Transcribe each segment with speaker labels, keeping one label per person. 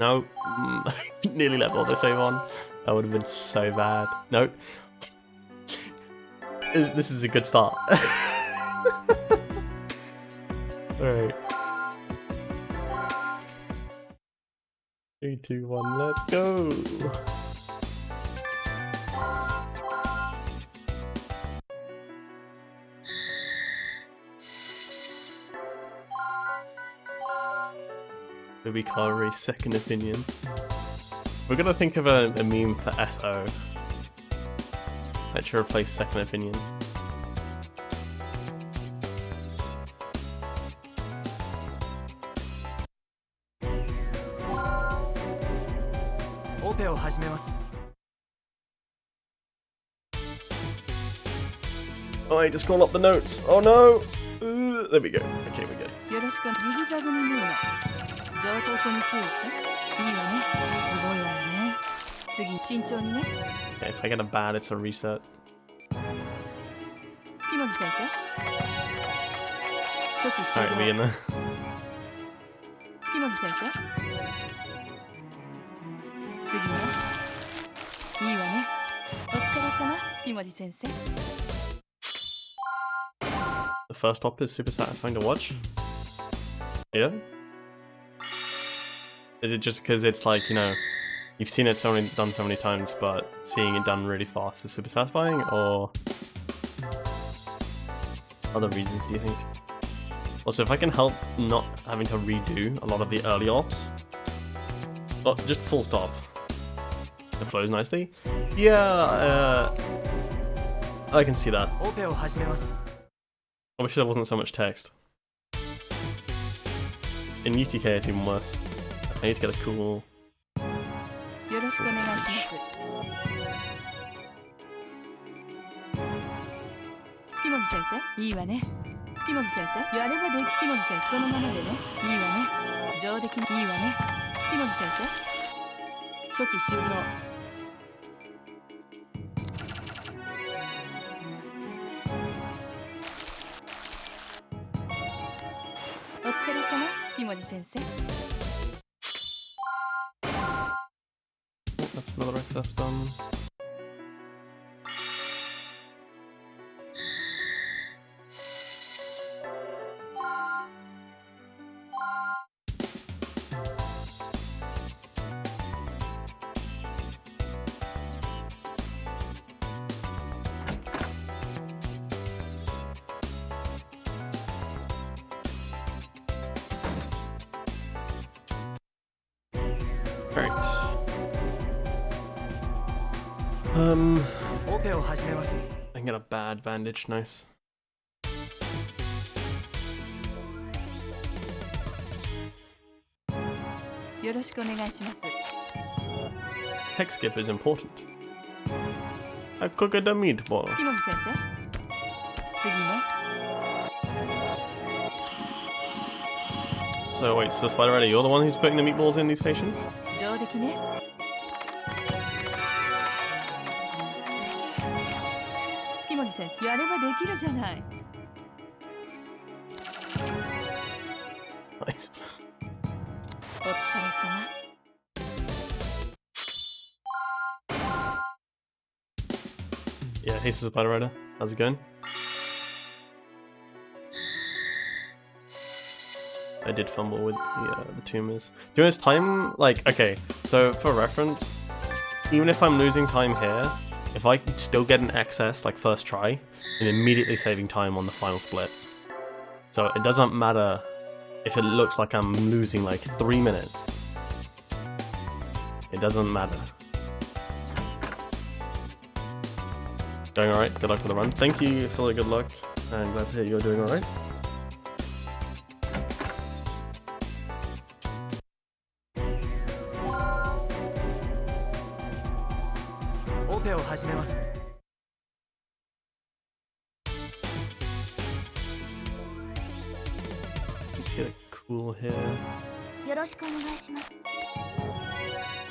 Speaker 1: No. Nearly let auto save on. That would have been so bad. No. This is a good start. Alright. 3, 2, 1, let's go! Movie Carvery second opinion. We're gonna think of a meme for SO. That should replace second opinion. Oh, I just call up the notes. Oh no! There we go. Okay, we're good. Okay, if I get a bad, it's a reset. Alright, we in there. The first op is super satisfying to watch. Yeah? Is it just because it's like, you know, you've seen it done so many times, but seeing it done really fast is super satisfying, or other reasons, do you think? Also, if I can help not having to redo a lot of the early ops, but just full stop. It flows nicely. Yeah, I can see that. I wish there wasn't so much text. In UTK it's even worse. I need to get a cool... Oh, that's another excess done. Alright. I can get a bad bandage, nice. Tech skip is important. I cooked a meatball. So wait, so Spider Rider, you're the one who's putting the meatballs in these patients? Nice. Yeah, hey Spider Rider, how's it going? I did fumble with the tumors. Do you know this time? Like, okay, so for reference, even if I'm losing time here, if I can still get an excess, like first try, and immediately saving time on the final split. So it doesn't matter if it looks like I'm losing like 3 minutes. It doesn't matter. Doing alright? Good luck with the run. Thank you for the good luck. I'm glad to hear you're doing alright. Let's get a cool here.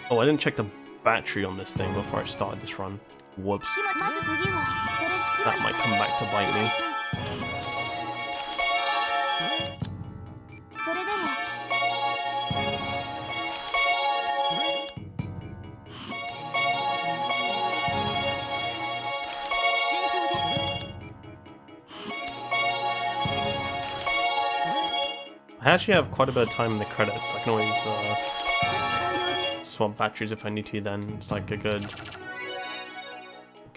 Speaker 1: Oh, I didn't check the battery on this thing before I started this run. Whoops. That might come back to bite me. I actually have quite a bit of time in the credits. I can always swap batteries if I need to then. It's like a good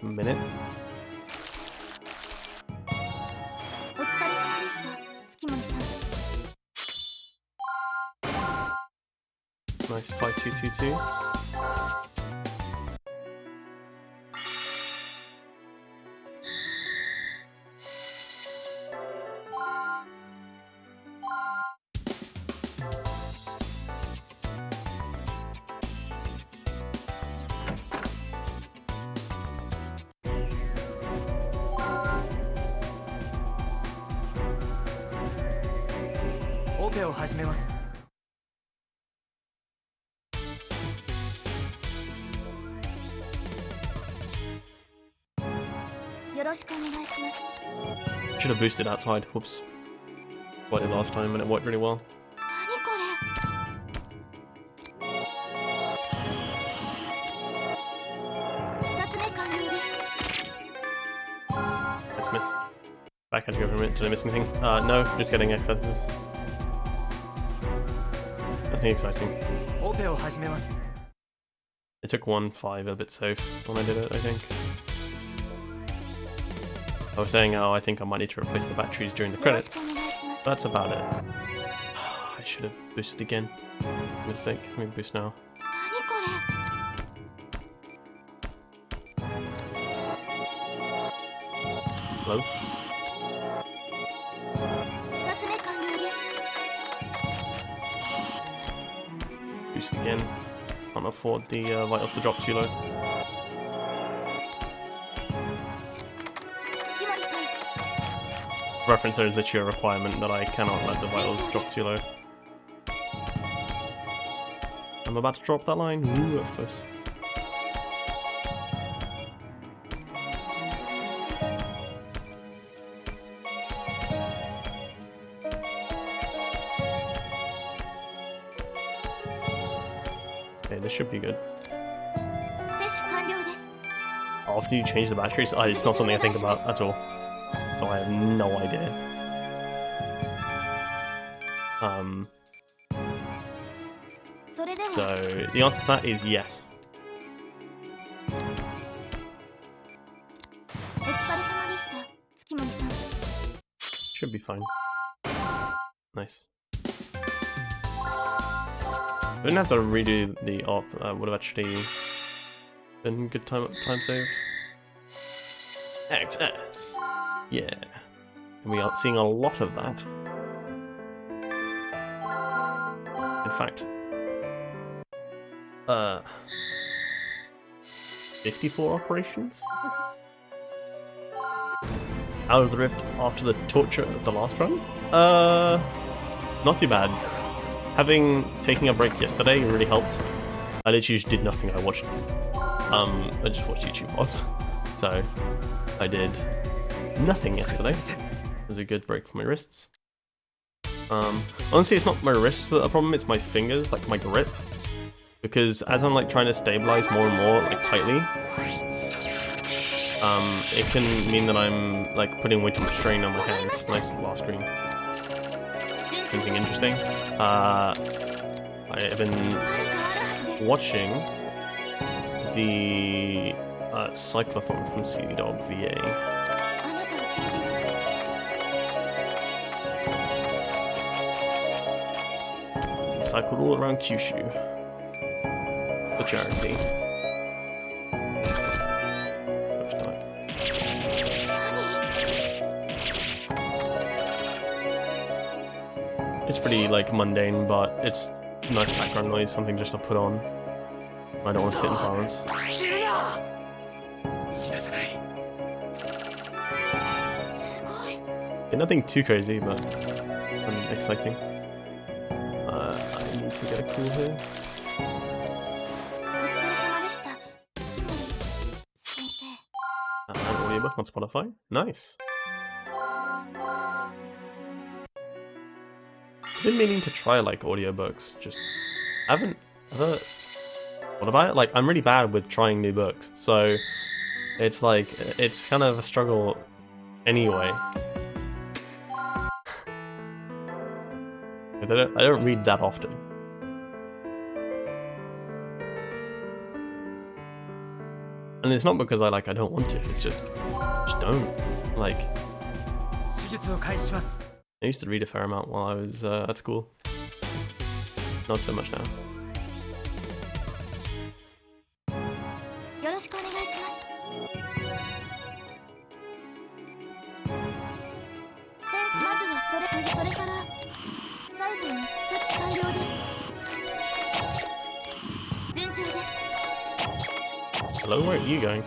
Speaker 1: minute. Nice 5222. Should have boosted outside. Whoops. What I did last time and it worked really well. Nice miss. Back had to go for a minute. Did I miss anything? No, just getting excesses. Nothing exciting. It took 1-5 a bit safe when I did it, I think. I was saying, oh, I think I might need to replace the batteries during the credits. That's about it. I should have boosted again. Mistake. Let me boost now. Hello? Boost again. Can't afford the vitals to drop too low. Reference, there is literally a requirement that I cannot let the vitals drop too low. I'm about to drop that line. Ooh, that's close. Okay, this should be good. After you change the batteries, it's not something I think about at all. So I have no idea. So the answer to that is yes. Should be fine. Nice. I didn't have to redo the op. Would have actually been good time save. XS. Yeah. And we are seeing a lot of that. In fact, 54 operations? How was the rift after the torture of the last run? Not too bad. Taking a break yesterday really helped. I literally just did nothing. I just watched YouTube VODs. So I did nothing yesterday. It was a good break for my wrists. Honestly, it's not my wrists that are a problem, it's my fingers, like my grip. Because as I'm like trying to stabilize more and more, like tightly, it can mean that I'm like putting way too much strain on my hands. Nice last screen. Something interesting. I have been watching the cyclothon from CD Dog VA. He cycled all around Kyushu for charity. It's pretty like mundane, but it's nice background noise, something just to put on. I don't want to sit in silence. Yeah, nothing too crazy, but exciting. I need to get a cool here. An audiobook on Spotify. Nice. I've been meaning to try like audiobooks. Just haven't ever thought about it. Like I'm really bad with trying new books, so it's like it's kind of a struggle anyway. I don't read that often. And it's not because I don't want to, it's just don't. Like, I used to read a fair amount while I was at school. Not so much now. Hello, where are you going?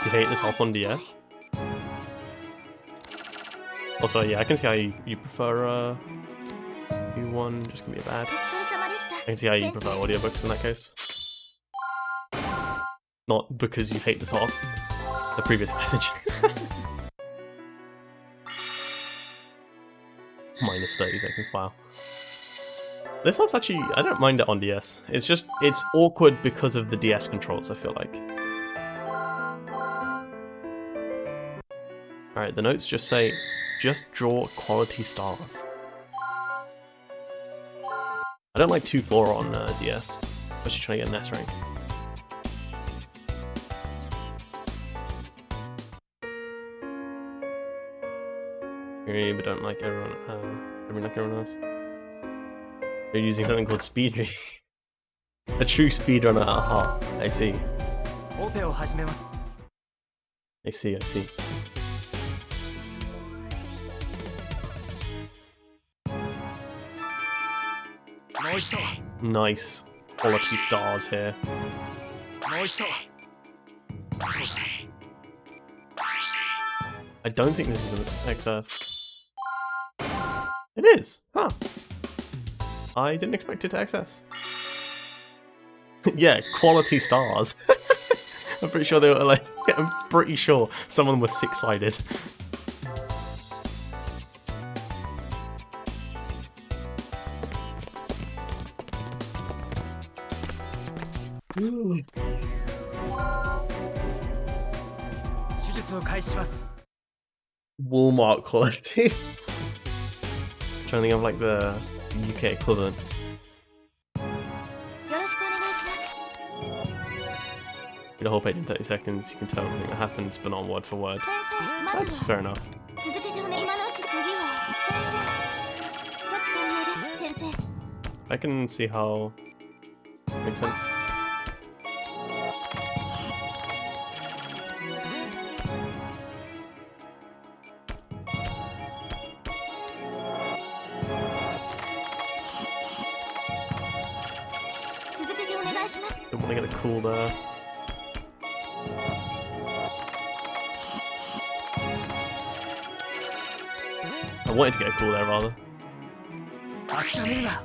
Speaker 1: You hate this hop on DS? Also, yeah, I can see how you prefer U1, just gonna be a bad. I can see how you prefer audiobooks in that case. Not because you hate this hop. The previous message. Minus 30 seconds, wow. This hop's actually, I don't mind it on DS. It's just, it's awkward because of the DS controls, I feel like. Alright, the notes just say, just draw quality stars. I don't like 2-4 on DS, especially trying to get an S rank. But don't like everyone. Like everyone else. You're using something called speedrun. A true speedrunner at heart. I see. I see. Nice quality stars here. I don't think this is an excess. It is! Huh. I didn't expect it to excess. Yeah, quality stars. I'm pretty sure they were like, I'm pretty sure some of them were 6-sided. Walmart quality. Trying to think of like the UK equivalent. Read the whole page in 30 seconds, you can tell everything that happens, but not word for word. That's fair enough. I can see how it makes sense. Don't want to get a cool there. I wanted to get a cool there rather. I need a...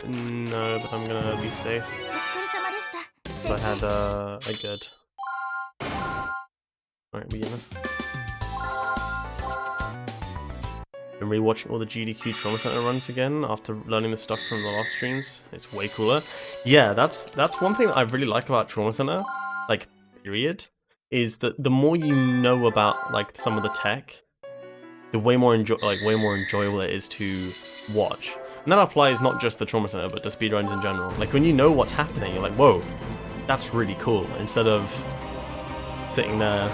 Speaker 1: no, but I'm gonna be safe. I had a good. Alright, we in. Been rewatching all the GDQ Trauma Center runs again after learning the stuff from the last streams. It's way cooler. Yeah, that's one thing that I really like about Trauma Center, like, period, is that the more you know about like some of the tech, the way more enjoyable it is to watch. And that applies not just to Trauma Center, but to speedruns in general. Like, when you know what's happening, you're like, whoa, that's really cool. Instead of sitting there,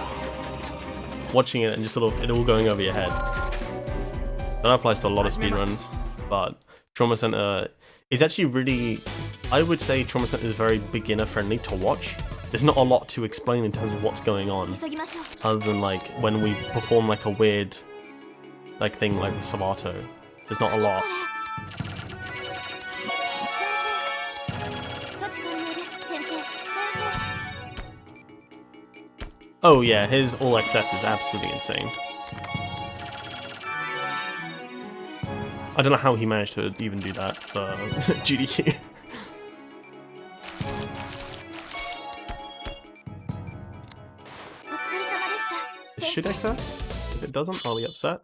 Speaker 1: watching it and just sort of, it all going over your head. That applies to a lot of speedruns, but Trauma Center is actually really, I would say Trauma Center is very beginner friendly to watch. There's not a lot to explain in terms of what's going on, other than like when we perform like a weird like thing like with Savato. There's not a lot. Oh yeah, his all access is absolutely insane. I don't know how he managed to even do that for GDQ. It should access. If it doesn't, I'll be upset.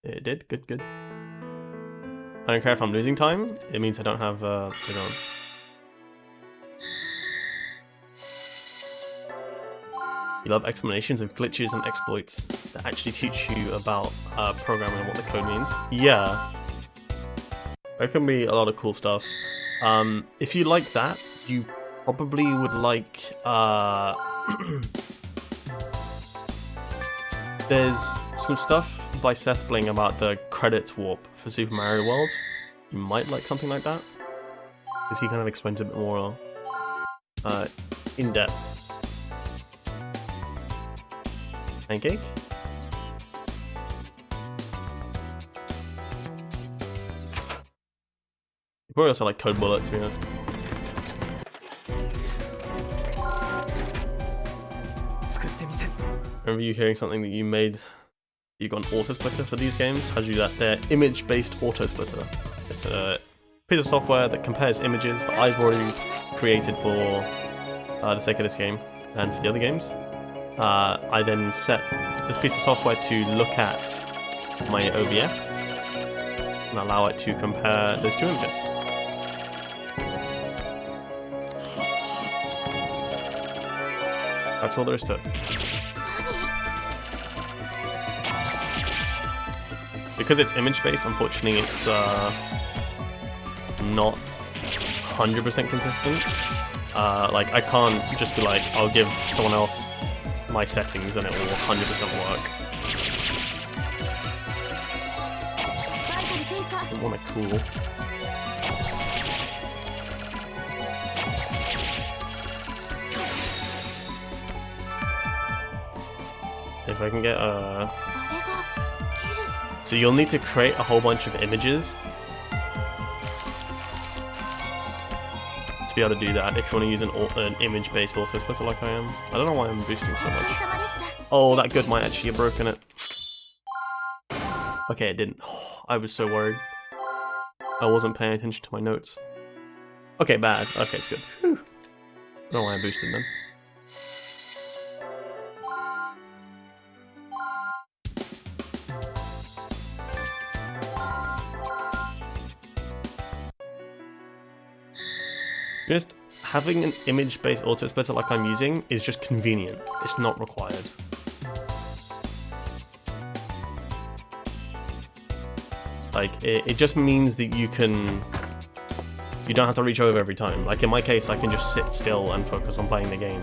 Speaker 1: It did. Good, good. I don't care if I'm losing time. It means I don't have it on. You love explanations of glitches and exploits that actually teach you about programming and what the code means. Yeah, there can be a lot of cool stuff. If you like that, you probably would like. There's some stuff by Seth Bling about the credits warp for Super Mario World. You might like something like that, because he kind of explains a bit more in depth. Pancake? You probably also like Code Bullet, to be honest. Remember you hearing something that you made? You got an auto splitter for these games? How'd you do that? They're image-based auto splitter. It's a piece of software that compares images that I've already created for the sake of this game and for the other games. I then set this piece of software to look at my OBS and allow it to compare those two images. That's all there is to it. Because it's image-based, unfortunately it's not 100% consistent. Like, I can't just be like, I'll give someone else my settings and it will 100% work. I want it cool. If I can get a... So you'll need to create a whole bunch of images to be able to do that if you want to use an image-based auto splitter like I am. I don't know why I'm boosting so much. Oh, that good might actually have broken it. Okay, it didn't. Oh, I was so worried. I wasn't paying attention to my notes. Okay, bad. Okay, it's good. Whew. I don't know why I boosted then. Just having an image-based auto splitter like I'm using is just convenient. It's not required. Like, it just means that you don't have to reach over every time. Like in my case, I can just sit still and focus on playing the game.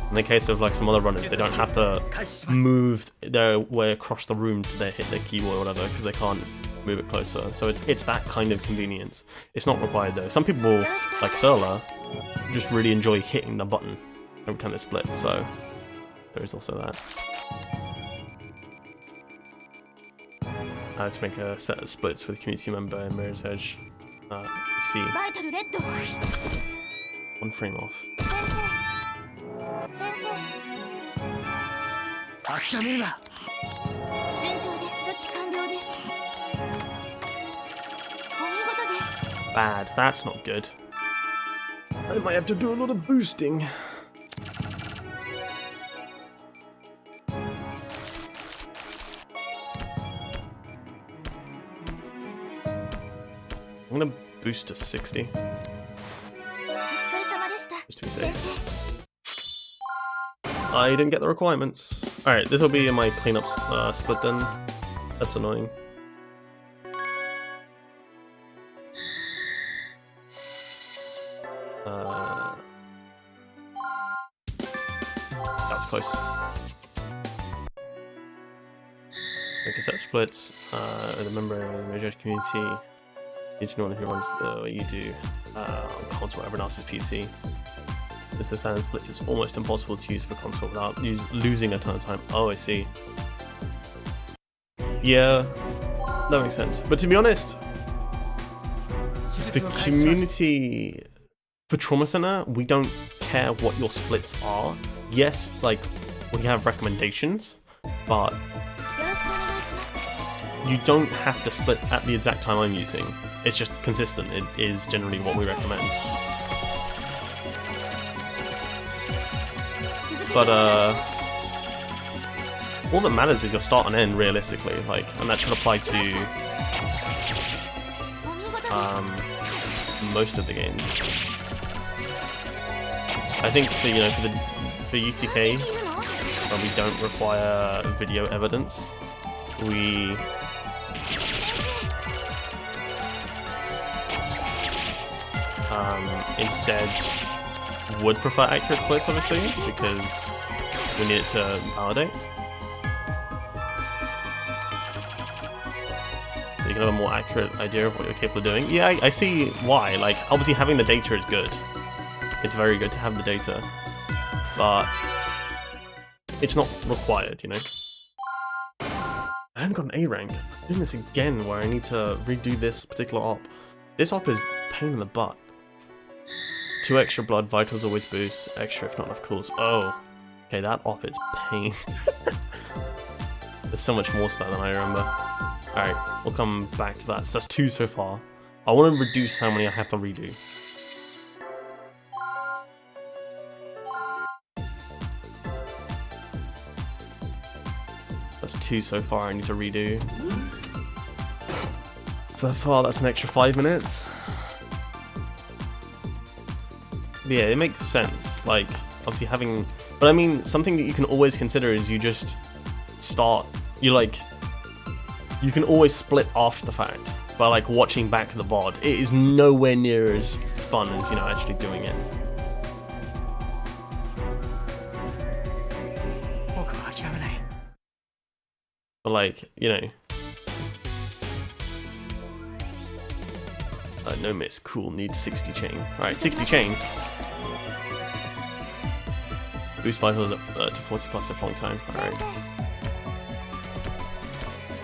Speaker 1: In the case of like some other runners, they don't have to move their way across the room to hit their keyboard or whatever, because they can't move it closer. So it's that kind of convenience. It's not required though. Some people, like Thurla, just really enjoy hitting the button every time they split, so there is also that. To make a set of splits with a community member in Mirror's Edge. See. 1 frame off. Bad, that's not good. I might have to do a lot of boosting. I'm gonna boost to 60. Just to be safe. I didn't get the requirements. Alright, this will be in my cleanup split then. That's annoying. That's close. Make a set of splits with a member of the major community. You need to know who runs the way you do on console or everyone else's PC. This standard splits is almost impossible to use for console without losing a ton of time. Oh, I see. Yeah, that makes sense. But to be honest, the community for Trauma Center, we don't care what your splits are. yes, like, we have recommendations, but you don't have to split at the exact time I'm using. It's just consistent. It is generally what we recommend. But all that matters is your start and end, realistically, like, and that should apply to most of the games. I think for UTK, where we don't require video evidence, we instead would prefer accurate splits, obviously, because we need it to validate. So you can have a more accurate idea of what you're capable of doing. Yeah, I see why. Like, obviously having the data is good. It's very good to have the data, but it's not required, you know? I haven't got an A rank. I'm doing this again where I need to redo this particular op. This op is pain in the butt. 2 extra blood, vitals always boost, extra if not enough cools. Oh, okay, that op is pain. There's so much more to that than I remember. Alright, we'll come back to that. So that's 2 so far. I want to reduce how many I have to redo. That's 2 so far I need to redo. So far that's an extra 5 minutes. But yeah, it makes sense. Like, obviously having... But I mean, something that you can always consider is you just start... You can always split after the fact. By like watching back the VOD. It is nowhere near as fun as, you know, actually doing it. But like, you know... no miss, cool, need 60 chain. Alright, 60 chain. Boost vitals up to 40 plus for a long time. Alright.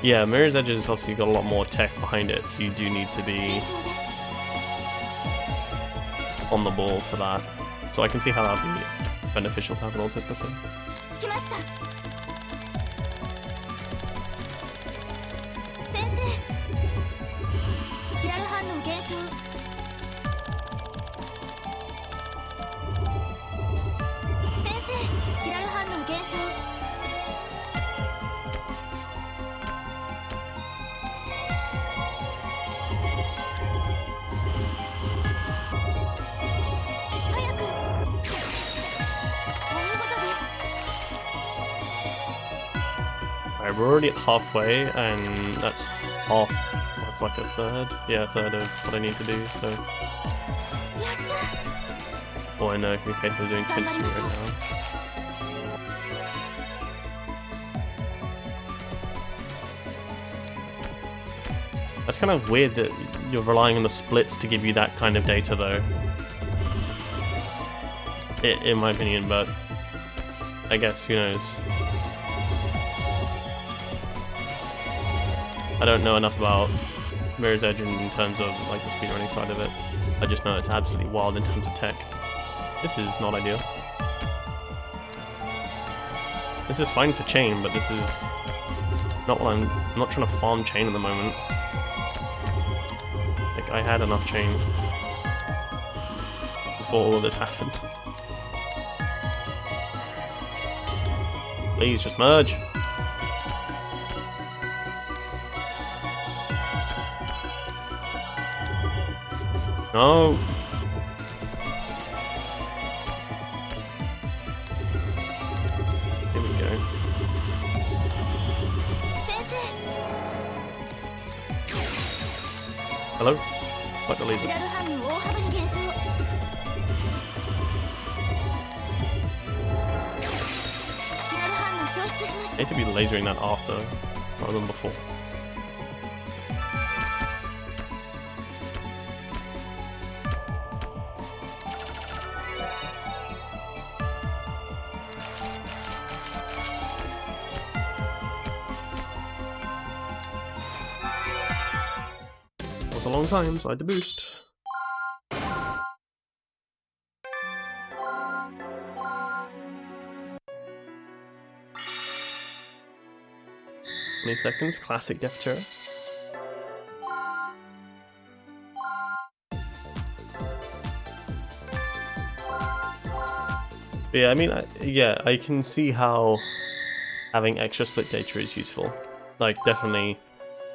Speaker 1: Yeah, Mirror's Edge has obviously got a lot more tech behind it, so you do need to be on the ball for that. So I can see how that would be beneficial to have an auto splitter. Alright, we're already at halfway, and that's half. That's like a third. Yeah, a third of what I need to do, so. Oh, I know, we're capable of doing 22 right now. That's kind of weird that you're relying on the splits to give you that kind of data, though. In my opinion, but I guess, who knows. I don't know enough about Mirror's Edge in terms of like the speedrunning side of it. I just know it's absolutely wild in terms of tech. This is not ideal. This is fine for chain, but this is not what I'm not trying to farm chain at the moment. Like, I had enough chain before all of this happened. Please just merge. No. Here we go. Hello? Quite the lead. I need to be lasering that after, rather than before. A long time, so I had to boost. 20 seconds. Classic Defterra. Yeah, I mean, I can see how having extra split data is useful. Like, definitely,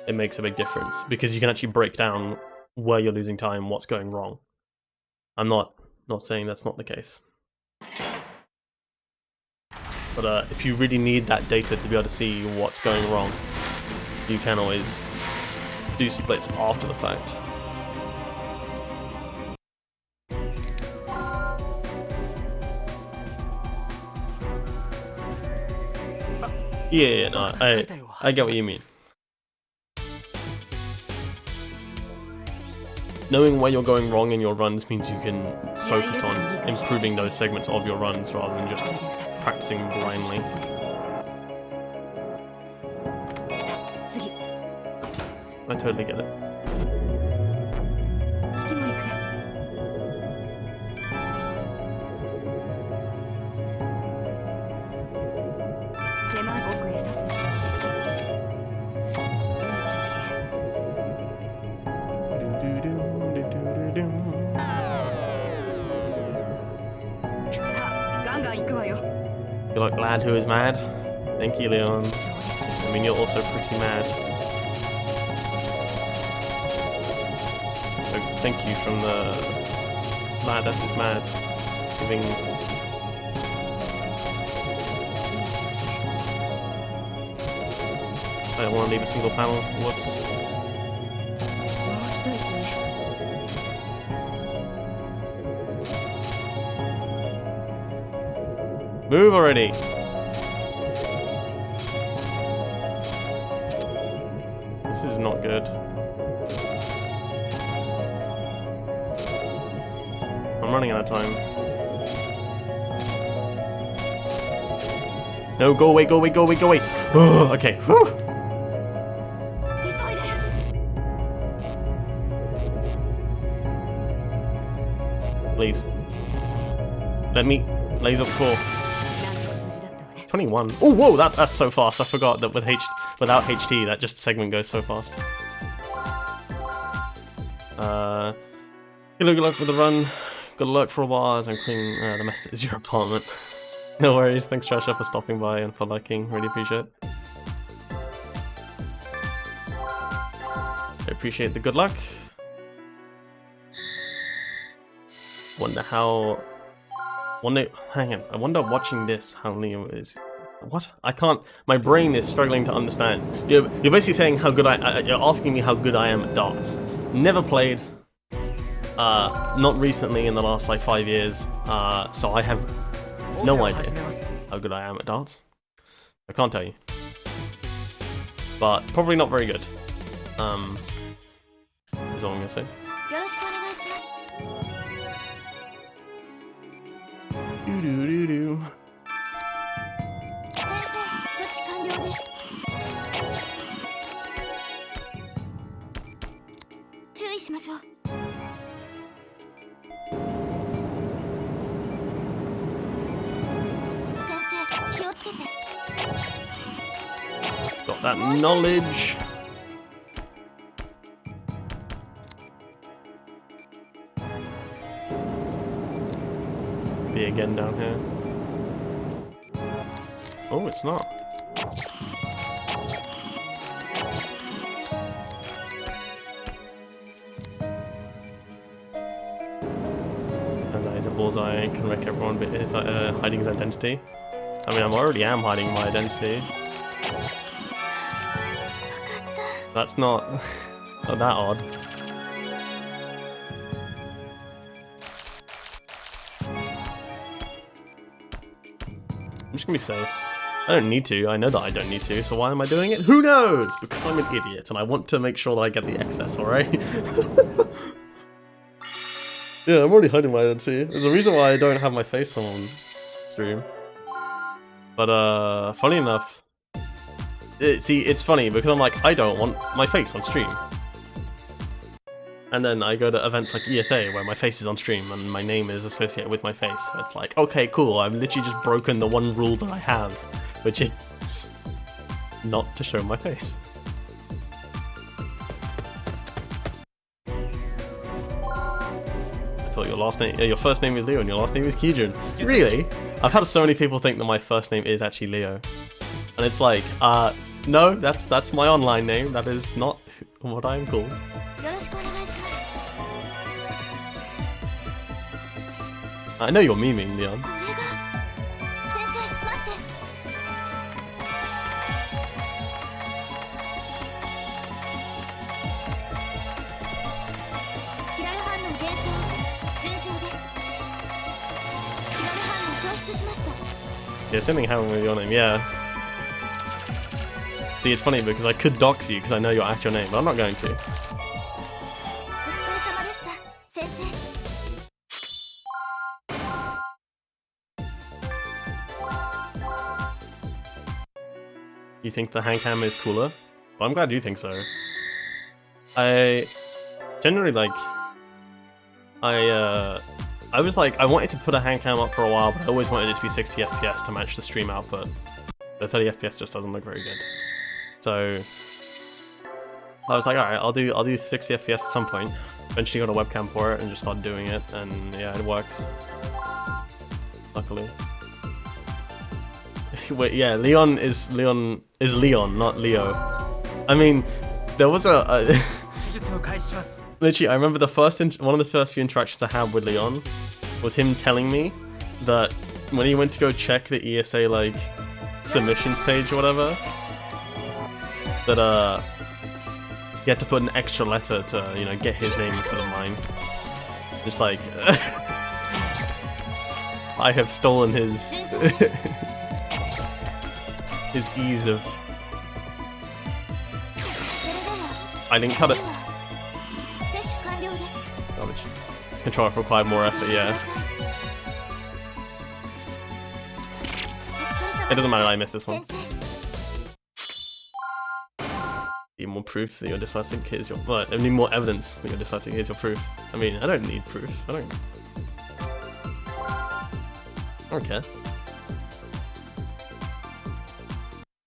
Speaker 1: it makes a big difference because you can actually break down where you're losing time, what's going wrong. I'm not saying that's not the case. But if you really need that data to be able to see what's going wrong, you can always do splits after the fact. Yeah, no, I get what you mean. Knowing where you're going wrong in your runs means you can focus on improving those segments of your runs rather than just practicing blindly. I totally get it. You're like lad who is mad? Thank you, Leon. I mean, you're also pretty mad. So thank you from the lad that is mad. Giving... I don't want to leave a single panel. Whoops. Move already! This is not good. I'm running out of time. No, go away, go away, go away, go away! Oh, okay, whew! Please. Let me laser the core. 21. Oh, whoa, that's so fast. I forgot that without HT, that just segment goes so fast. Good luck with the run. Good luck for a while as I'm cleaning the mess that is your apartment. No worries. Thanks, Trasher, for stopping by and for liking. Really appreciate it. I appreciate the good luck. Hang on. I wonder watching this how Leo is. What? I can't. My brain is struggling to understand. You're basically saying how good you're asking me how good I am at darts. Never played. Not recently in the last like 5 years. So I have no idea how good I am at darts. I can't tell you. But probably not very good. Is all I'm gonna say. Do. Got that knowledge. Be again down here. Oh, it's not. Turns out he's a bullseye and can wreck everyone, but he's hiding his identity. I mean, I already am hiding my identity. That's not that odd. I'm just gonna be safe. I don't need to. I know that I don't need to, so why am I doing it? Who knows? Because I'm an idiot and I want to make sure that I get the excess, alright? Yeah, I'm already hiding my identity. There's a reason why I don't have my face on stream. But, funny enough... See, it's funny because I'm like, I don't want my face on stream. And then I go to events like ESA where my face is on stream and my name is associated with my face. So it's like, okay, cool, I've literally just broken the one rule that I have, which is not to show my face. I thought your first name is Leo and your last name is Kijun. Really? I've had so many people think that my first name is actually Leo. And it's like, no, that's my online name. That is not what I'm called. I know you're memeing, Leon. Yeah, something happened with your name, yeah. See, it's funny because I could dox you because I know your actual name, but I'm not going to. You think the hand cam is cooler? Well, I'm glad you think so. I generally I was like, I wanted to put a hand cam up for a while, but I always wanted it to be 60 FPS to match the stream output. The 30 FPS just doesn't look very good. So I was like, alright, I'll do 60 FPS at some point. Eventually got a webcam for it and just started doing it, and yeah, it works. Luckily. Wait, yeah, Leon is Leon, not Leo. I mean, there was a literally, I remember one of the first few interactions I had with Leon was him telling me that when he went to go check the ESA like submissions page or whatever, that he had to put an extra letter to, you know, get his name instead of mine. Just like I have stolen his his ease of. I didn't cut it. Garbage. Control required more effort, yeah. It doesn't matter, I missed this one. Need more proof that you're dyslexic, here's your... Well, I need more evidence that you're dyslexic, here's your proof. I mean, I don't need proof, I don't care.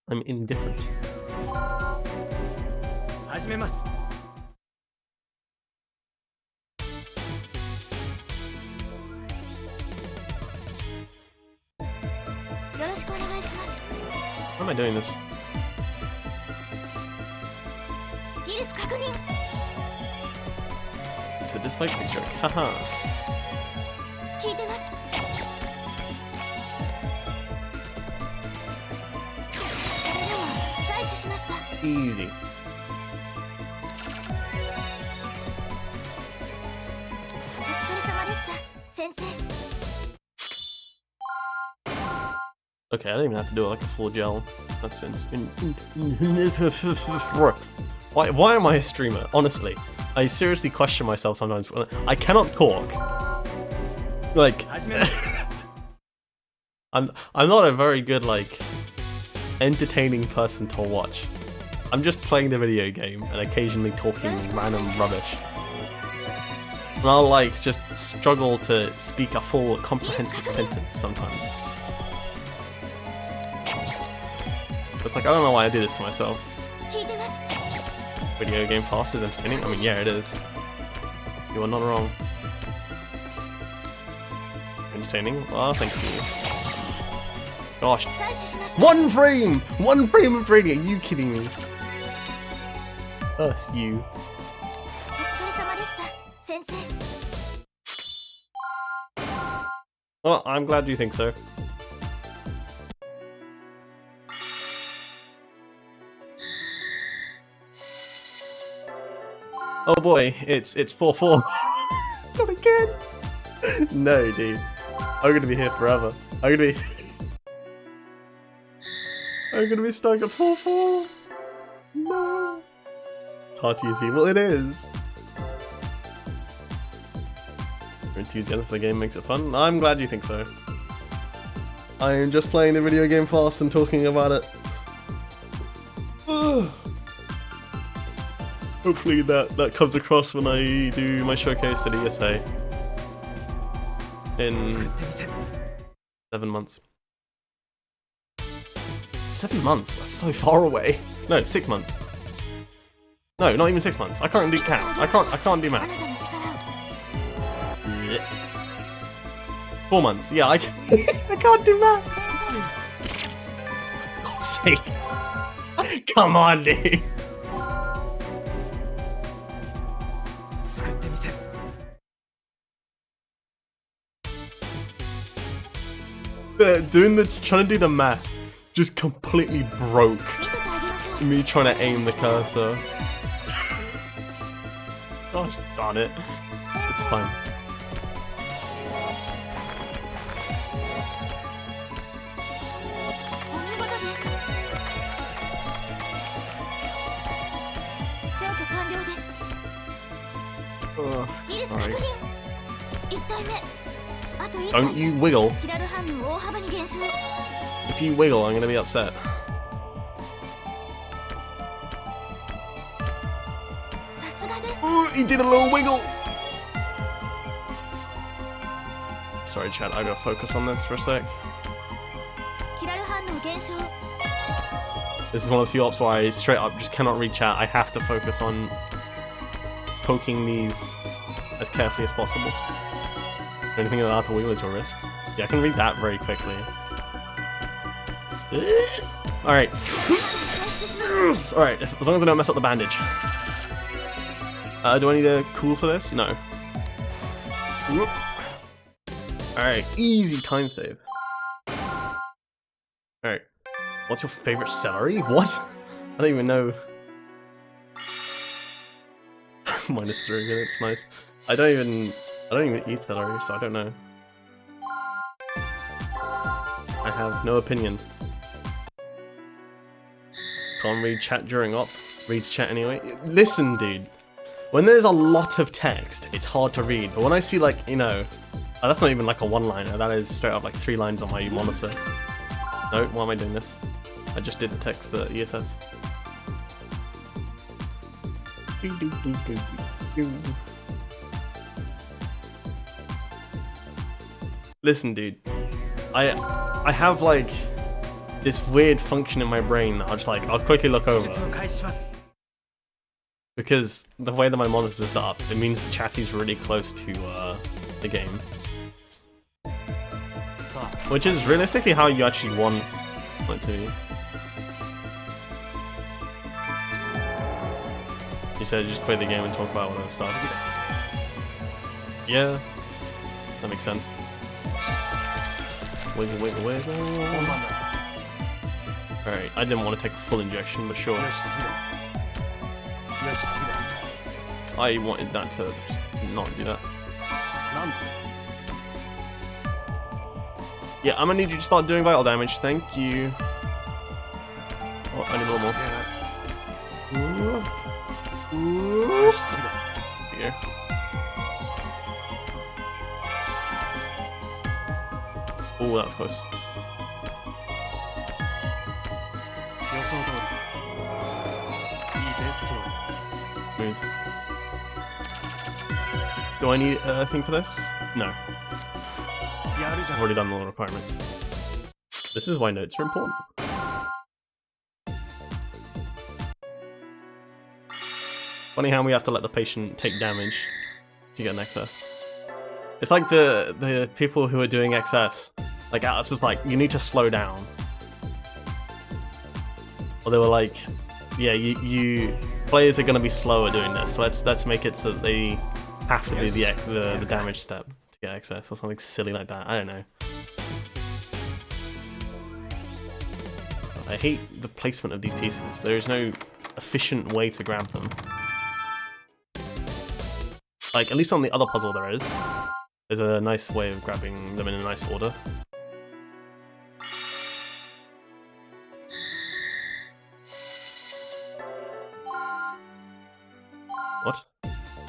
Speaker 1: I'm indifferent. Why am I doing this? It's a dyslexic joke, haha. Easy. Okay, I don't even have to do it like a full gel. That's why am I a streamer? Honestly, I seriously question myself sometimes. I cannot talk. Like, I'm not a very good like entertaining person to watch. I'm just playing the video game and occasionally talking random rubbish. And I'll like just struggle to speak a full comprehensive sentence sometimes. It's like, I don't know why I do this to myself. Video game fast is entertaining? I mean, yeah, it is. You are not wrong. Entertaining? Oh, thank you. Gosh. One frame! One frame of trading! Are you kidding me? Us, you. Well, I'm glad you think so. Oh boy, it's 4-4. Not again! No, dude. I'm gonna be here forever. I'm gonna be stuck at 4-4. No. Party is here. Well, it is. Your enthusiasm for the game makes it fun. I'm glad you think so. I am just playing the video game fast and talking about it. Ugh. Hopefully that comes across when I do my showcase at ESA in 7 months. 7 months. That's so far away. No, 6 months. No, not even 6 months. I can't do count. I can't do maths. 4 months. Yeah, I can't do maths. For God's sake. Come on, dude. Trying to do the maths just completely broke me trying to aim the cursor. Gosh darn it. It's fine. Oh, Christ. Don't you wiggle. If you wiggle, I'm gonna be upset. Ooh, he did a little wiggle! Sorry chat, I gotta focus on this for a sec. This is one of the few ops where I straight up just cannot read chat. I have to focus on poking these as carefully as possible. The only thing allowed to wiggle is your wrists. Yeah, I can read that very quickly. Alright. Alright, as long as I don't mess up the bandage. Do I need a cool for this? No. Alright, easy time save. Alright. What's your favorite celery? What? I don't even know. -3 minutes, nice. I don't even eat celery, so I don't know. I have no opinion. Can't read chat during op. Reads chat anyway. Listen, dude. When there's a lot of text, it's hard to read. But when I see, like, you know... Oh, that's not even like a one-liner. That is straight up like 3 lines on my monitor. No, why am I doing this? I just did the text, the ESS. Listen, dude. I have like this weird function in my brain that I'll quickly look over. Because the way that my monitor's set up, it means the chatty's really close to the game. Which is realistically how you actually want it to be. You said just play the game and talk about whatever stuff. Yeah, that makes sense. Wiggle, wiggle, wiggle. Alright, I didn't want to take a full injection, but sure. I wanted that to not do that. Yeah, I'm gonna need you to start doing vital damage, thank you. Oh, I need a little more. Here. Oh, that was close. Smooth. Do I need a thing for this? No. I've already done all the requirements. This is why notes are important. Funny how we have to let the patient take damage to get an excess. It's like the people who are doing excess. Like Atlas was like, you need to slow down. Or they were like, yeah, you players are gonna be slower doing this. Let's make it so that they have to do the damage step to get excess or something silly like that. I don't know. I hate the placement of these pieces. There is no efficient way to grab them. Like, at least on the other puzzle there is. There's a nice way of grabbing them in a nice order. What?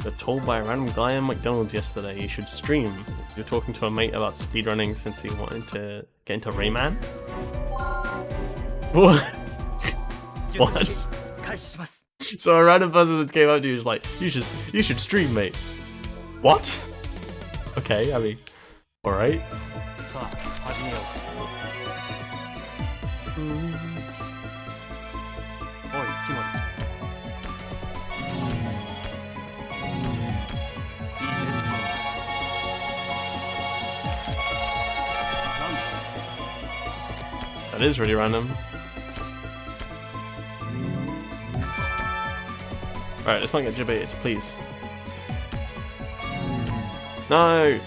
Speaker 1: You're told by a random guy in McDonald's yesterday you should stream. You're talking to a mate about speedrunning since he wanted to get into Rayman? What? What? So a random person that came up to you was like, you should stream, mate. What? Okay, I mean, alright. That is really random. Alright, let's not get debated, please. No!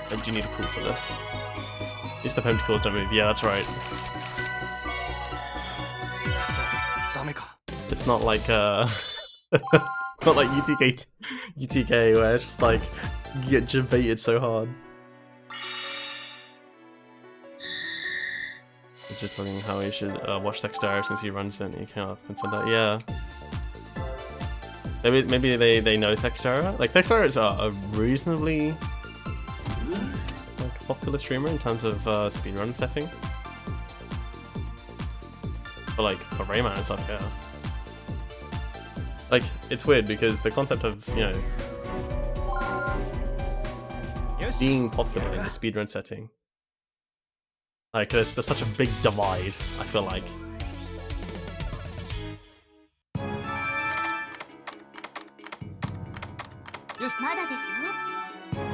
Speaker 1: I do need a pool for this. It's the pentacles don't move. Yeah, that's right. It's not like not like UTK where it's just like you get debated so hard. He's just talking how he should watch Dexterity since he runs it and he came up and said that. Yeah. Maybe they know Textera. Like Textera is a reasonably like popular streamer in terms of speedrun setting. But like for Rayman and stuff, yeah. Like it's weird because the concept of, you know, being popular in the speedrun setting, like there's such a big divide, I feel like.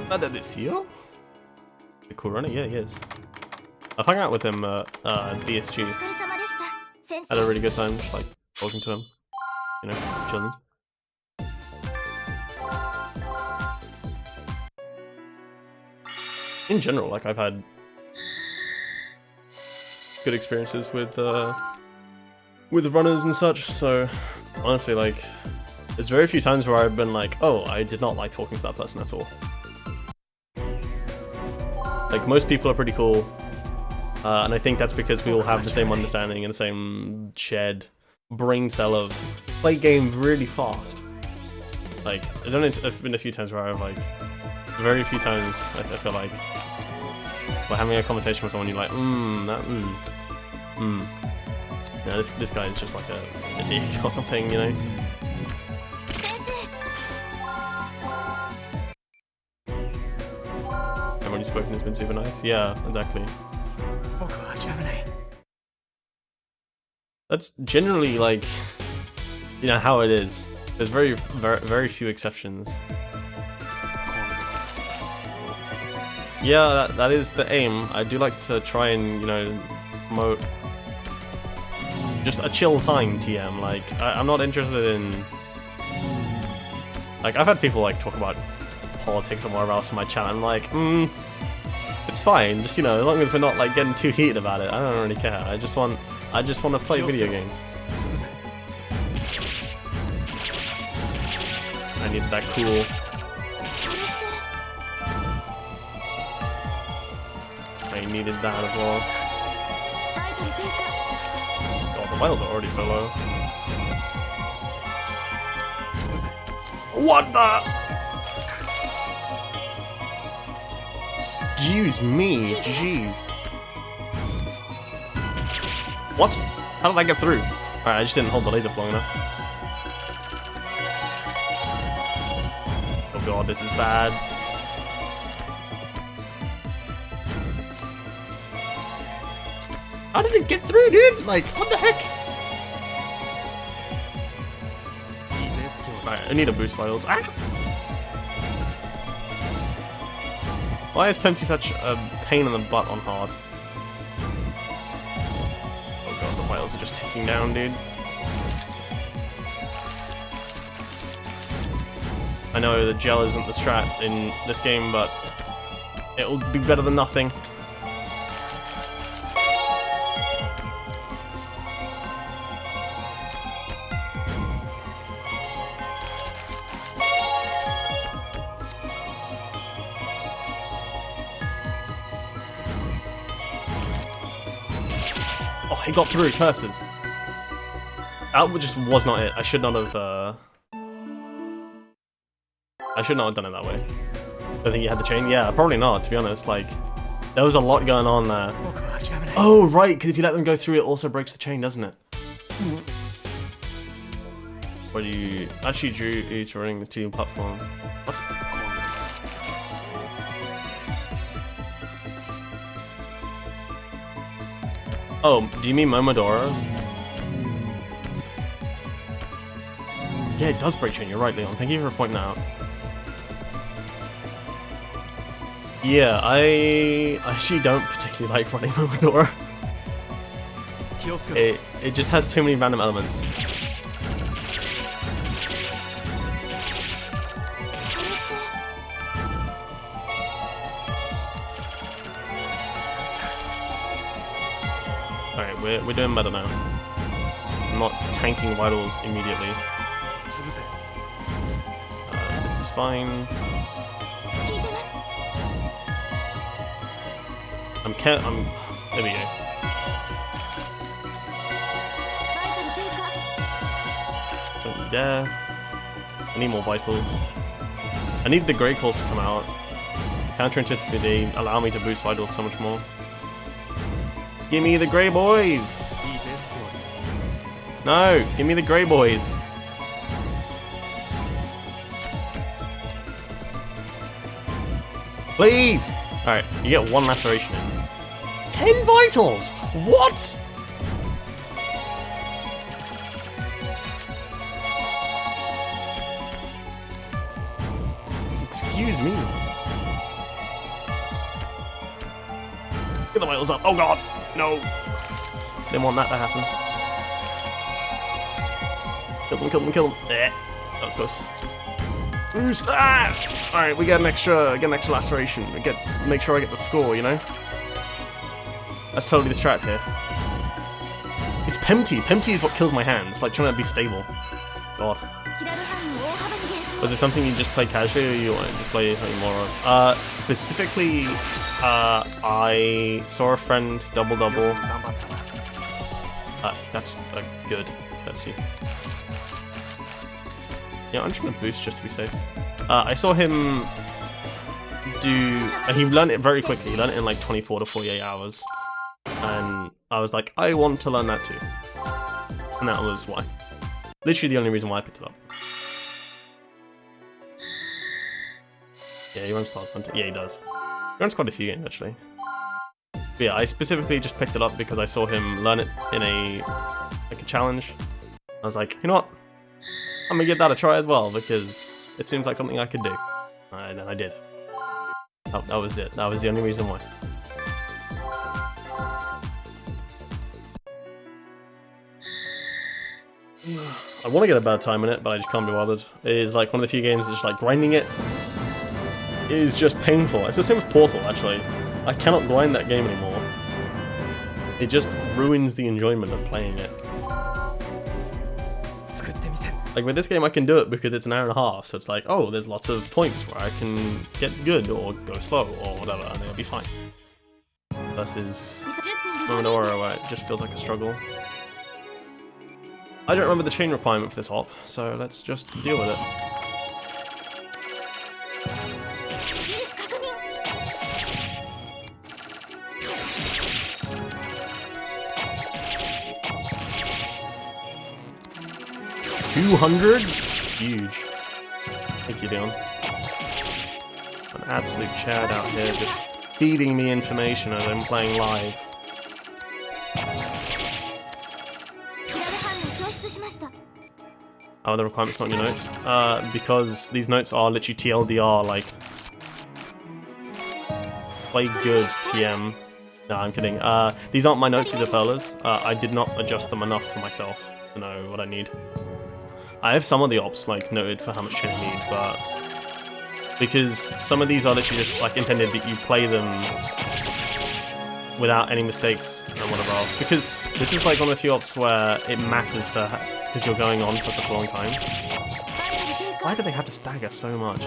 Speaker 1: Nada this year? A cool runner? Yeah, he is. I've hung out with him at BSG. Had a really good time, just like talking to him. You know, chilling. In general, like I've had good experiences with runners and such, so honestly, like there's very few times where I've been like, oh, I did not like talking to that person at all. Like, most people are pretty cool, and I think that's because we all have the same understanding and the same shared brain cell of play games really fast. Like, there's only been a few times where I've, like, very few times I feel like we're having a conversation with someone, you're like, no, this guy is just like a dick or something, you know? Everyone you've spoken has been super nice. Yeah, exactly. That's generally like, you know, how it is. There's very few exceptions. Yeah, that is the aim. I do like to try and, you know, promote just a chill time TM. Like, I'm not interested in... Like, I've had people, like, talk about politics or whatever else in my chat. I'm like, it's fine. Just, you know, as long as we're not, like, getting too heated about it. I don't really care. I just want to play video games. I need that cool... I needed that as well. God, the whales are already so low. What the? Excuse me, jeez. What? How did I get through? Alright, I just didn't hold the laser long enough. Oh god, this is bad. How did it get through, dude? Like, what the heck? Alright, I need a boost files. Ah! Why is Pempty such a pain in the butt on hard? Oh god, the whales are just ticking down, dude. I know the gel isn't the strat in this game, but it'll be better than nothing. Oh, he got through, curses. That just was not it. I should not have done it that way. I think you had the chain. Yeah, probably not, to be honest. Like, there was a lot going on there. Oh, right, because if you let them go through, it also breaks the chain, doesn't it? What do you... Actually drew you to running the team platform. What? Oh, do you mean Momodora? Yeah, it does break chain. You're right, Leon. Thank you for pointing that out. Yeah, I actually don't particularly like running Momodora. It just has too many random elements. Alright, we're doing better now. I'm not tanking vitals immediately. This is fine. There we go. Don't need there. I need more vitals. I need the grey calls to come out. Counterintuitively, they allow me to boost vitals so much more. Give me the grey boys! No! Give me the grey boys! Please! Alright, you get 1 laceration in. 10 vitals! What?! Excuse me. Get the vitals up! Oh god! No! Didn't want that to happen. Kill them, kill them, kill them. That was close. Boost! Ah! Alright, we get an extra laceration. Make sure I get the score, you know? That's totally the strat here. It's Pempty. Pempty is what kills my hands, like trying to be stable. God. Was it something you just play casually or you wanted to play something more of? Specifically, I saw a friend double-double. That's a good courtesy. Yeah, I'm just gonna boost just to be safe. I saw him do... he learned it very quickly. He learned it in like 24 to 48 hours. And I was like, I want to learn that too. And that was why. Literally the only reason why I picked it up. Yeah, he runs Stars Hunter. Yeah, he does. He runs quite a few games, actually. But yeah, I specifically just picked it up because I saw him learn it in a challenge. I was like, you know what? I'm gonna give that a try as well because it seems like something I could do. And then I did. That was it. That was the only reason why. I want to get a better time in it, but I just can't be bothered. It is like one of the few games that's just like grinding it is just painful. It's the same as Portal, actually. I cannot grind that game anymore. It just ruins the enjoyment of playing it. Like with this game I can do it because it's an hour and a half, so it's like, oh, there's lots of points where I can get good or go slow or whatever, and it'll be fine. Versus Momodora where it just feels like a struggle. I don't remember the chain requirement for this hop, so let's just deal with it. $200? Huge. Thank you, Dion. An absolute Chad out here just feeding me information as I'm playing live. Oh, the requirement's not in your notes? Because these notes are literally TLDR, like... play good, TM. No, I'm kidding. These aren't my notes, these are Perla's. I did not adjust them enough for myself to know what I need. I have some of the ops like noted for how much chain I need, but because some of these are literally just like intended that you play them without any mistakes and whatever else. Because this is like one of the few ops where it matters to because you're going on for such a long time. Why do they have to stagger so much?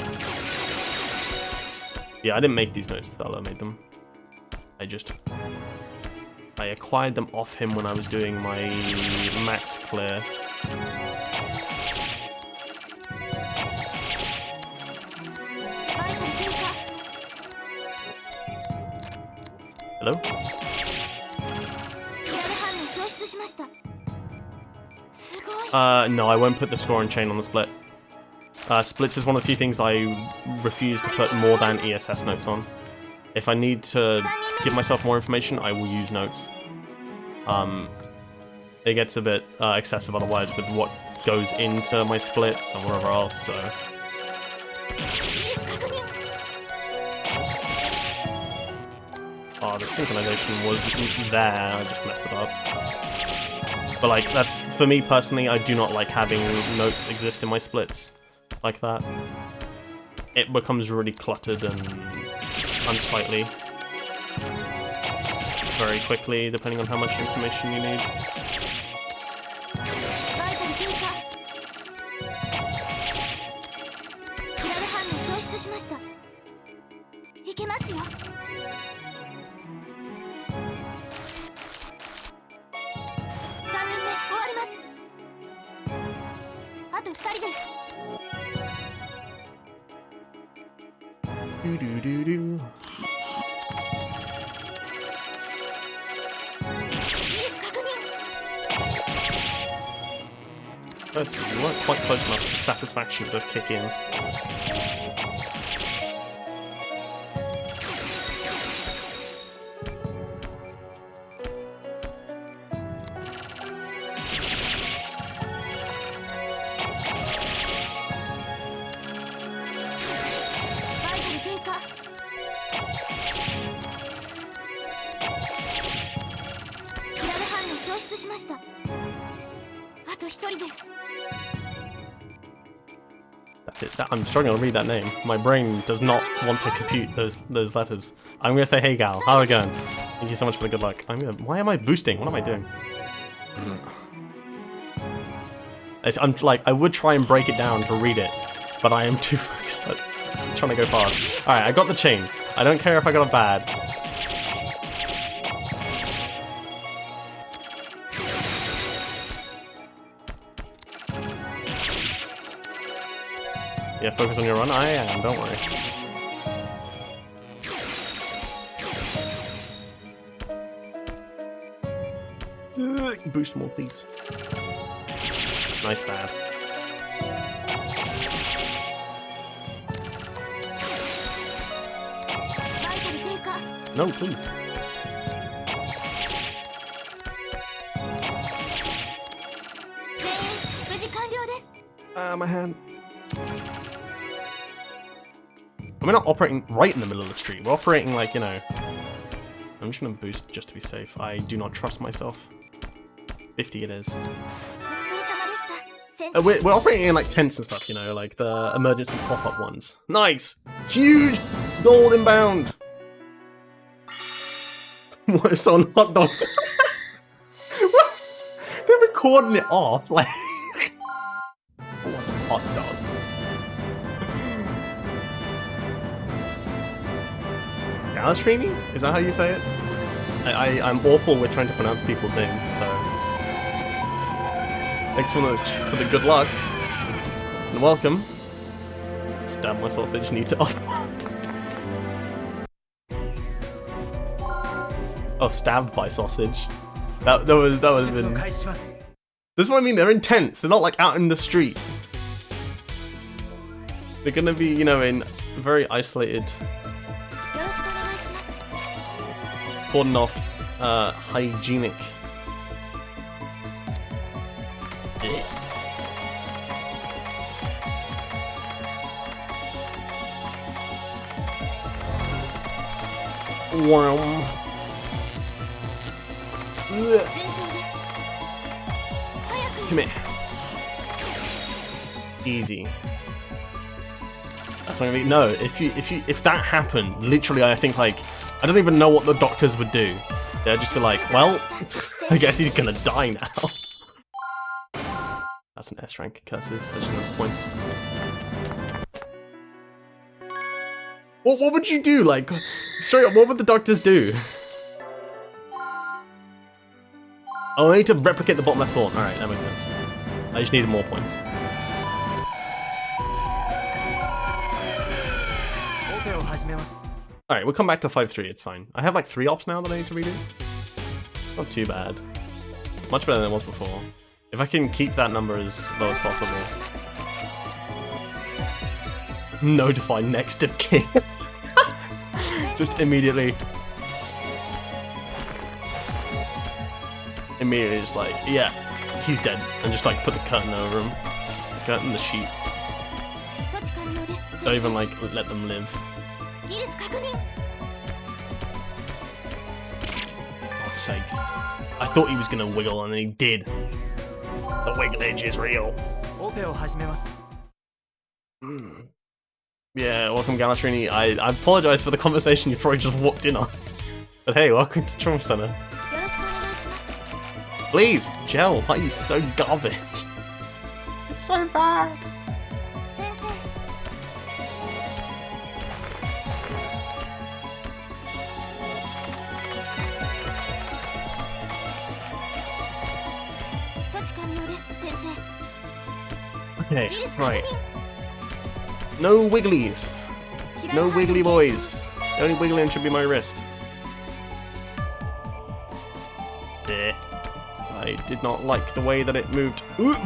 Speaker 1: Yeah, I didn't make these notes. Thala made them. I acquired them off him when I was doing my max clear. Hello? No, I won't put the score and chain on the split. Splits is one of the few things I refuse to put more than ESS notes on. If I need to give myself more information, I will use notes. it gets a bit excessive otherwise with what goes into my splits and wherever else, so... Oh, the synchronization was there, I just messed it up. But like, that's, for me personally, I do not like having notes exist in my splits like that. It becomes really cluttered and unsightly very quickly, depending on how much information you need. Do-do-do-do. First, you weren't quite close enough for satisfaction to kick in. I'm struggling to read that name. My brain does not want to compute those letters. I'm gonna say, hey gal, how's it going? Thank you so much for the good luck. Why am I boosting? What am I doing? I'm like, I would try and break it down to read it, but I am too focused on trying to go fast. Alright, I got the chain. I don't care if I got a bad. Yeah, focus on your run. I am, don't worry. Boost more, please. Nice bad. No, please. My hand. We're not operating right in the middle of the street. We're operating like, you know... I'm just gonna boost just to be safe. I do not trust myself. 50 it is. We're operating in like tents and stuff, you know, like the emergency pop-up ones. Nice! Huge gold inbound! What if someone hot dog? What? They're recording it off, like... What's a hot dog? Galastrini? Is that how you say it? I'm awful with trying to pronounce people's names, so... Thanks for the good luck. And welcome. Stab my sausage, need to off. Oh, stabbed by sausage. That was been... This is what I mean, they're intense. They're not like out in the street. They're gonna be, you know, in very isolated... cordoned off, hygienic. Worm. Come here. Easy. That's not gonna be no. If that happened, literally, I think like I don't even know what the doctors would do. They'd just be like, well, I guess he's gonna die now. That's an S rank curses. I just know points. What would you do? Like, straight up, what would the doctors do? Oh, I need to replicate the bottom left thorn. Alright, that makes sense. I just needed more points. Alright, we'll come back to 5-3, it's fine. I have like 3 ops now that I need to redo. Not too bad. Much better than it was before. If I can keep that number as low as possible. Notify next of king. Just immediately. immediately just like, yeah, he's dead, and just like put the curtain over him, the curtain, the sheet. Don't even like let them live. God's sake. I thought he was gonna wiggle and then he did. The wigglage is real. Yeah, welcome Galastrini. I apologize for the conversation you probably just walked in on. But hey, welcome to Trauma Center. Please, Gel, why are you so garbage? It's so bad. Okay, right. No wigglies. No wiggly boys. The only wiggling should be my wrist. There. I did not like the way that it moved. Ooh.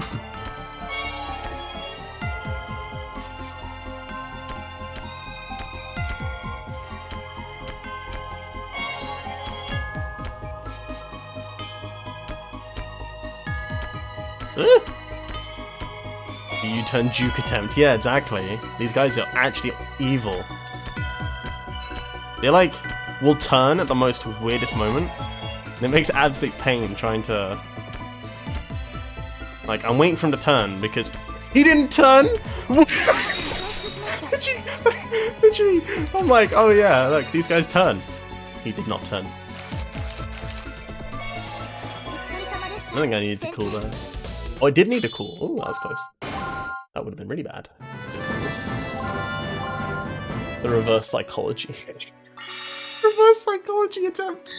Speaker 1: The U-turn juke attempt. Yeah, exactly. These guys are actually evil. They like will turn at the most weirdest moment. And it makes absolute pain trying to... Like, I'm waiting for him to turn because he didn't turn! Literally, I'm like, oh yeah, look, these guys turn. He did not turn. I think I needed to cool there. Oh, I did need to cool. Oh, that was close. That would have been really bad. The reverse psychology. Reverse psychology attempt.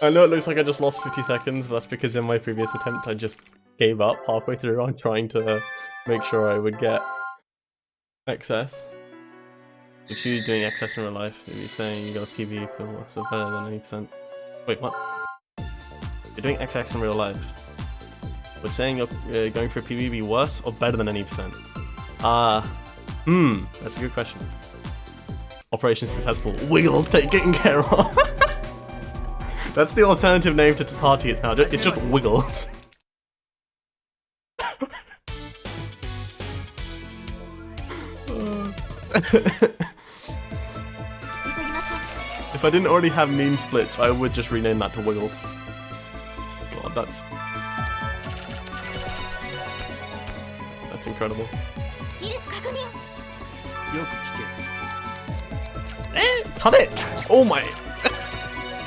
Speaker 1: I know it looks like I just lost 50 seconds, but that's because in my previous attempt I just gave up halfway through on trying to make sure I would get excess. If you're doing excess in real life, if you're saying you got a PV for what's better than 80%. Wait, what? You're doing XX in real life. Would saying you're going for a PV be worse or better than 80%? That's a good question. Operation successful. Wiggle, getting care of. That's the alternative name to Tatati now. It's just Wiggles. If I didn't already have meme splits, I would just rename that to Wiggles. God, that's incredible. Cut it! Oh my!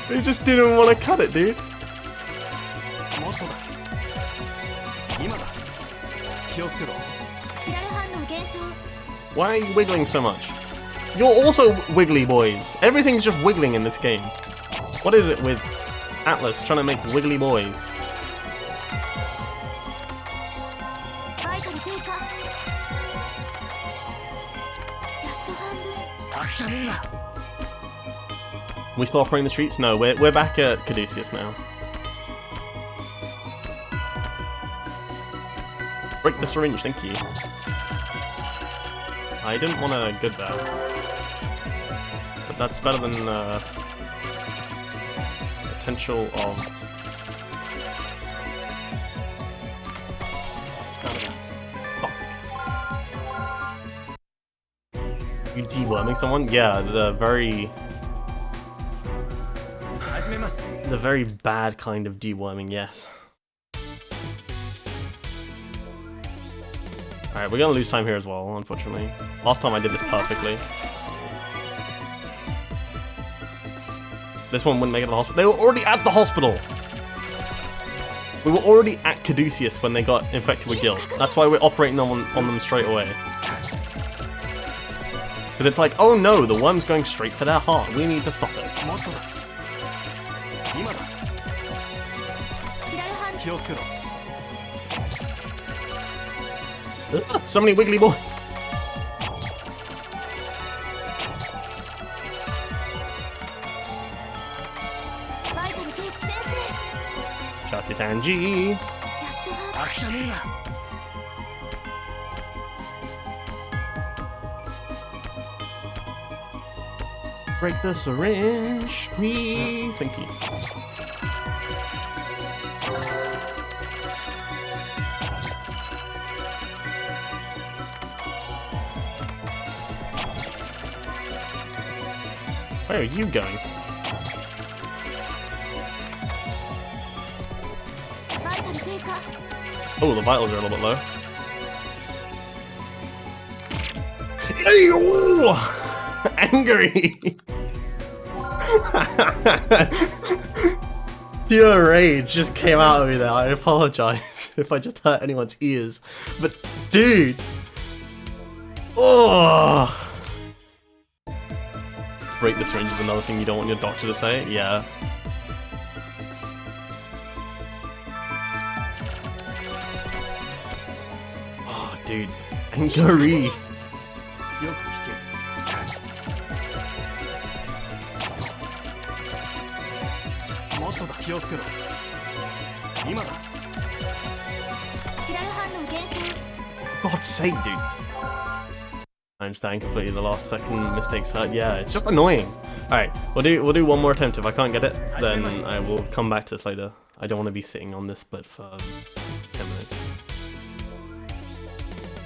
Speaker 1: They just didn't want to cut it, dude. Why are you wiggling so much? You're also wiggly, boys. Everything's just wiggling in this game. What is it with Atlas trying to make wiggly boys? We still operating the streets? No, we're back at Caduceus now. Break the syringe, thank you. I didn't want to good that, but that's better than potential of. Fuck. You deworming someone? Yeah, the very bad kind of deworming, yes. Alright, we're gonna lose time here as well, unfortunately. Last time I did this perfectly. This one wouldn't make it to the hospital. They were already at the hospital! We were already at Caduceus when they got infected with guilt. That's why we're operating on them straight away. Because it's like, oh no, the worm's going straight for their heart. We need to stop it. So many wiggly boys. Shouty Tanji. Break the syringe, please. Thank you. Where are you going? Oh, the vitals are a little bit low. Ew! Angry! Pure rage just came out of me there. I apologize if I just hurt anyone's ears. But, dude! Oh! Break the syringe is another thing you don't want your doctor to say. Yeah. Oh, dude. Angry! God's sake, dude. I understand completely. The last second mistakes hurt. Yeah, it's just annoying. Alright, we'll do one more attempt. If I can't get it, then I will come back to this later. I don't want to be sitting on this but for 10 minutes.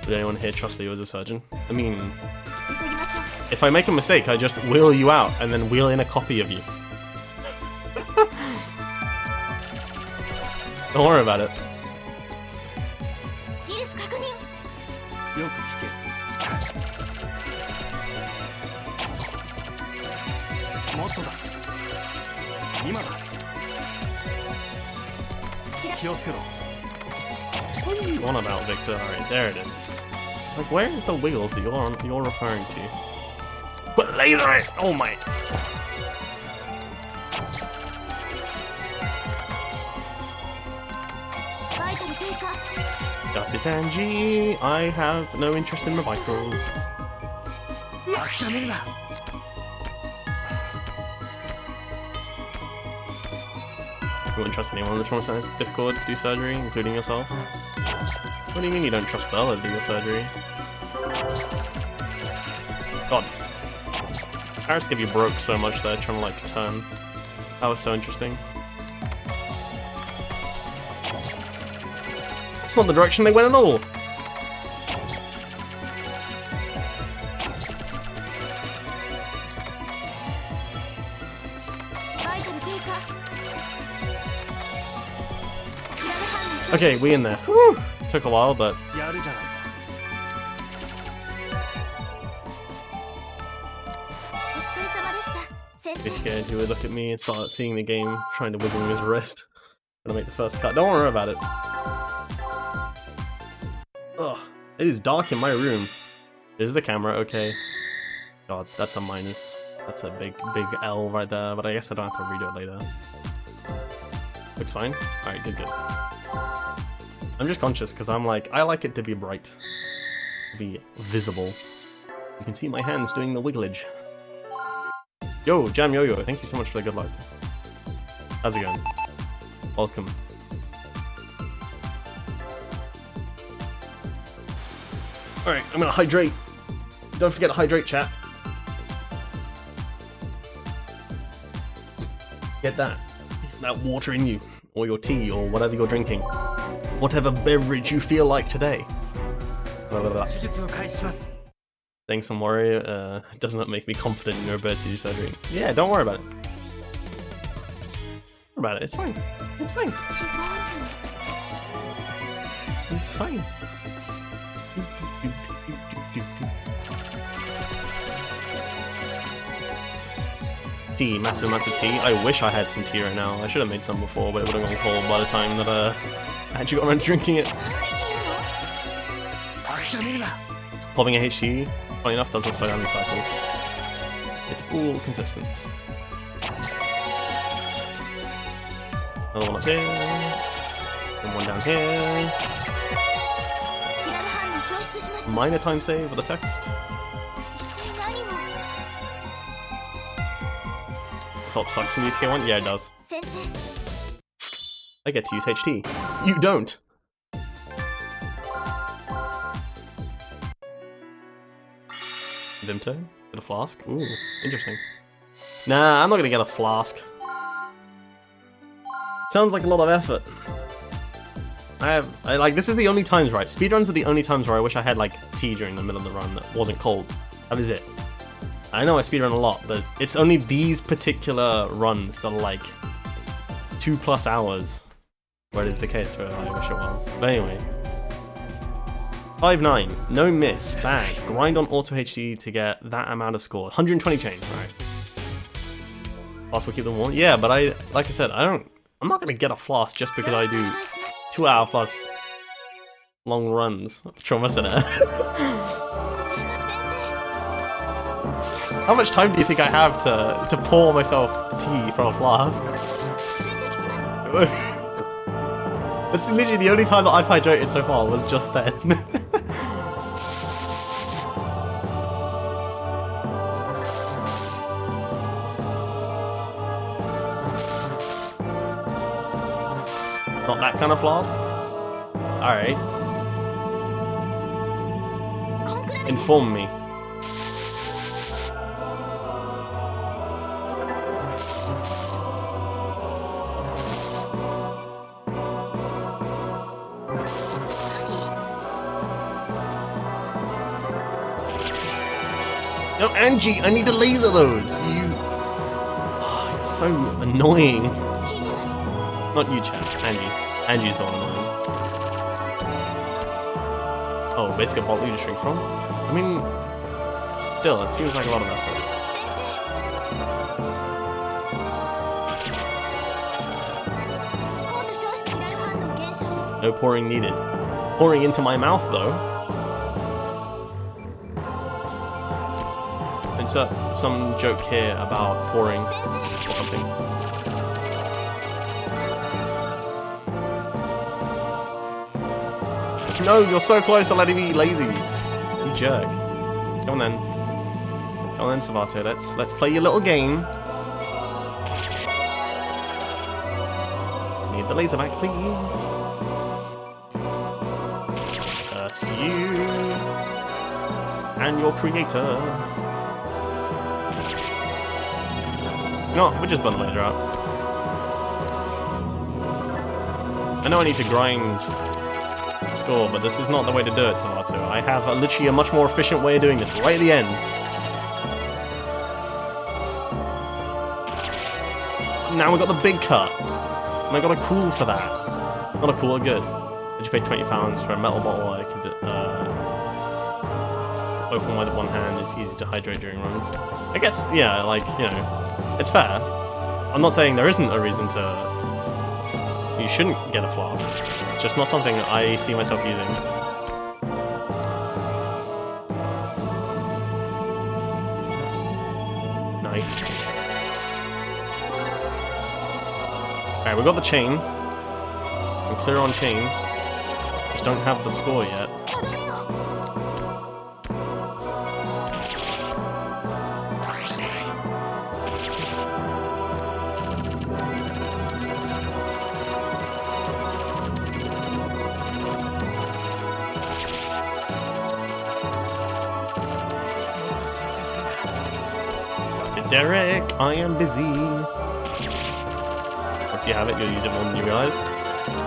Speaker 1: Would anyone here trust Leo as a surgeon? I mean, if I make a mistake, I just wheel you out and then wheel in a copy of you. Don't worry about it. What are you on about, Victor? Alright, there it is. Like, where is the wiggles that you're referring to? But laser it! Oh my! Tanji, I have no interest in the vitals. You wouldn't trust anyone on the Trauma Center's Discord to do surgery, including yourself? What do you mean you don't trust Stella to do your surgery? God. Paris gave you broke so much there, trying to like turn. That was so interesting. That's not the direction they went at all! Okay, we in there. Whew. Took a while, but... Be scared he would look at me and start seeing the game, trying to wiggle his wrist. Gonna make the first cut. Don't worry about it. Ugh, it is dark in my room. There's the camera, okay. God, that's a minus. That's a big L right there, but I guess I don't have to redo it later. Looks fine. Alright, good. I'm just conscious because I'm like, I like it to be bright. To be visible. You can see my hands doing the wigglage. Yo, Jam Yo-Yo, thank you so much for the good luck. How's it going? Welcome. Alright, I'm gonna hydrate. Don't forget to hydrate, chat. Get that water in you, or your tea, or whatever you're drinking. Whatever beverage you feel like today. Blah, blah, blah. Thanks, Amori. Does not make me confident in your ability to do surgery. Yeah, don't worry about it. Don't worry about it, it's fine. It's fine. It's fine. Tea, massive amounts of tea. I wish I had some tea right now. I should have made some before, but it would have gone cold by the time that I actually got around to drinking it. Popping a HT, funny enough, doesn't slow down the cycles. It's all consistent. Another one up here, and one down here. Minor time save with the text. This help sucks in UTK1? Yeah, it does. I get to use HT. You don't! Vimto? Get a flask? Ooh, interesting. Nah, I'm not gonna get a flask. Sounds like a lot of effort. I like, this is the only times, right? Speedruns are the only times where I wish I had like tea during the middle of the run that wasn't cold. That is it. I know I speedrun a lot, but it's only these particular runs that are like 2+ hours. Where it is the case where I wish it was. But anyway. 5-9, no miss, bang. Grind on auto HD to get that amount of score. 120 change, right. Flask will keep them warm. Yeah, but like I said, I'm not gonna get a flask just because I do 2-hour plus long runs of Trauma Center. How much time do you think I have to pour myself tea from a flask? That's literally the only time that I've hydrated so far was just then. Not that kind of flask? Alright. Inform me. No, Angie, I need to laser those! You... Oh, it's so annoying. Not you, Chad. Angie. Angie's the one annoying. Oh, basically a bot leader shrink from? I mean... Still, it seems like a lot of effort. No pouring needed. Pouring into my mouth, though. Insert some joke here about pouring or something. No, you're so close to letting me be lazy. You jerk. Come on then. Come on then, Savato. Let's play your little game. Need the laser back, please. Curse you and your creator. You know what? We'll just burn the laser out. I know I need to grind score, but this is not the way to do it, Savato. I have literally a much more efficient way of doing this right at the end. Now we got the big cut. And I got a cool for that. Not a cool, a good. Did you pay £20 for a metal bottle? I could open with one hand. It's easy to hydrate during runs. I guess, yeah, like, you know, it's fair. I'm not saying there isn't a reason to... You shouldn't get a flask. It's just not something I see myself using. Nice. Alright, we got the chain. I'm clear on chain. Just don't have the score yet. Derek, I am busy. Once you have it, you'll use it more than you realize.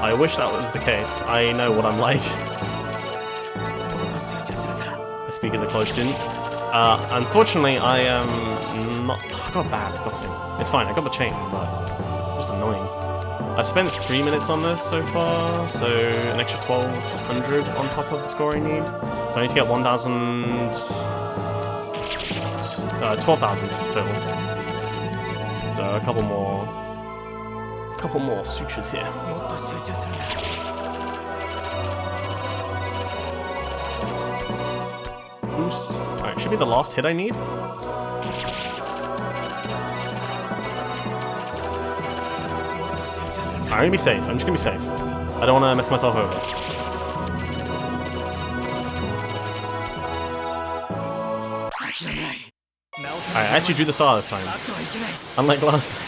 Speaker 1: I wish that was the case. I know what I'm like. The speakers are close in. Unfortunately, I am not... I got a bad, I've got something. It's fine, I got the chain, but just annoying. I've spent 3 minutes on this so far, so an extra 1,200 on top of the score I need. So I need to get 1,000... 12,000 total. So a couple more sutures here. Boost. Alright, should be the last hit I need. Alright, I'm gonna be safe. I'm just gonna be safe. I don't wanna mess myself over. I actually drew the star this time, unlike last time.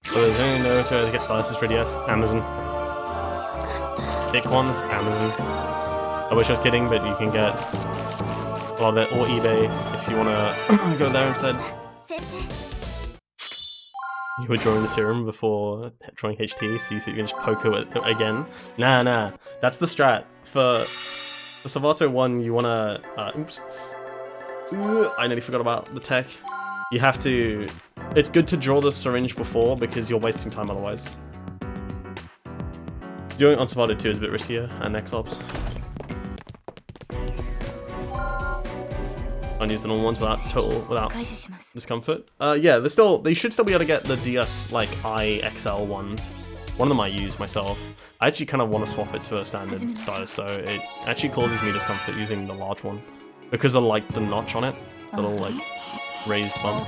Speaker 1: So there's only no way to get slices for DS, Amazon. Thick ones, Amazon. I wish I was kidding, but you can get a lot of it, or eBay if you want to go there instead. You were drawing the serum before drawing HT, so you think you can just poke it again? Nah. That's the strat. For Salvato 1, you wanna... oops. I nearly forgot about the tech. You have to... It's good to draw the syringe before, because you're wasting time otherwise. Doing it on Salvato 2 is a bit riskier, and X-Ops. I'll use the normal ones without discomfort. Yeah, they should still be able to get the DS like IXL ones. One of them I use myself. I actually kind of want to swap it to a standard stylus though. It actually causes me discomfort using the large one because of like the notch on it, the little like raised bump.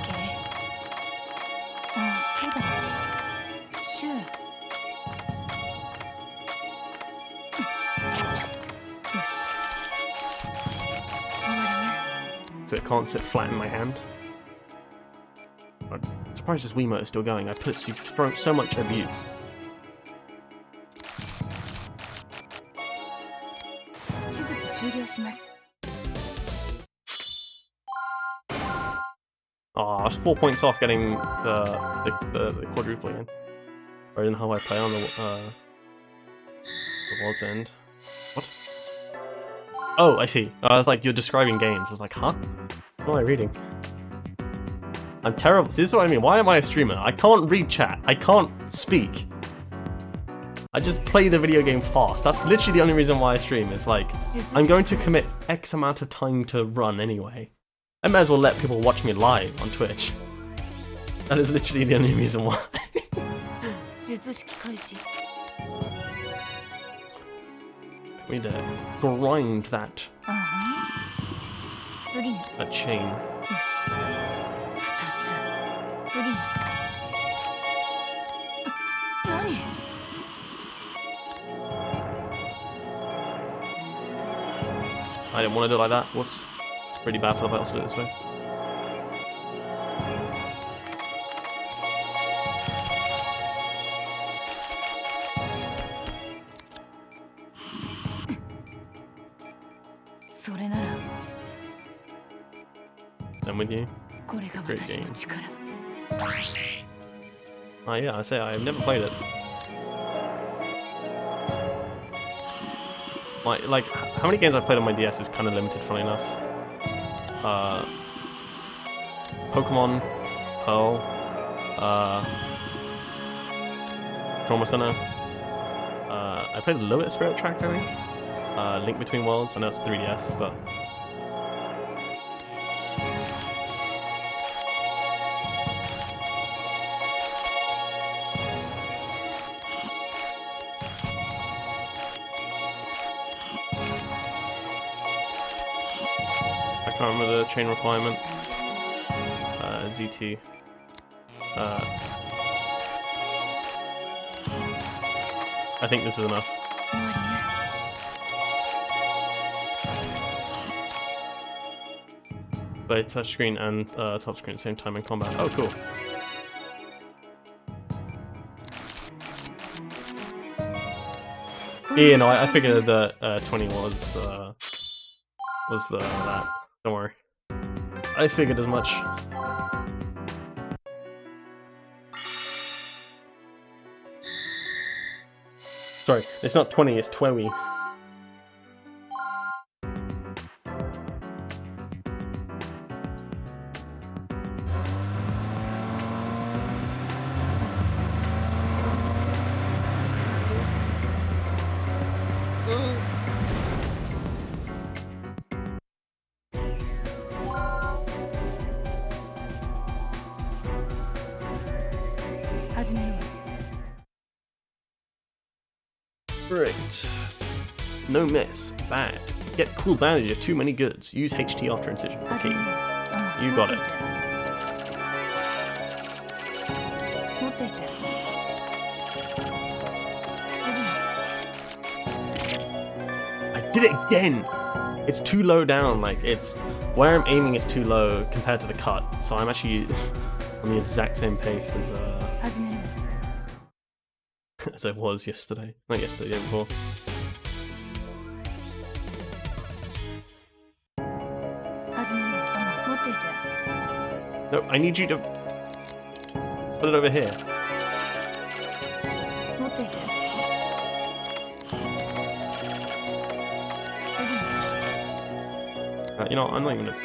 Speaker 1: So it can't sit flat in my hand. I'm surprised this Wiimote is still going. I put so much abuse. Oh, I was 4 points off getting the quadruple again. Or in how I play on the world's end. What? Oh, I see. I was like, you're describing games. I was like, huh? What am I reading? I'm terrible. See, this is what I mean. Why am I a streamer? I can't read chat. I can't speak. I just play the video game fast. That's literally the only reason why I stream. It's like, I'm going to commit X amount of time to run anyway. I might as well let people watch me live on Twitch. That is literally the only reason why. We need to grind that. A chain. I didn't want to do it like that. Whoops. Pretty bad for the battles to do it this way. I'm with you. Great game. Oh yeah, I say I've never played it. Like, how many games I've played on my DS is kind of limited, funny enough. Pokemon, Pearl, Trauma Center. I played a little bit of Spirit Track, I think. Link Between Worlds, I know it's 3DS, but... I can't remember the chain requirement. ZT. I think this is enough. Play touchscreen and top screen at the same time in combat. Oh, cool. Yeah, no, I figured that 20 was that. Don't worry. I figured as much. Sorry, it's not 20, it's 20. Great. No miss. Bad. Get cool bandage of too many goods. Use HT after incision. Okay. You got it. I did it again! It's too low down, like it's where I'm aiming is too low compared to the cut, so I'm actually on the exact same pace as I was yesterday. Not yesterday, the day before. Nope, I need you to... Put it over here. You know, I'm not even gonna...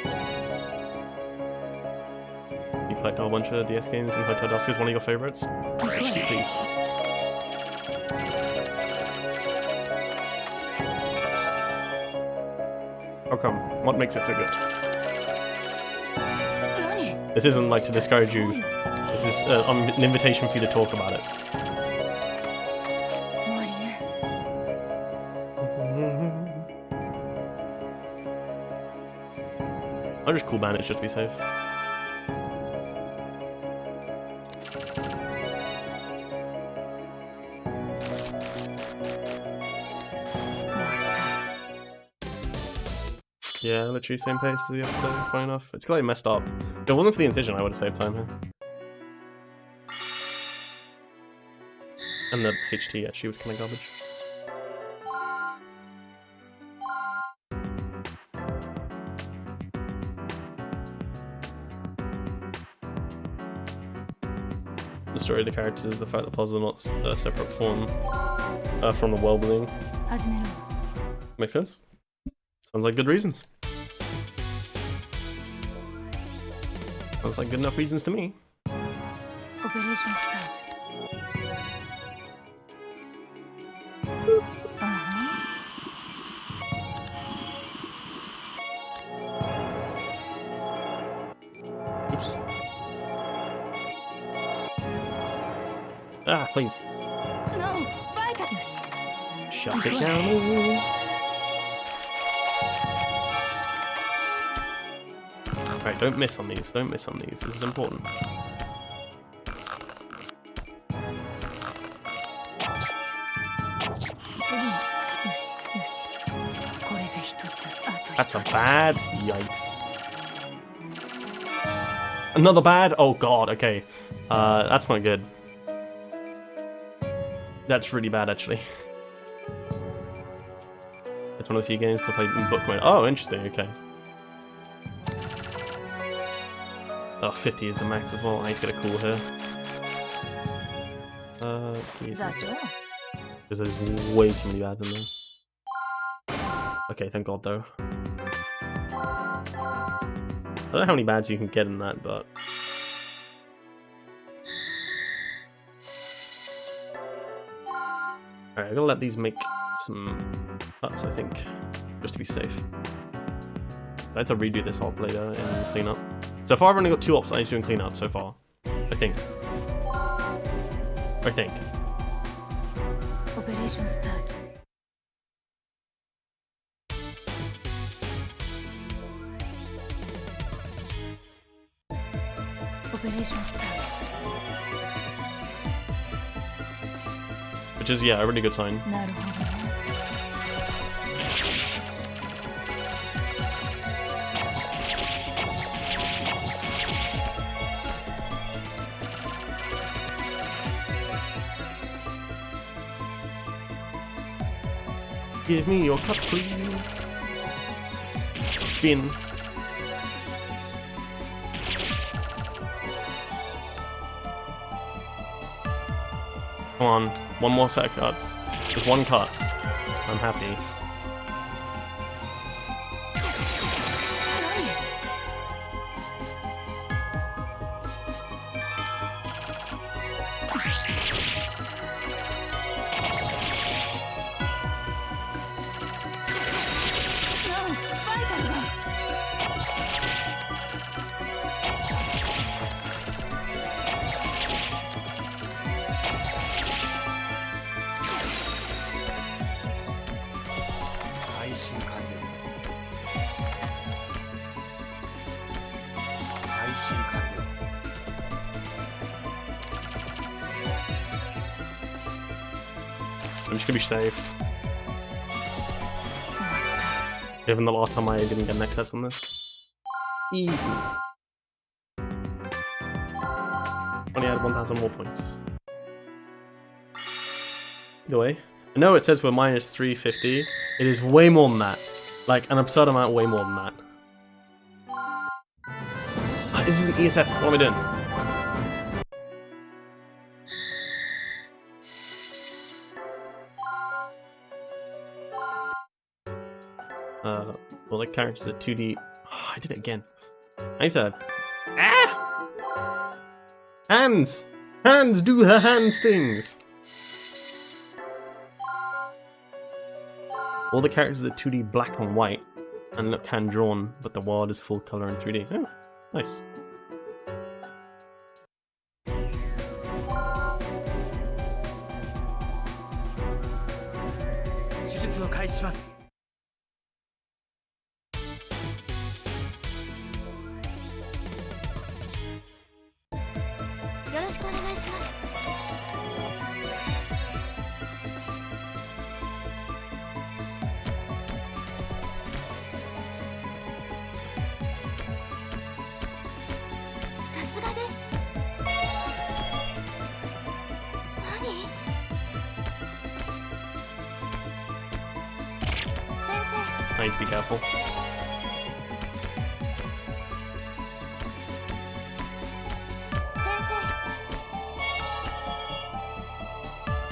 Speaker 1: You collect a whole bunch of DS games and Hotel Dusk is one of your favorites? Please. How come? What makes it so good? This isn't like to discourage you. This is an invitation for you to talk about it. I'll just cool bandage just to be safe. Yeah, literally same pace as yesterday, funny enough. It's clearly messed up. If it wasn't for the incision, I would have saved time here. And the HT actually was kind of garbage. The story of the characters, the fact that puzzles are not a separate form from the well-being. Makes sense? Sounds like good reasons. Sounds like good enough reasons to me.
Speaker 2: Operation start.
Speaker 1: Oops. Ah, please.
Speaker 2: No,
Speaker 1: shut it down. Right, don't miss on these. Don't miss on these. This is important. That's a bad. Yikes. Another bad? Oh god, okay. That's not good. That's really bad, actually. It's one of the few games to play in book mode. Oh, interesting, okay. Oh, 50 is the max as well. I need to get a cool here. Because there's way too many bad in there. Okay, thank god though. I don't know how many bads you can get in that, but... Alright, I'm gonna let these make some cuts, I think, just to be safe. I have to redo this op later and clean up. So far I've only got 2 ops I need to do and clean up so far. I think.
Speaker 2: Operation start. Operation start.
Speaker 1: Which is, yeah, a really good sign. Give me your cuts, please. Spin. Come on, one more set of cuts. Just one cut. I'm happy. I'm just gonna be safe. Given the last time I didn't get an excess on this. Easy. Only had 1,000 more points. Either way. I know it says we're minus 350. It is way more than that. Like, an absurd amount way more than that. This is an ESS. What am I doing? Well, the characters are 2D. Oh, I did it again. I need to. Ah! Hands! Hands! Do her hands things! All the characters are 2D black and white and look hand drawn, but the world is full color in 3D. Oh, nice.
Speaker 3: 手術を開始します。
Speaker 2: よろしくお願いします。さすがです。何？先生。
Speaker 1: I need to be careful.
Speaker 2: 先生。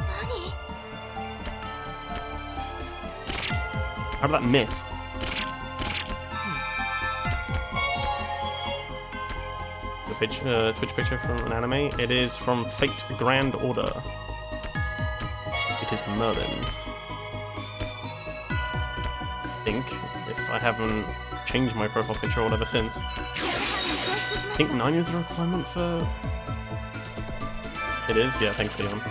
Speaker 2: 何？
Speaker 1: How did that miss? The Twitch picture from an anime. It is from Fate Grand Order. It is Merlin. I think, if I haven't changed my profile picture or whatever since. I think 9 is the requirement for... It is? Yeah, thanks Leon.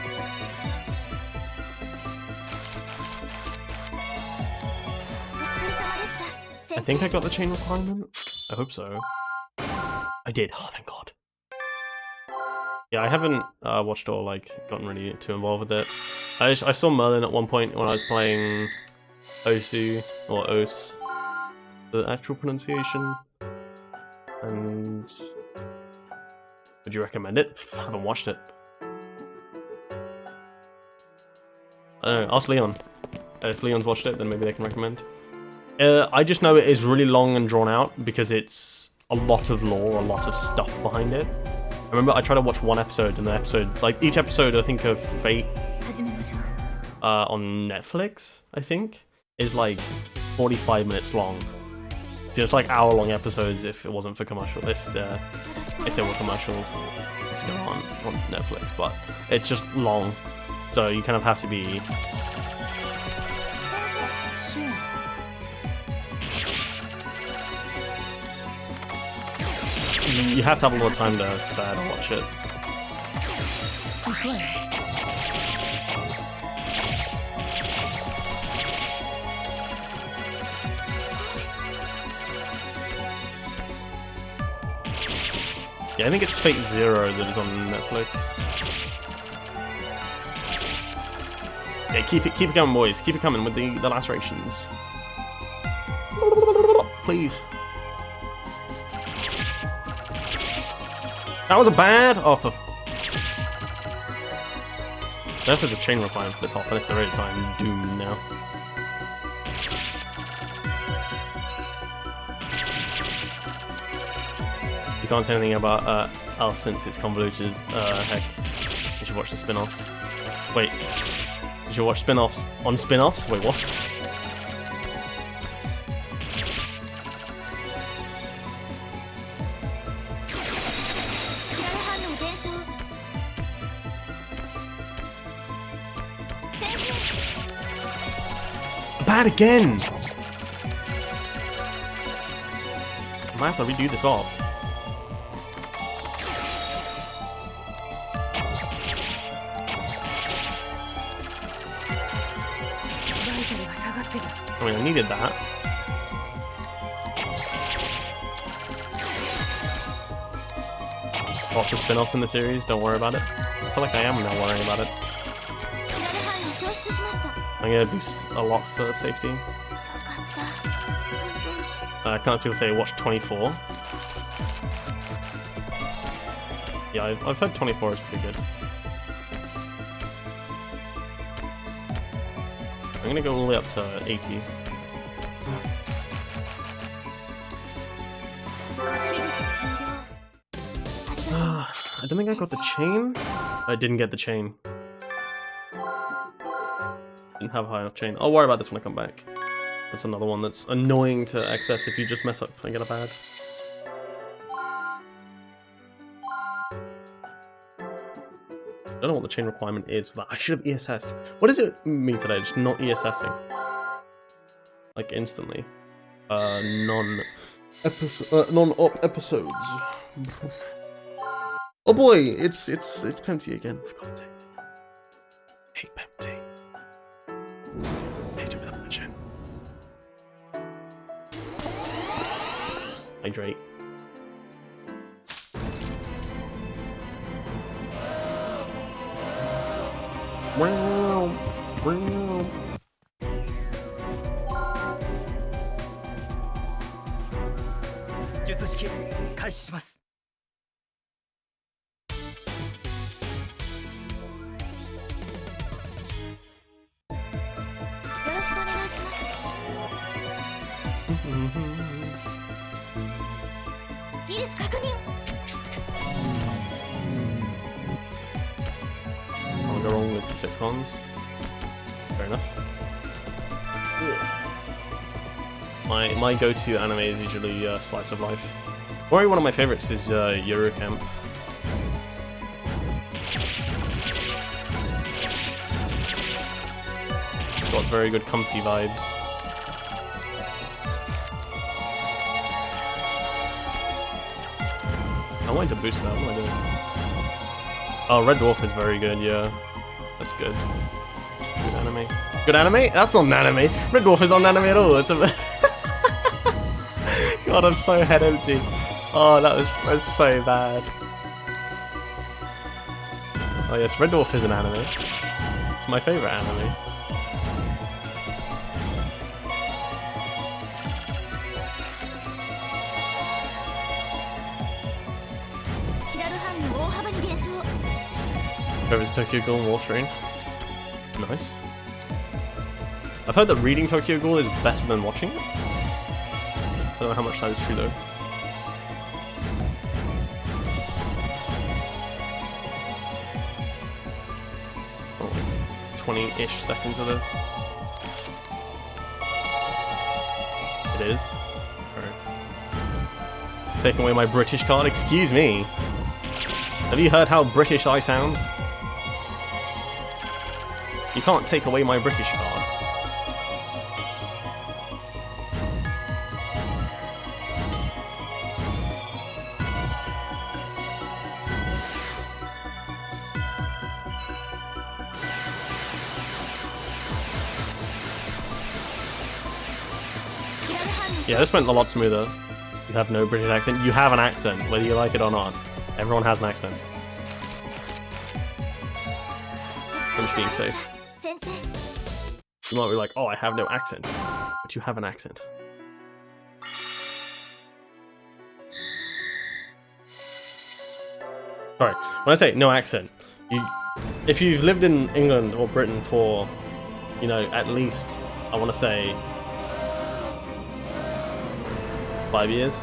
Speaker 1: I think I got the chain requirement. I hope so. I did. Oh, thank God. Yeah, I haven't watched or like gotten really too involved with it. I saw Merlin at one point when I was playing Osu or Os, the actual pronunciation. And would you recommend it? I haven't watched it. I don't know. Ask Leon. If Leon's watched it, then maybe they can recommend. I just know it is really long and drawn out because it's a lot of lore, a lot of stuff behind it. I remember I tried to watch one episode, and the episode, like each episode, I think of Fate on Netflix, I think, is like 45 minutes long. So it's like hour-long episodes if it wasn't for commercial, if there were commercials still on Netflix, but it's just long, so you kind of have to be. You have to have a lot of time to spare to watch it. Yeah, I think it's Fate Zero that is on Netflix. Yeah, keep it going, boys. Keep it coming with the lacerations. Please. That was a bad offer. I don't know if there's a chain requirement for this hop, and if there is, I'm doomed now. You can't say anything about else since it's convoluted. Heck, you should watch the spin-offs. Wait, you should watch spin-offs on spin-offs? Wait, what? Bad again! I might have to redo this all. I mean, I needed that. Lots of spin-offs in the series, don't worry about it. I feel like I am now worrying about it. I'm gonna boost a lot for safety. I can't people say watch 24. Yeah, I've heard 24 is pretty good. I'm gonna go all the way up to 80. I don't think I got the chain. I didn't get the chain. Didn't have high enough chain. I'll worry about this when I come back. That's another one that's annoying to access if you just mess up and get a bad. I don't know what the chain requirement is for that. I should have ESS'd. What does it mean today? Just not ESSing. Like instantly. Non-op episodes. Oh boy, it's Pempty again. For God's sake. Hey Pempty. Hate it with a passion. Hydrate. Wow. Wow.
Speaker 3: 術式開始します。
Speaker 2: よろしくお願いします。イリス確認。
Speaker 1: I'll go wrong with sitcoms. Fair enough. My go-to anime is usually Slice of Life. Or one of my favorites is Eurocamp. Got very good comfy vibes. I wanted to boost that, what am I doing? Oh, Red Dwarf is very good, yeah. That's good. Good anime. Good anime? That's not an anime! Red Dwarf is not an anime at all, it's a... God, I'm so head empty. Oh, that's so bad. Oh yes, Red Dwarf is an anime. It's my favourite anime. Whoever's Tokyo Ghoul and Warframe. Nice. I've heard that reading Tokyo Ghoul is better than watching it. I don't know how much that is true though. Oh, 20-ish seconds of this. It is. Alright. Taking away my British card? Excuse me. Have you heard how British I sound? You can't take away my British card. Yeah, this went a lot smoother. You have no British accent. You have an accent, whether you like it or not. Everyone has an accent. I'm just being safe. You might be like, oh, I have no accent. But you have an accent. Alright, when I say no accent, if you've lived in England or Britain for, you know, at least, I want to say, 5 years.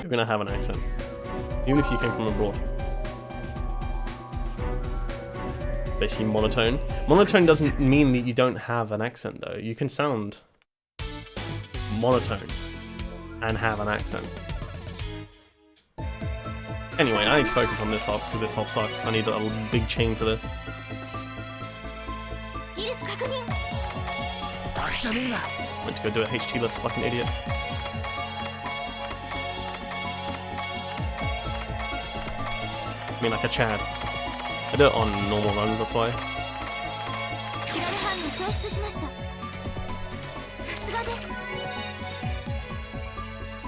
Speaker 1: You're gonna have an accent. Even if you came from abroad. Basically monotone. Monotone doesn't mean that you don't have an accent though. You can sound monotone and have an accent. Anyway, I need to focus on this hop because this hop sucks. I need a big chain for this. Went to go do a HT list like an idiot. I mean like a Chad. I do it on normal runs, that's why.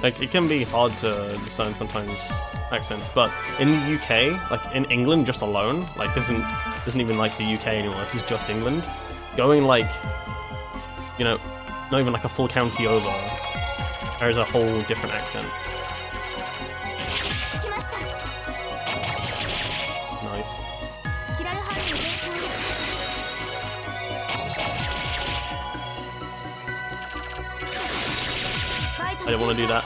Speaker 1: Like, it can be hard to discern sometimes accents, but in the UK, like in England just alone, like this isn't even like the UK anymore, this is just England. Going like, you know, not even like a full county over, there is a whole different accent. Nice. I didn't want to do that.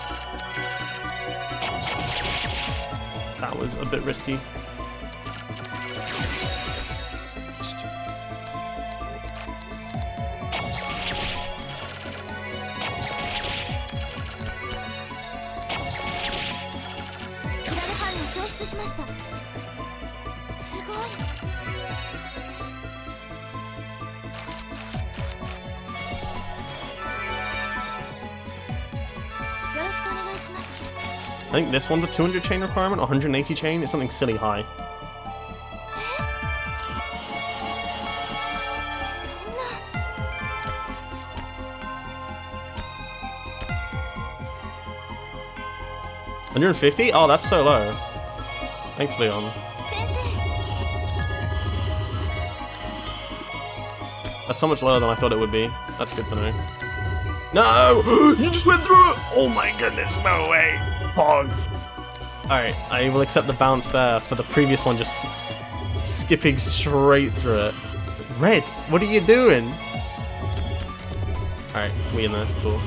Speaker 1: That was a bit risky. Just
Speaker 2: 班が消失しました。すごい。よろしくお願いします。
Speaker 1: I think this one's a 200 chain requirement, 180 chain. It's something silly high. 150? Oh, that's so low. Thanks, Leon. That's so much lower than I thought it would be. That's good to know. No! You just went through it! Oh my goodness, no way! Pog. Alright, I will accept the bounce there for the previous one, just skipping straight through it. Red, what are you doing? Alright, we in there, cool.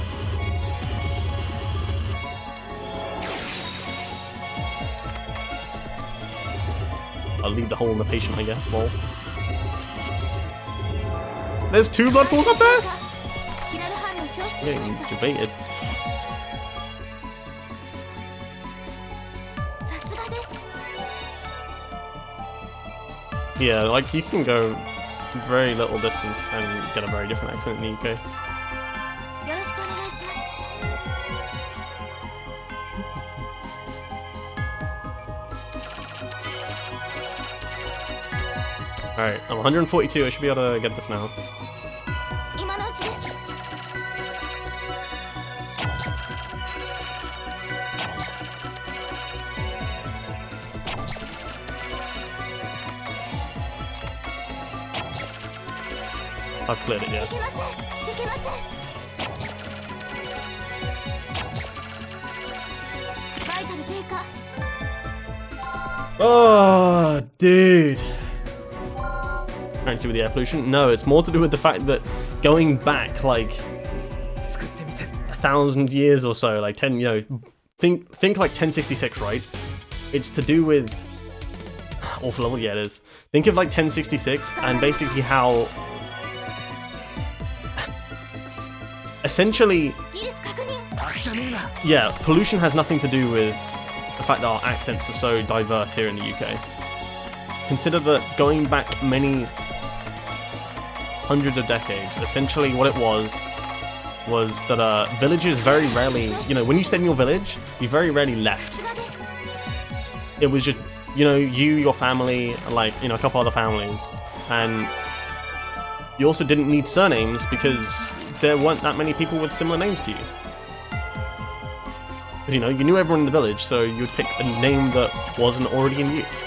Speaker 1: I'll leave the hole in the patient, I guess, lol. There's 2 blood pools up there? Getting debated. Yeah, like, you can go very little distance and get a very different accent in the UK. Alright, I'm 142, I should be able to get this now. I've cleared it, yeah. Oh, dude. Nothing to do with the air pollution? No, it's more to do with the fact that going back like 1,000 years or so, like 10, you know, think like 1066, right? It's to do with awful level, yeah, it is. Think of like 1066 and basically how essentially, yeah, pollution has nothing to do with the fact that our accents are so diverse here in the UK. Consider that going back many hundreds of decades, essentially what it was that villages very rarely, you know, when you stayed in your village, you very rarely left. It was just, you know, you, your family, like, you know, a couple other families, and you also didn't need surnames because there weren't that many people with similar names to you. Because, you know, you knew everyone in the village, so you would pick a name that wasn't already in use.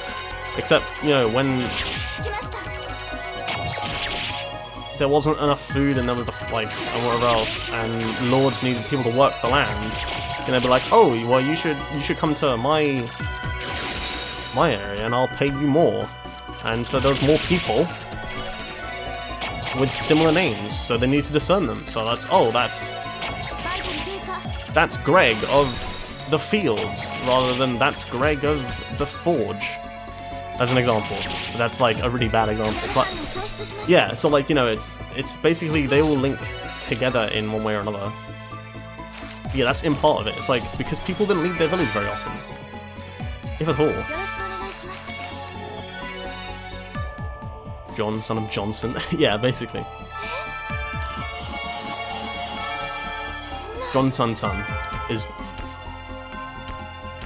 Speaker 1: Except, you know, when there wasn't enough food and there was, like, and whatever else, and lords needed people to work the land, and they'd be like, oh, well, you should come to my area and I'll pay you more. And so there was more people with similar names, so they need to discern them. So that's, oh, that's Greg of the Fields, rather than that's Greg of the Forge, as an example. That's like a really bad example, but yeah, so like, you know, it's basically they all link together in one way or another. Yeah, that's in part of it. It's like, because people didn't leave their village very often, if at all. John, son of Johnson. Yeah, basically. Johnson's son is...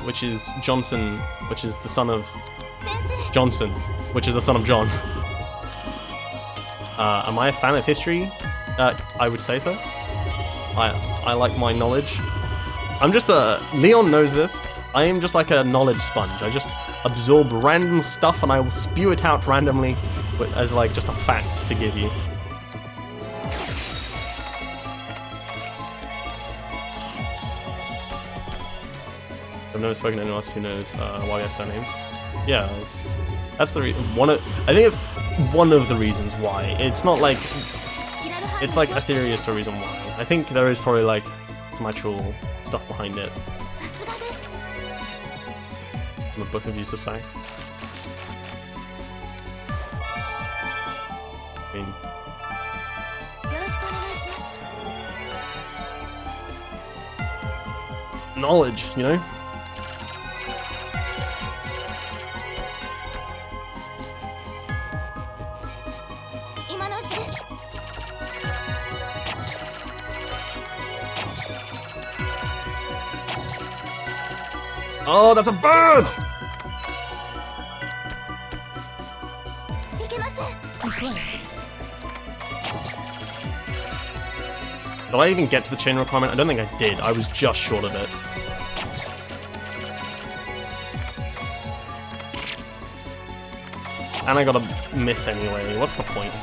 Speaker 1: which is Johnson, which is the son of Johnson, which is the son of John. Am I a fan of history? I would say so. I like my knowledge. I'm just a... Leon knows this. I am just like a knowledge sponge. I just absorb random stuff and I will spew it out randomly as like just a fact to give you. I've never spoken to anyone else who knows why their surnames. Yeah, that's the reason. I think it's one of the reasons why. It's not like it's like a theory as to a reason why. I think there is probably like some actual stuff behind it. The Book of Useless Facts. I mean, knowledge, you know? Oh, that's a bird!
Speaker 2: いけません。
Speaker 1: Did I even get to the chain requirement? I don't think I did. I was just short of it. And I got a miss anyway. What's the point?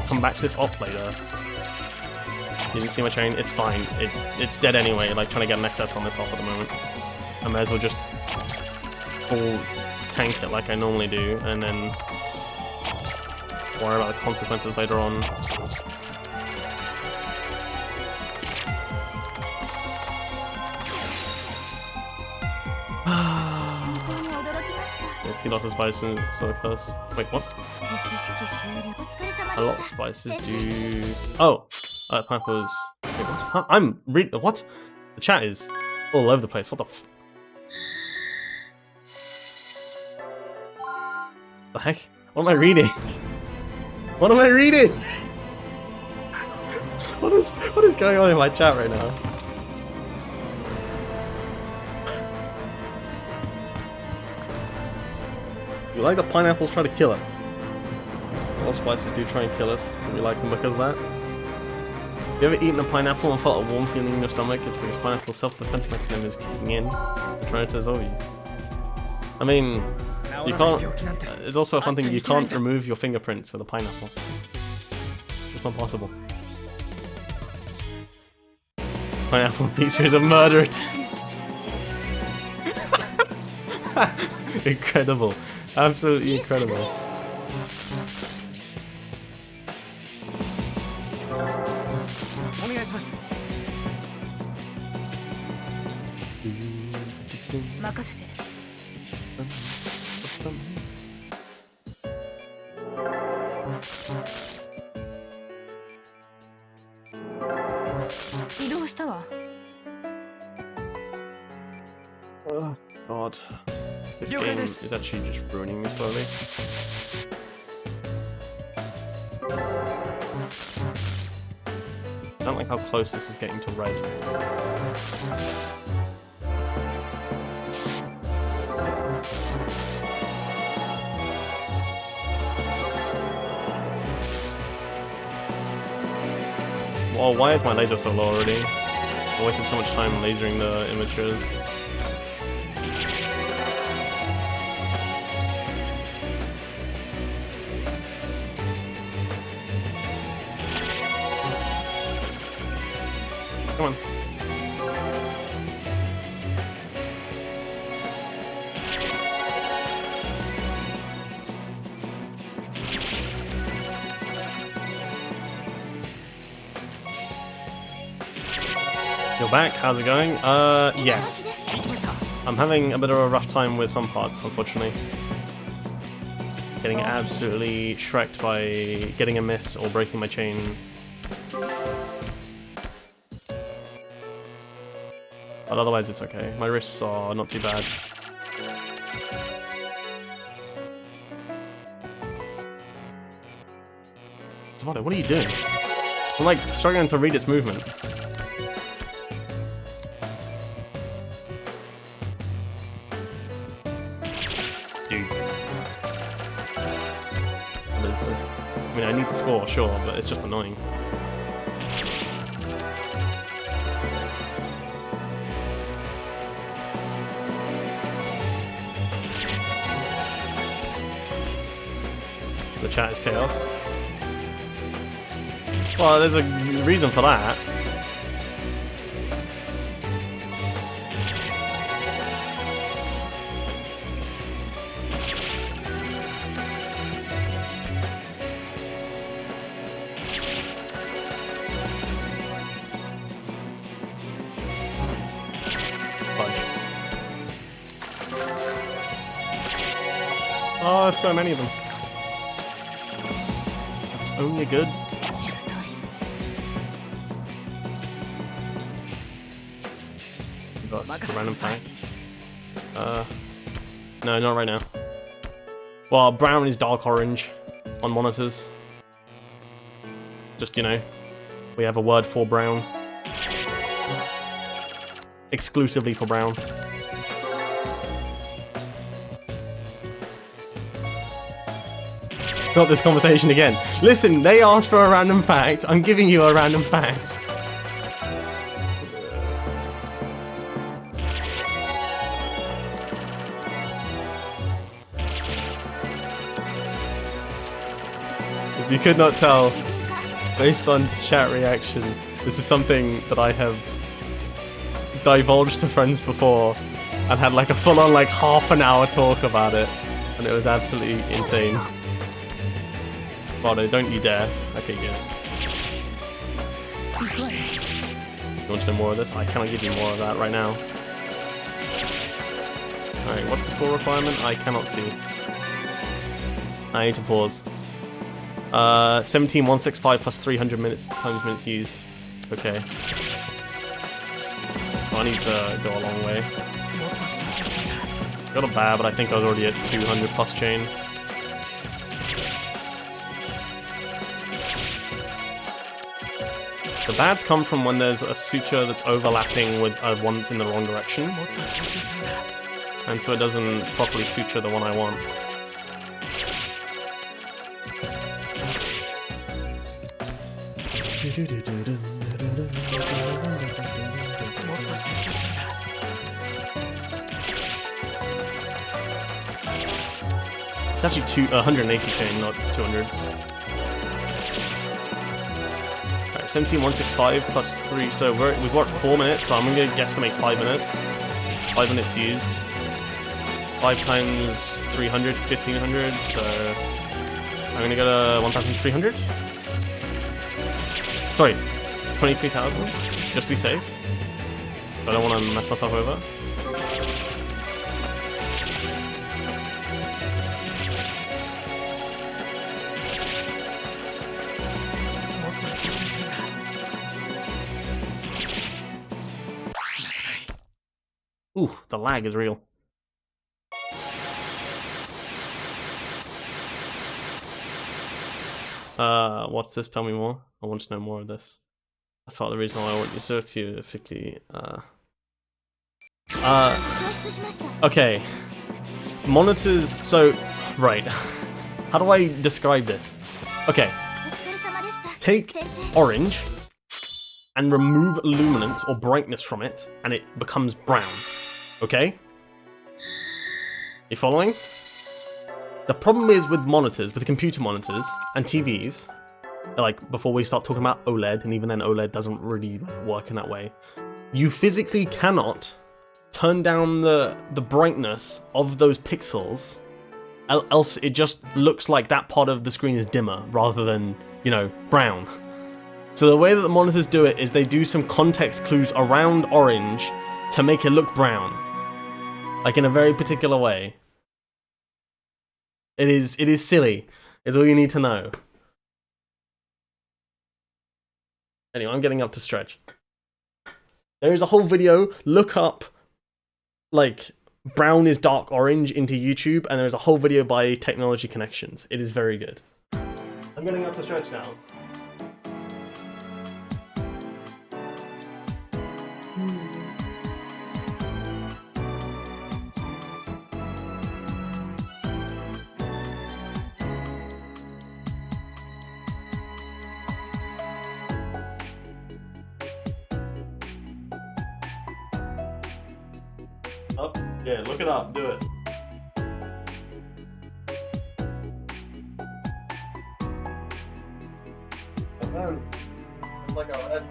Speaker 1: Come back to this op later. You didn't see my chain? It's fine. It's dead anyway, like trying to get an excess on this op at the moment. I may as well just full tank it like I normally do, and then worry about the consequences later on. Yeah, see lots of spices, so close. Wait, what?
Speaker 2: 術式終了。お疲れ様
Speaker 1: A lot
Speaker 2: で
Speaker 1: of
Speaker 2: した。
Speaker 1: spices do. Oh, pineapples. Wait, what? Huh? I'm reading. What? The chat is all over the place. What the? The heck? What am I reading? What am I reading? What is going on in my chat right now? You like the pineapples try to kill us? All spices do try and kill us, and we like them because of that. Have you ever eaten a pineapple and felt a warm feeling in your stomach? It's because pineapple's self-defense mechanism is kicking in, trying to dissolve you. I mean, you can't... It's also a fun thing, you can't remove your fingerprints with a pineapple. It's not possible. Pineapple pizza is a murder attempt. Incredible. Absolutely incredible. Oh god. This game is actually just ruining me slowly. I don't like how close this is getting to red. Well, why is my laser so low already? I wasted so much time lasering the images. Come on. You're back, how's it going? Yes. I'm having a bit of a rough time with some parts, unfortunately. Getting absolutely shreked by getting a miss or breaking my chain. But otherwise it's okay. My wrists are not too bad. Zavada, what are you doing? I'm like struggling to read its movement. Dude. What is this? I mean, I need the score, sure, but it's just annoying. The chat is chaos. Well, there's a reason for that. Fudge. Oh, so many of them. Only good. Got a random fact. No, not right now. Well, brown is dark orange on monitors. Just, you know, we have a word for brown. exclusively for Brown. Got this conversation again. Listen, they asked for a random fact. I'm giving you a random fact. If you could not tell, based on chat reaction, this is something that I have divulged to friends before and had like a full-on like half-an-hour talk about it, and it was absolutely insane. Rado, don't you dare. Okay, good. You want to know more of this? I cannot give you more of that right now. Alright, what's the score requirement? I cannot see. I need to pause. 17165 plus 300 minutes times minutes used. Okay. So I need to go a long way. Got a bad, but I think I was already at 200 plus chain. The bads come from when there's a suture that's overlapping with one that's in the wrong direction. And so it doesn't properly suture the one I want. It's actually 180 chain, not 200. 17165 plus 3, so we've got 4 minutes, so I'm going to guesstimate 5 minutes. 5 minutes used. 5 times 300, 1500, so I'm going to go to 1300. Sorry, 23,000, just to be safe. I don't want to mess myself over. Ooh, the lag is real. What's this? Tell me more. I want to know more of this. That's part of the reason why I want you to specifically. Okay. Monitors. So, right. How do I describe this? Okay. Take orange and remove luminance or brightness from it, and it becomes brown. Okay? You following? The problem is with monitors, with computer monitors and TVs, like before we start talking about OLED, and even then OLED doesn't really like work in that way, you physically cannot turn down the brightness of those pixels, else it just looks like that part of the screen is dimmer rather than, you know, brown. So the way that the monitors do it is they do some context clues around orange to make it look brown. Like in a very particular way. It is silly. It's all you need to know. Anyway, I'm getting up to stretch. There is a whole video, look up like brown is dark orange into YouTube, and there is a whole video by Technology Connections. It is very good. I'm getting up to stretch now. Oh, yeah, look it up, do it. It's like a red.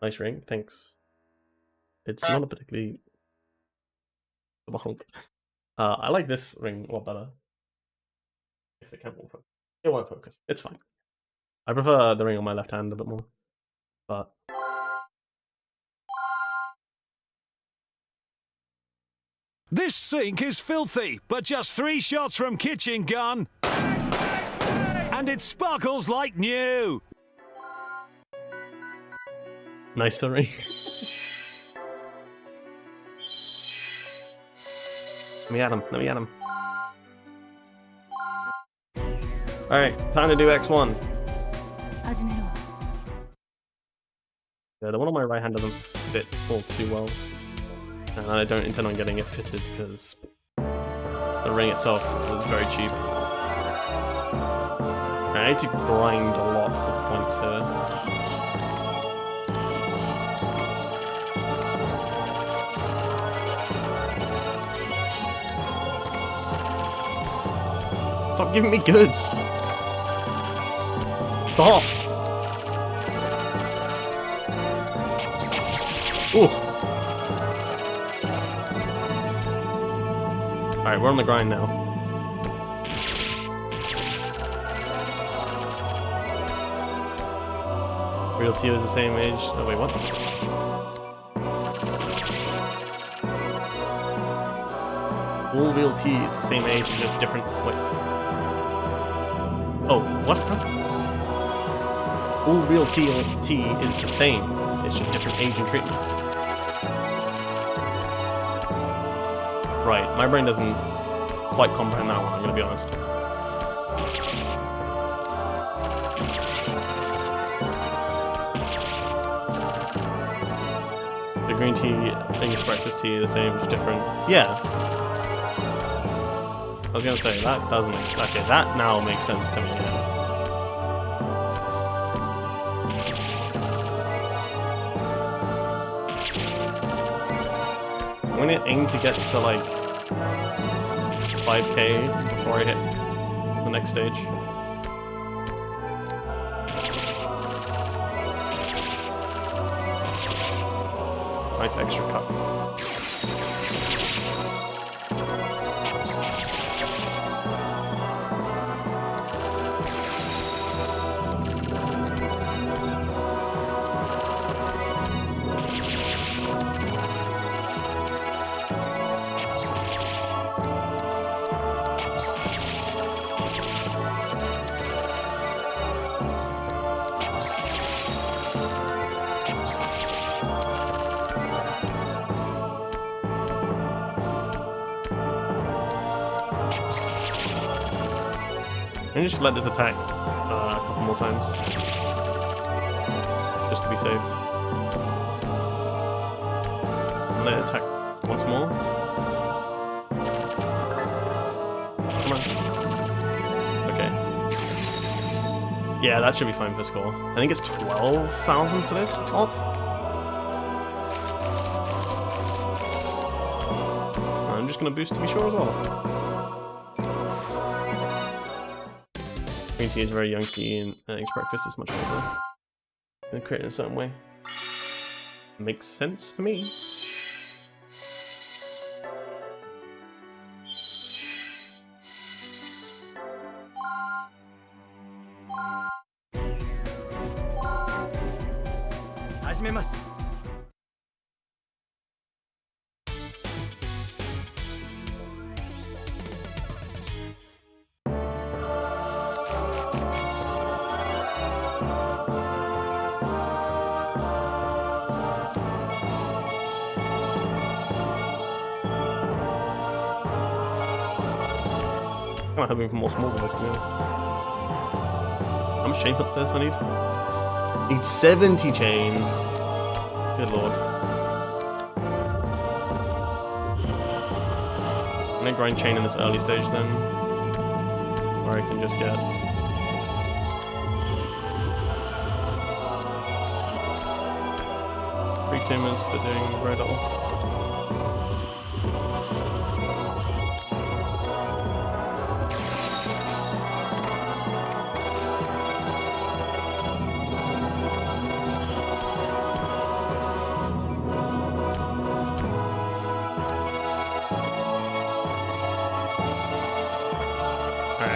Speaker 1: Nice ring, thanks. It's not a particularly long. I like this ring a lot better. the camera will focus. It won't focus. It's fine. I prefer the ring on my left hand a bit more. But
Speaker 4: This sink is filthy, but just 3 shots from kitchen gun. And it sparkles like new.
Speaker 1: nicer ring. Let me at him. Let me at him. Alright, time to do X1.
Speaker 2: 始めるわ
Speaker 1: Yeah, the one on my right hand doesn't fit all too well. And I don't intend on getting it fitted because the ring itself was very cheap. I need to grind a lot for points here. Stop giving me goods! Stop! Ooh! Alright, we're on the grind now. Real Tio is the same age. Oh, wait, what? All Real T is the same age, just different. Wait. Oh, what? All Real T is the same. It's just different age and treatments. Right, my brain doesn't quite comprehend that one, I'm gonna be honest. The green tea, English breakfast tea, the same, just different. Yeah. I was gonna say, that doesn't make sense. Okay, that now makes sense to me, yeah. I'm gonna aim to get to like 5k before I hit the next stage. Nice extra cut. And just let this attack a couple more times, just to be safe. And let it attack once more. Come on. Okay. Yeah, that should be fine for score. I think it's 12,000 for this top. I'm just gonna boost to be sure as well. Green tea is very young tea, and eggs breakfast is much older. Gonna create it in a certain way. Makes sense to me.
Speaker 3: Hajimemasu.
Speaker 1: I'm hoping for more small guys, to be honest. How much chain for this I need? Need 70 chain. Good lord. I'm gonna grind chain in this early stage then, where I can just get free tumors for doing red double.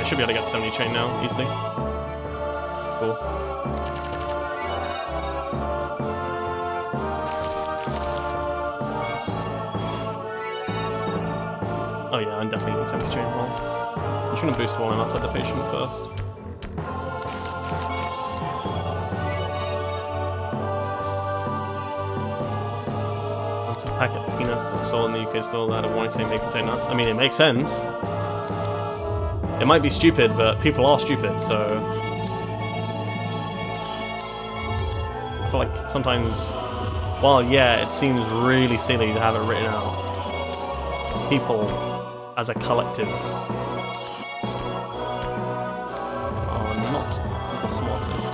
Speaker 1: should be able to get 70 chain now, easily. Cool. Oh yeah, I'm definitely using 70 chain well. I'm just gonna boost while I'm outside the patient first. That's a packet of peanuts that's sold in the UK store that had a warning saying may contain nuts. I mean, it makes sense. It might be stupid, but people are stupid, so... I feel like sometimes, while yeah, it seems really silly to have it written out, people, as a collective, are not the smartest.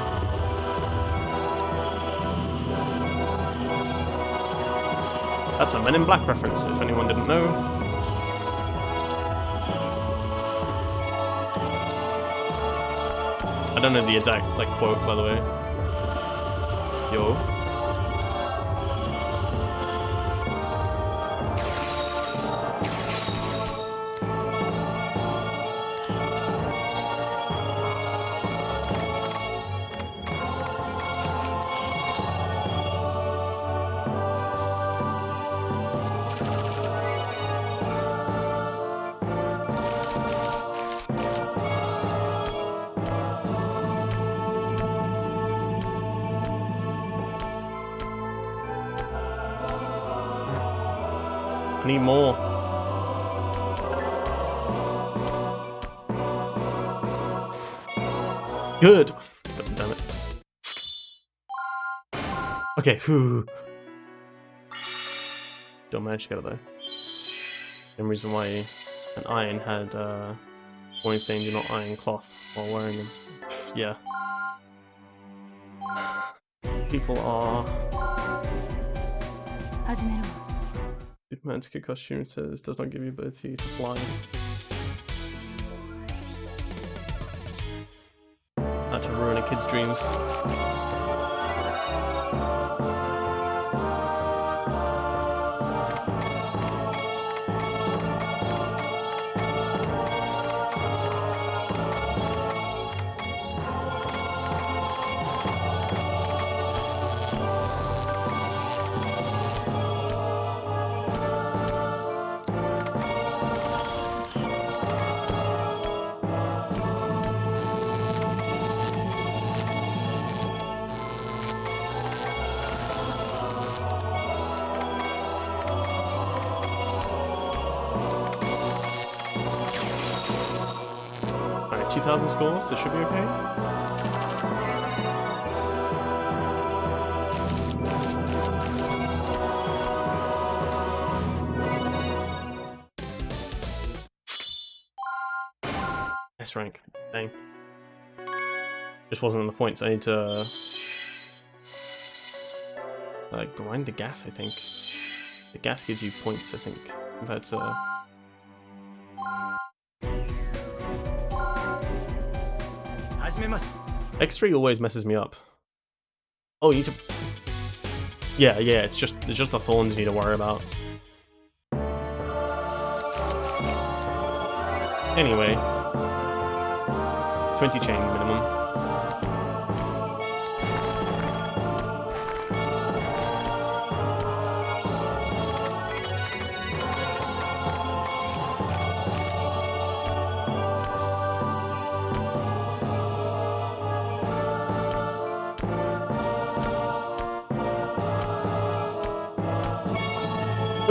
Speaker 1: That's a Men in Black reference, if anyone didn't know. I don't know the exact like quote, by the way. Yo. I need more. Good. God damn it. Okay. Whew. Still managed to get it though. Same reason why an iron had warning saying do not iron cloth while wearing them. Yeah. People are. Superman's kid costume says does not give you ability to fly. Not to ruin a kid's dreams. Alright, 2,000 scores, this should be okay. S rank, dang. Just wasn't on the points, I need to grind the gas, I think. The gas gives you points, I think, compared to... X3 always messes me up. Oh, you need to... Yeah, it's just the thorns you need to worry about. Anyway. 20 chain minimum.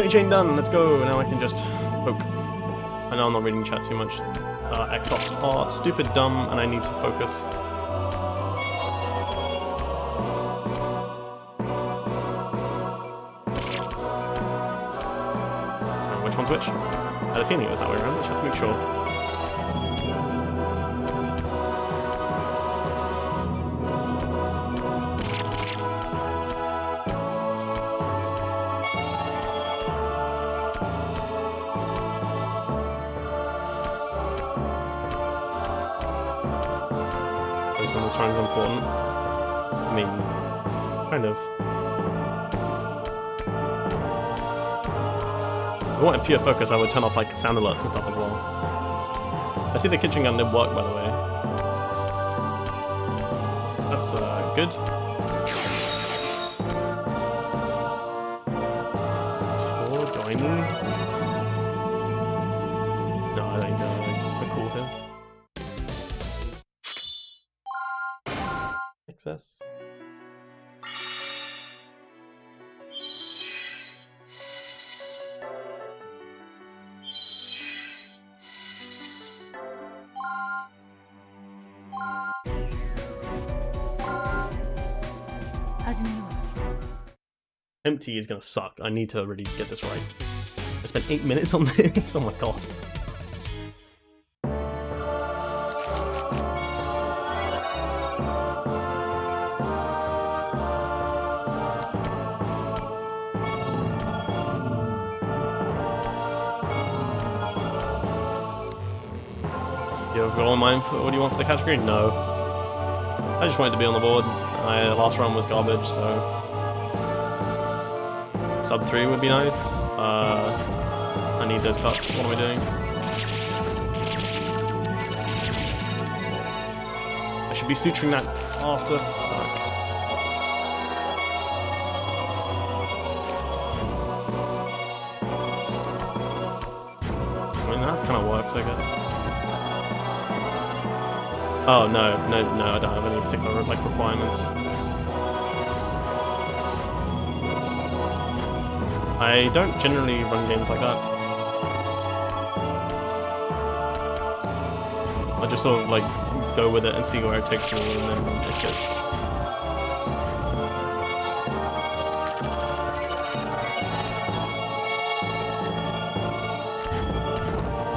Speaker 1: Chain done, let's go. Now I can just poke. I know I'm not reading chat too much. X-Ops are stupid dumb and I need to focus. Which one's which? I had a feeling it was that way around, I just have to make sure. This run's important. I mean, kind of. If I wanted pure focus, I would turn off like sound alerts and stuff as well. I see the kitchen gun did work, by the way. That's good. So, do I need? No, I don't need a cool here. Excess. Empty is gonna suck. I need to really get this right. I spent 8 minutes on this. Oh my god. You have all in mind for what do you want for the category? No. I just wanted to be on the board. My last run was garbage, so sub 3 would be nice. I need those cuts. What am I doing? I should be suturing that after. Fuck. I mean, that kind of works, I guess. Oh, no, I don't have any particular like requirements. I don't generally run games like that. I just sort of like go with it and see where it takes me, and then if it's...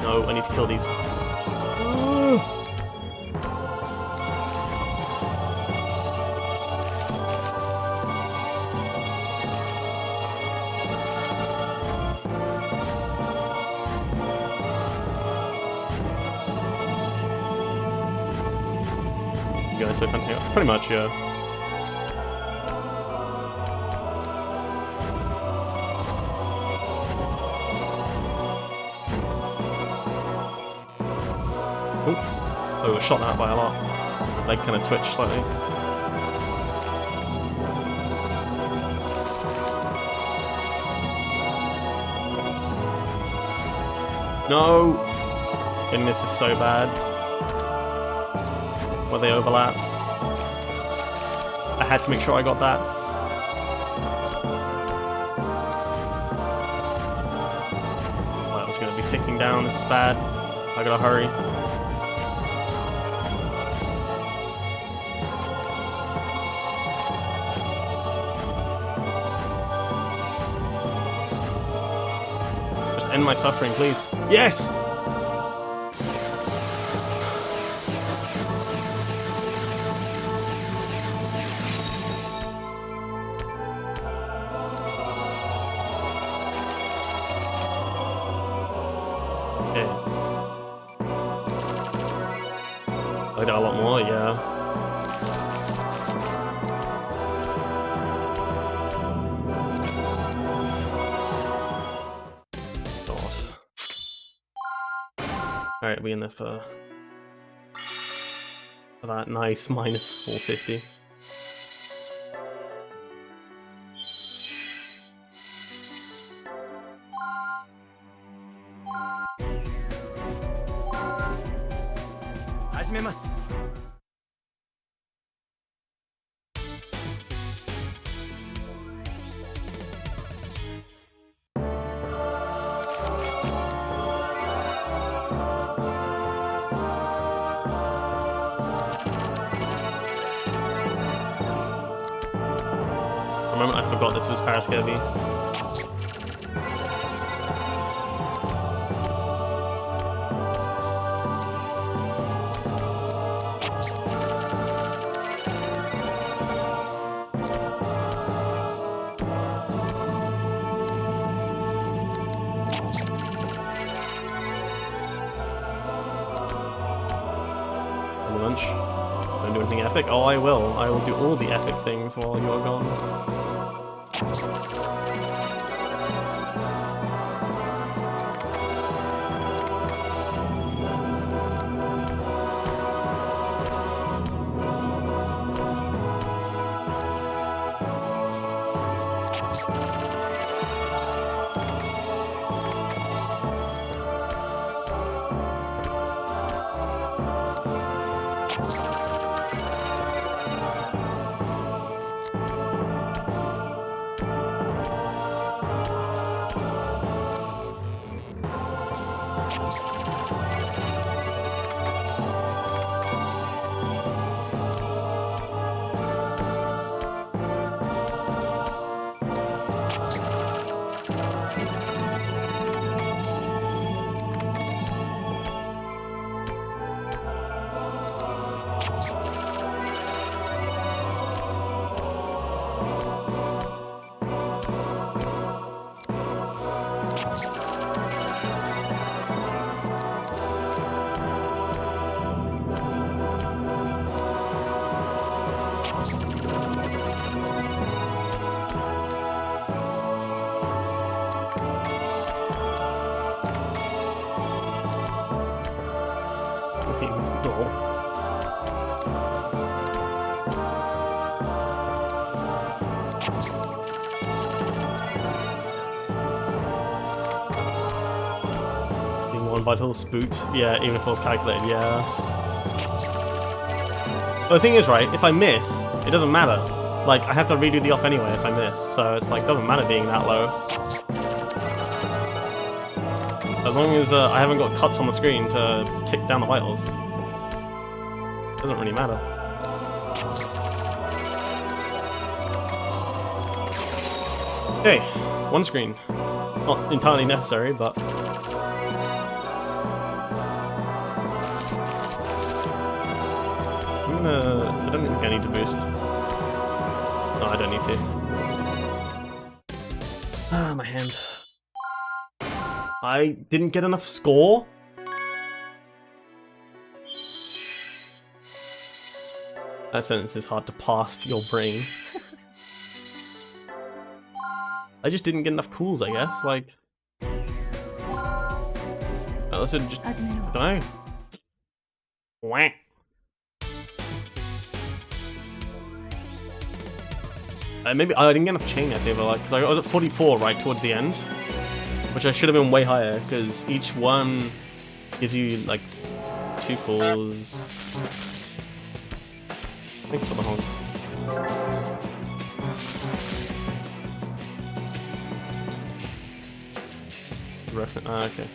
Speaker 1: No, I need to kill these. Go into a fencing. Pretty much, yeah. Ooh. Oh, I shot that by a lot. Leg kind of twitched slightly. No! And this is so bad. Where they overlap. I had to make sure I got that. Well, that was going to be ticking down. This is bad. I gotta hurry. Just end my suffering, please. Yes! I got a lot more, yeah. God. Alright, we in there for that nice minus 450. Remember, I forgot this was Paris Kirby. Lunch. Don't do anything epic? Oh, I will. I will do all the epic things while you're gone. One vital spoot. Yeah, even if it was calculated, yeah. But the thing is, right, if I miss, it doesn't matter. Like, I have to redo the op anyway if I miss, so it's like, it doesn't matter being that low. As long as I haven't got cuts on the screen to tick down the vitals. It doesn't really matter. Okay, one screen. Not entirely necessary, but... I don't think I need to boost. No, I don't need to. Ah, my hand. I didn't get enough score? That sentence is hard to pass for your brain. I just didn't get enough cools, I guess. Like... Unless it just... I don't know. Wah. Maybe I didn't get enough chain, I think, but like, because I was at 44 right towards the end, which I should have been way higher, because each one gives you like 2 calls. Thanks for the honk. Reference. Ah, okay.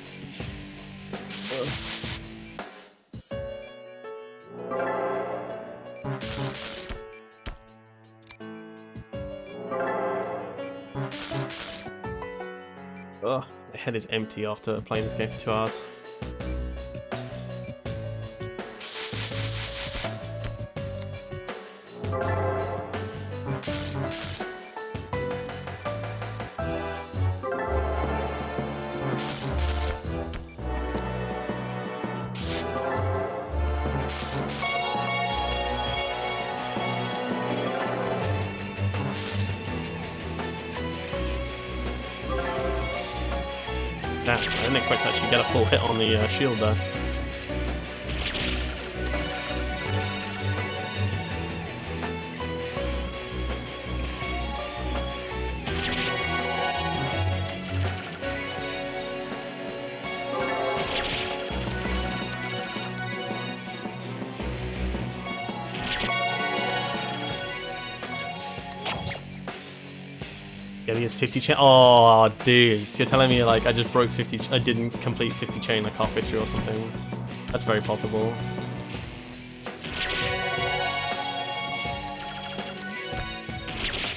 Speaker 1: Ugh, my head is empty after playing this game for 2 hours. I didn't expect to actually get a full hit on the shield there. Yeah, he has 50 chain. Oh, dude. So you're telling me, like, I just broke 50... I didn't complete 50 chain, like, halfway through or something. That's very possible.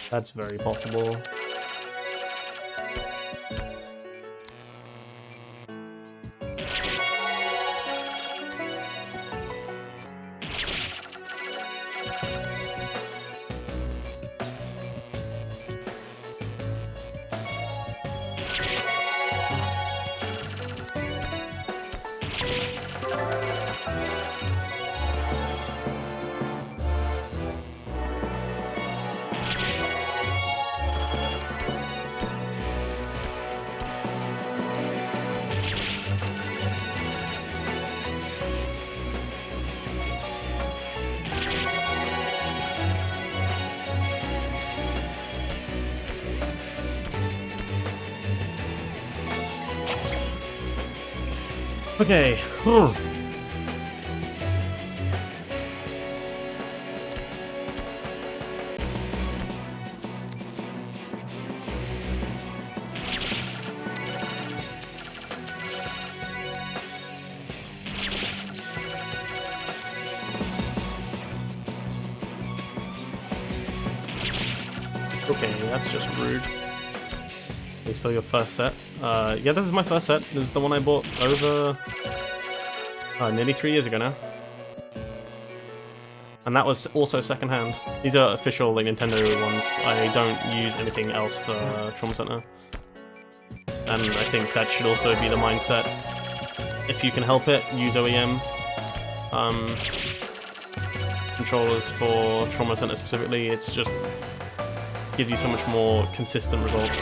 Speaker 1: That's very possible. Okay. Okay, that's just rude. You still your first set? Yeah, this is my first set. This is the one I bought over nearly 3 years ago now. And that was also secondhand. These are official, like, Nintendo ones. I don't use anything else for Trauma Center. And I think that should also be the mindset. If you can help it, use OEM. controllers for Trauma Center specifically. It's just gives you so much more consistent results.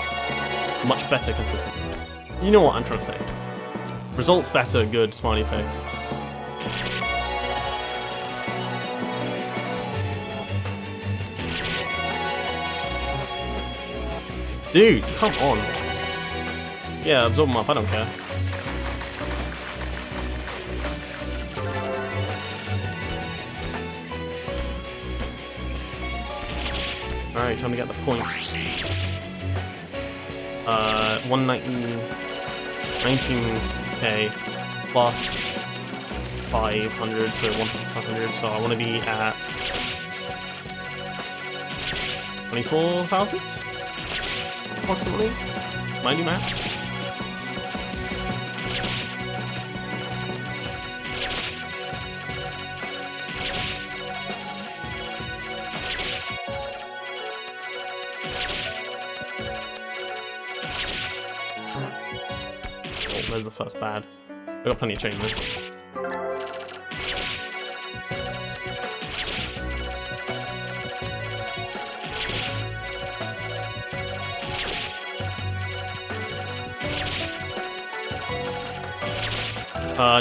Speaker 1: Much better consistent. You know what I'm trying to say. Results better, good, smiley face. Dude, come on. Yeah, absorb them up, I don't care. Alright, time to get the points. 19k plus 500, so 1,500, so I want to be at 24,000? Approximately? Mind you, math? Oh, there's the first bad. I got plenty of chain though.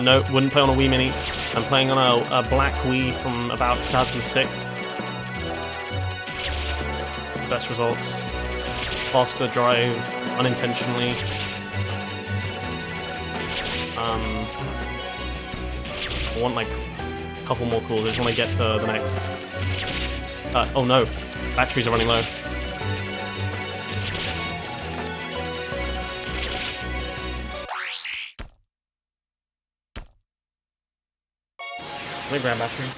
Speaker 1: No, wouldn't play on a Wii Mini. I'm playing on a black Wii from about 2006. Best results. Faster drive, unintentionally. I want like a couple more coolers when I get to the next. Oh no, batteries are running low. Let me grab batteries.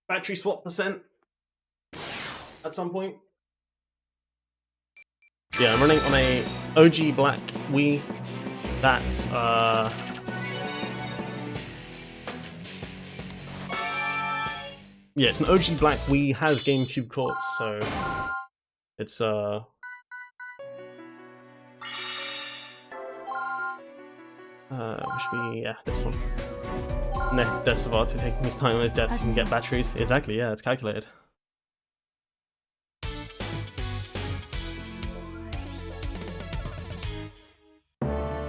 Speaker 1: Battery swap percent at some point. Yeah, I'm running on a OG black Wii. That's yeah, it's an OG black Wii, has GameCube ports, so it's should be, yeah, this one. Desavato taking his time on his deaths and get batteries. Exactly, yeah, it's calculated.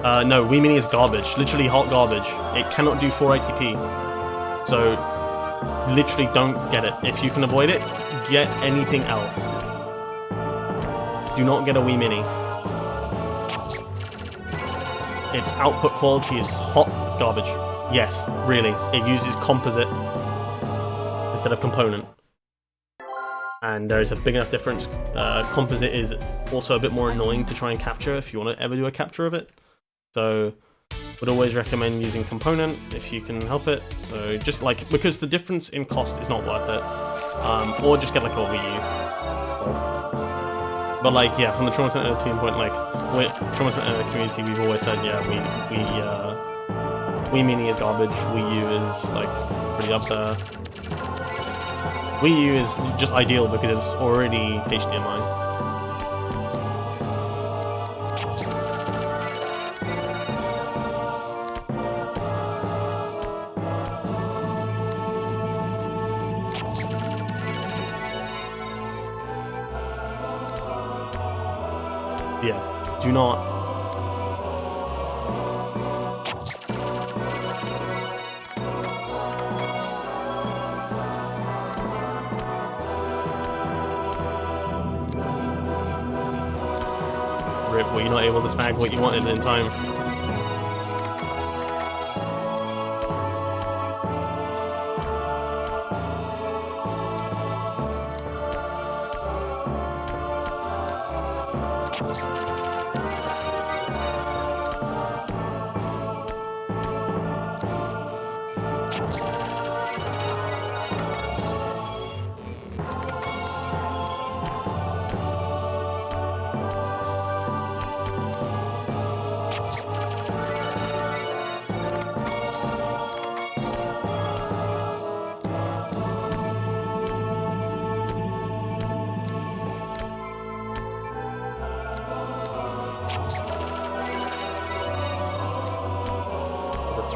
Speaker 1: No, Wii Mini is garbage. Literally hot garbage. It cannot do 480p. So, literally don't get it. If you can avoid it, get anything else. Do not get a Wii Mini. Its output quality is hot garbage. Yes, really. It uses composite instead of component. And there is a big enough difference. Composite is also a bit more annoying to try and capture if you want to ever do a capture of it. So, would always recommend using component if you can help it. So just like, because the difference in cost is not worth it. Or just get like a Wii U. But like, yeah, from the Trauma Center team point, like, Trauma Center community, we've always said, yeah, Wii Mini is garbage, Wii U is like pretty up there. Wii U is just ideal because it's already HDMI. Yeah, do not. Rip, were you not able to snag what you wanted in time?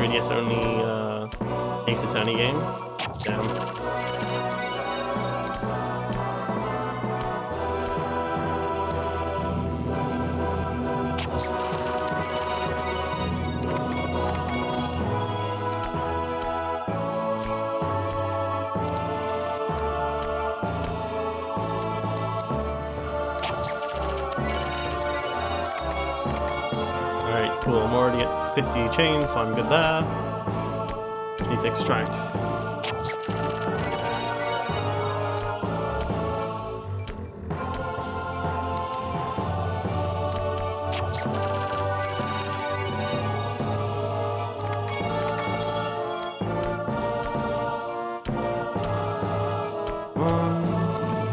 Speaker 1: 3DS only Ace Attorney game. Damn. Alright, cool. I'm already at 50 chains, so I'm good there. Need to extract.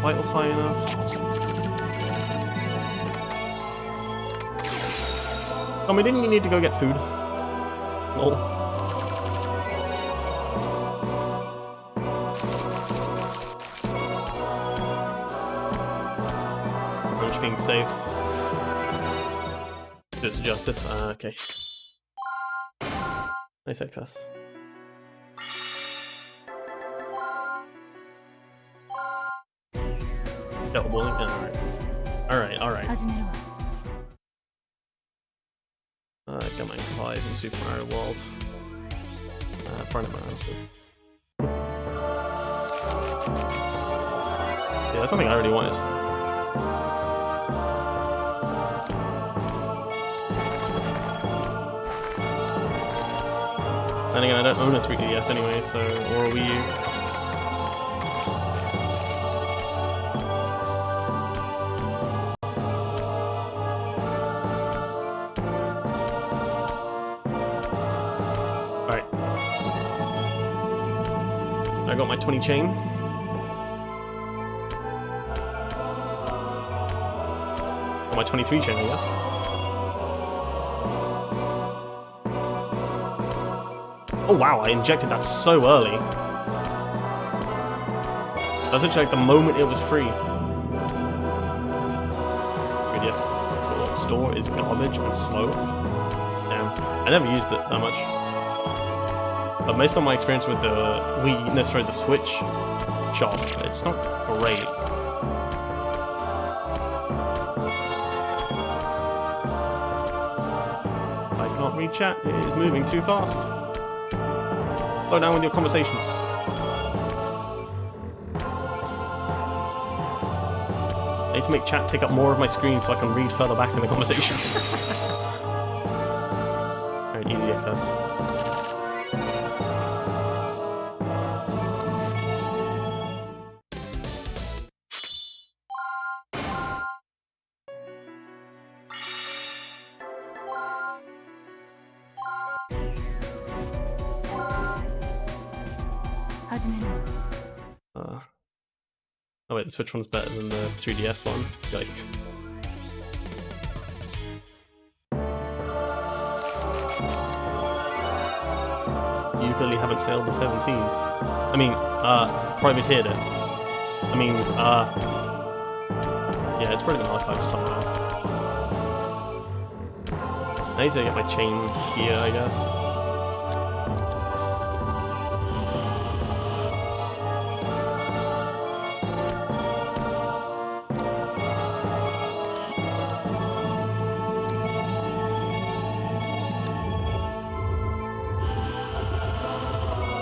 Speaker 1: Vitals high enough. Oh, we didn't need to go get food. Lol. I'm just being safe. It's justice. Okay. Nice excess. Double bowling? Alright. Alright.
Speaker 2: 始めるわ
Speaker 1: Got my 5 in Super Mario World. Friend of mine, honestly. Yeah, that's something I already wanted. Then again, I don't own a 3DS anyway, so, or a Wii U. I got my 20 chain. Or my 23 chain, I guess. Oh wow, I injected that so early. That's actually like the moment it was free. 3DS store is garbage and slow. Damn, I never used it that much. But based on my experience with the the Switch shop, it's not great. I can't read chat, it is moving too fast. Slow down with your conversations. I need to make chat take up more of my screen so I can read further back in the conversation. Alright, easy access. Oh wait, the Switch one's better than the 3DS one. Yikes. You clearly haven't sailed the 7 seas. I mean, privateered it. I mean, yeah, it's probably been archived somehow. I need to get my chain here, I guess.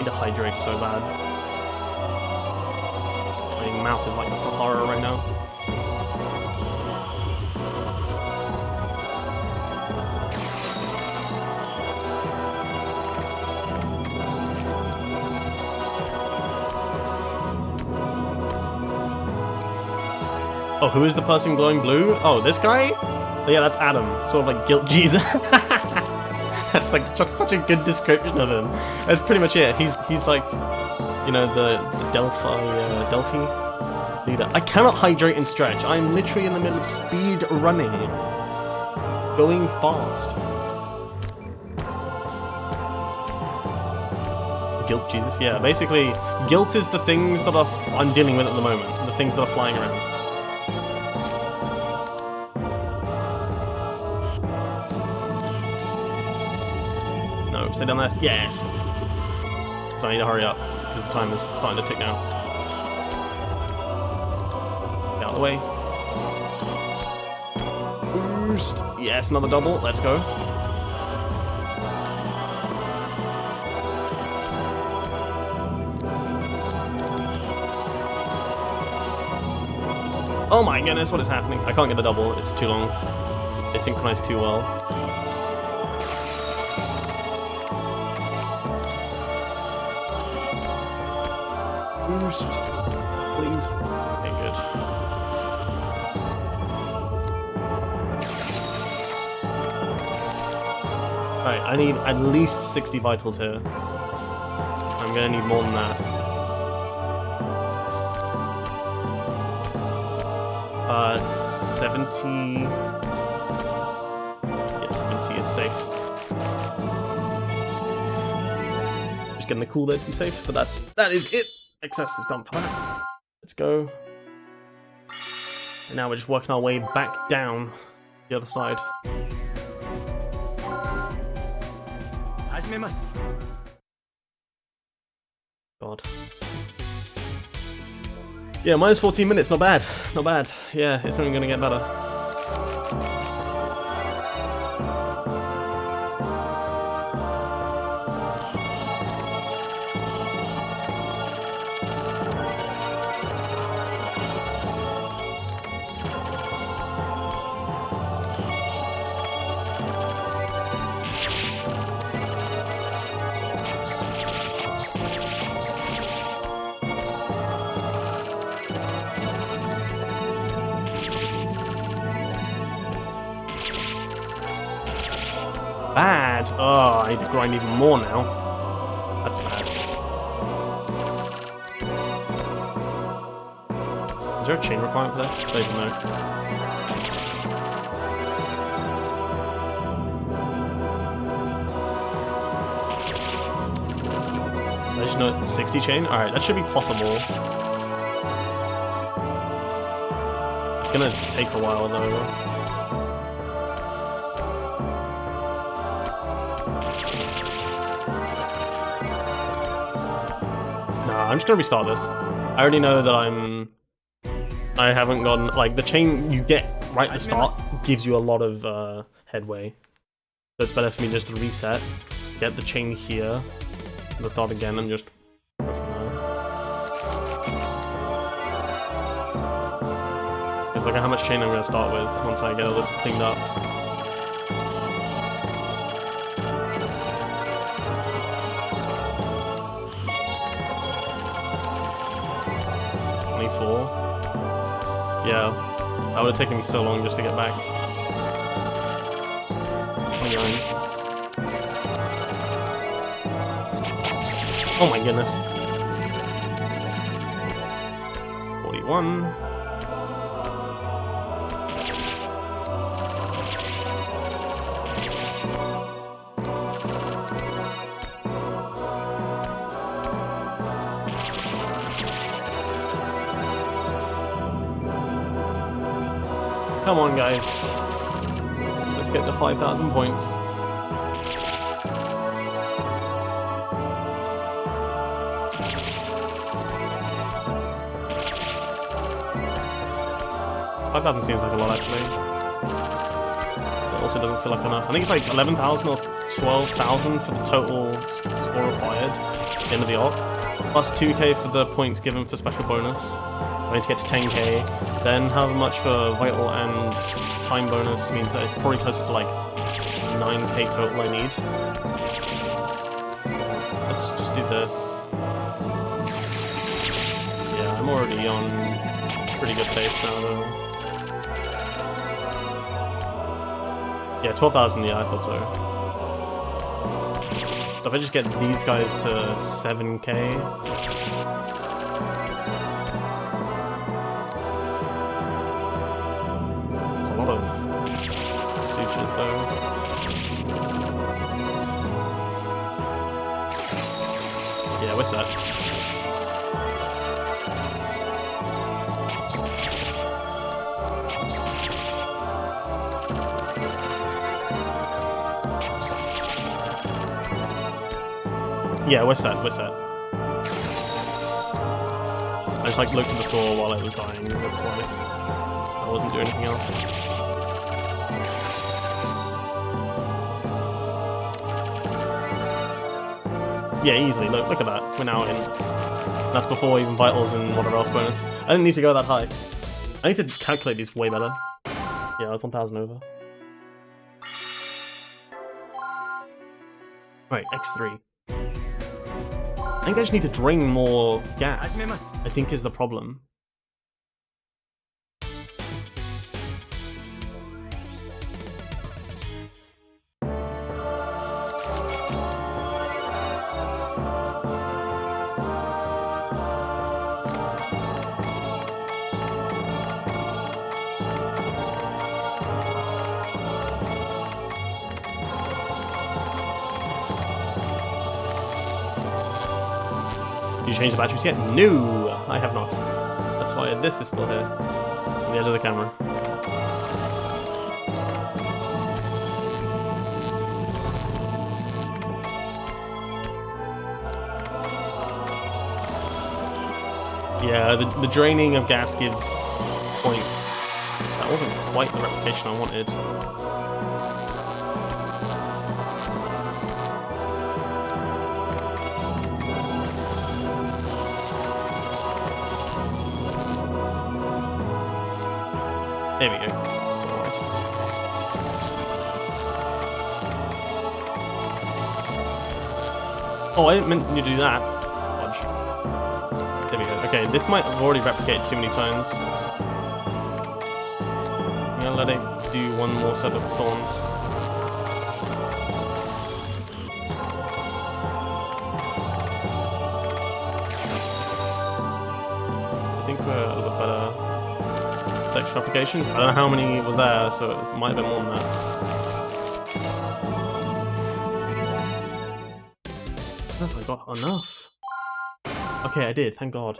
Speaker 1: Hydrate so bad. My mouth is like the Sahara right now. Oh, who is the person glowing blue? Oh, this guy? Oh, yeah, that's Adam. Sort of like Guilt Jesus. That's like such a good description of him. That's pretty much it. He's like, you know, the Delphi leader. I cannot hydrate and stretch. I'm literally in the middle of speed running, going fast. Guilt Jesus, yeah. Basically, guilt is the things that I'm dealing with at the moment. The things that are flying around. No, stay down there. Yes! So I need to hurry up, because the time is starting to tick now. Get out of the way. Boost. Yes, another double. Let's go. Oh my goodness, what is happening? I can't get the double, it's too long. They synchronize too well. Boost, please. Okay, good. Alright, I need at least 60 vitals here. I'm gonna need more than that. 70... Yeah, 70 is safe. Just getting the cool there to be safe, but that is it! Excess is done for that. Let's go. And now we're just working our way back down the other side. God. Yeah, minus 14 minutes, not bad. Not bad. Yeah, it's only gonna get better. Bad! Oh, I need to grind even more now. That's bad. Is there a chain requirement for this? I don't even know. I just know 60 chain? Alright, that should be possible. It's gonna take a while though. I'm just gonna restart this. I already know that I haven't gotten, like, the chain you get right at the start gives you a lot of headway. So it's better for me just to reset, get the chain here, at the start again, and just go from there. Because look at how much chain I'm gonna start with once I get all this cleaned up. Yeah, that would have taken me so long just to get back. 29. Oh my goodness. 41. Come on, guys. Let's get to 5,000 points. $5,000 seems like a lot, actually. It also doesn't feel like enough. I think it's like 11,000 or 12,000 for the total score required at the end of the arc, plus 2k for the points given for special bonus. I need to get to 10k, then however much for vital and time bonus means that it's probably close to like 9k total I need. Let's just do this. Yeah, I'm already on pretty good pace now though. Yeah, 12,000, yeah, I thought so. So if I just get these guys to 7k, yeah, we're set. Yeah, we're set, we're set. I just like looked at the score while I was dying, that's why I wasn't doing anything else. Yeah, easily, look at that, we're now in. That's before even vitals and whatever else bonus. I didn't need to go that high. I need to calculate these way better. Yeah, I was 1000 over. Right, X3. I think I just need to drain more gas, I think is the problem. Did you change the batteries yet? No, I have not. That's why this is still here, on the edge of the camera. Yeah, the draining of gas gives points. That wasn't quite the replication I wanted. There we go. Alright. Oh, I didn't mean to do that. Fudge. There we go. Okay, this might have already replicated too many times. I'm gonna let it do one more set of thorns. I think we're a little bit better. Section applications. I don't know how many was there, so it might have been more than that. I don't know if I got enough. Okay, I did, thank God.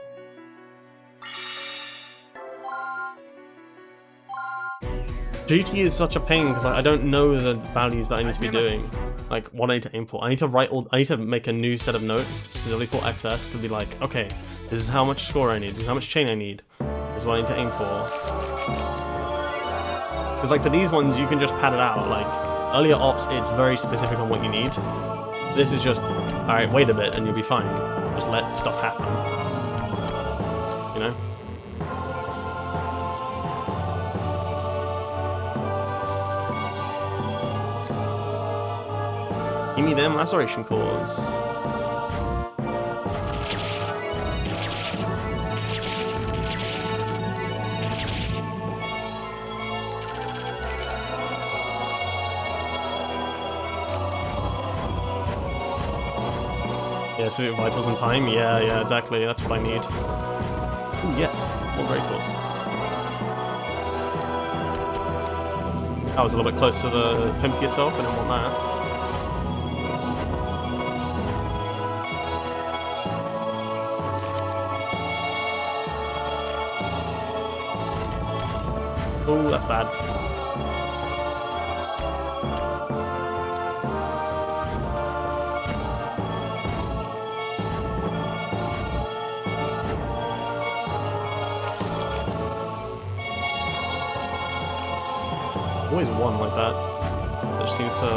Speaker 1: GT is such a pain because I don't know the values that I need to be doing. Like what I need to aim for. I need to I need to make a new set of notes specifically for XS to be like, okay, this is how much score I need, this is how much chain I need. Is what I need to aim for. Because like for these ones, you can just pad it out. Like earlier ops, it's very specific on what you need. This is just, all right, wait a bit and you'll be fine. Just let stuff happen. You know? Give me them laceration cores. Yeah, specific vitals and time. Yeah, exactly. That's what I need. Ooh, yes. More vehicles. I was a little bit close to the Pimpty itself. I didn't want that. Oh, that's bad. Always one like that. That just seems to...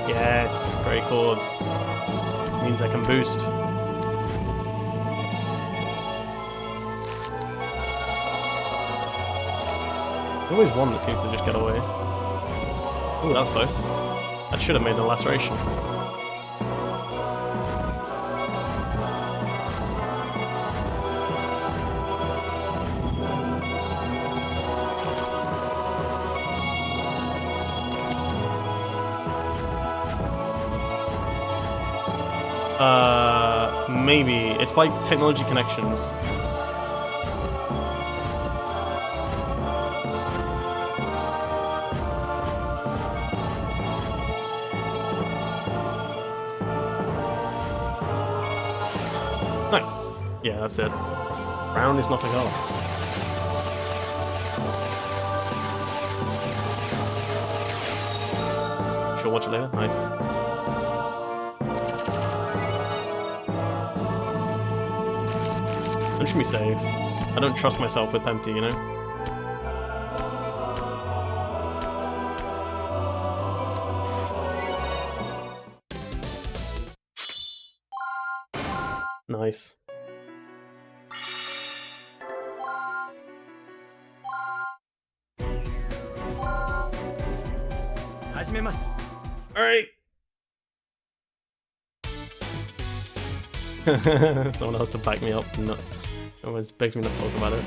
Speaker 1: Yes, great chords. Means I can boost. Always one that seems to just get away. Oh, that was close. That should have made the laceration. Maybe. It's by technology connections. Nice. Yeah, that's it. Round is not a goal. watch it later. Nice. I'm just gonna be safe. I don't trust myself with empty, you know? Nice. Alright. Someone else to back me up. No. It begs me not to talk about it.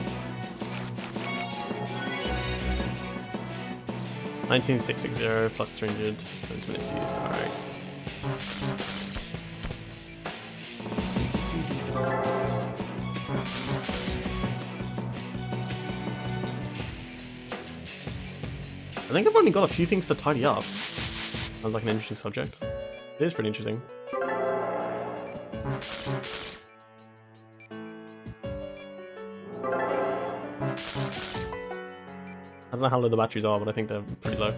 Speaker 1: 19660 plus 300 times minutes used. Alright. I think I've only got a few things to tidy up. Sounds like an interesting subject. It is pretty interesting. I don't know how low the batteries are, but I think they're pretty low.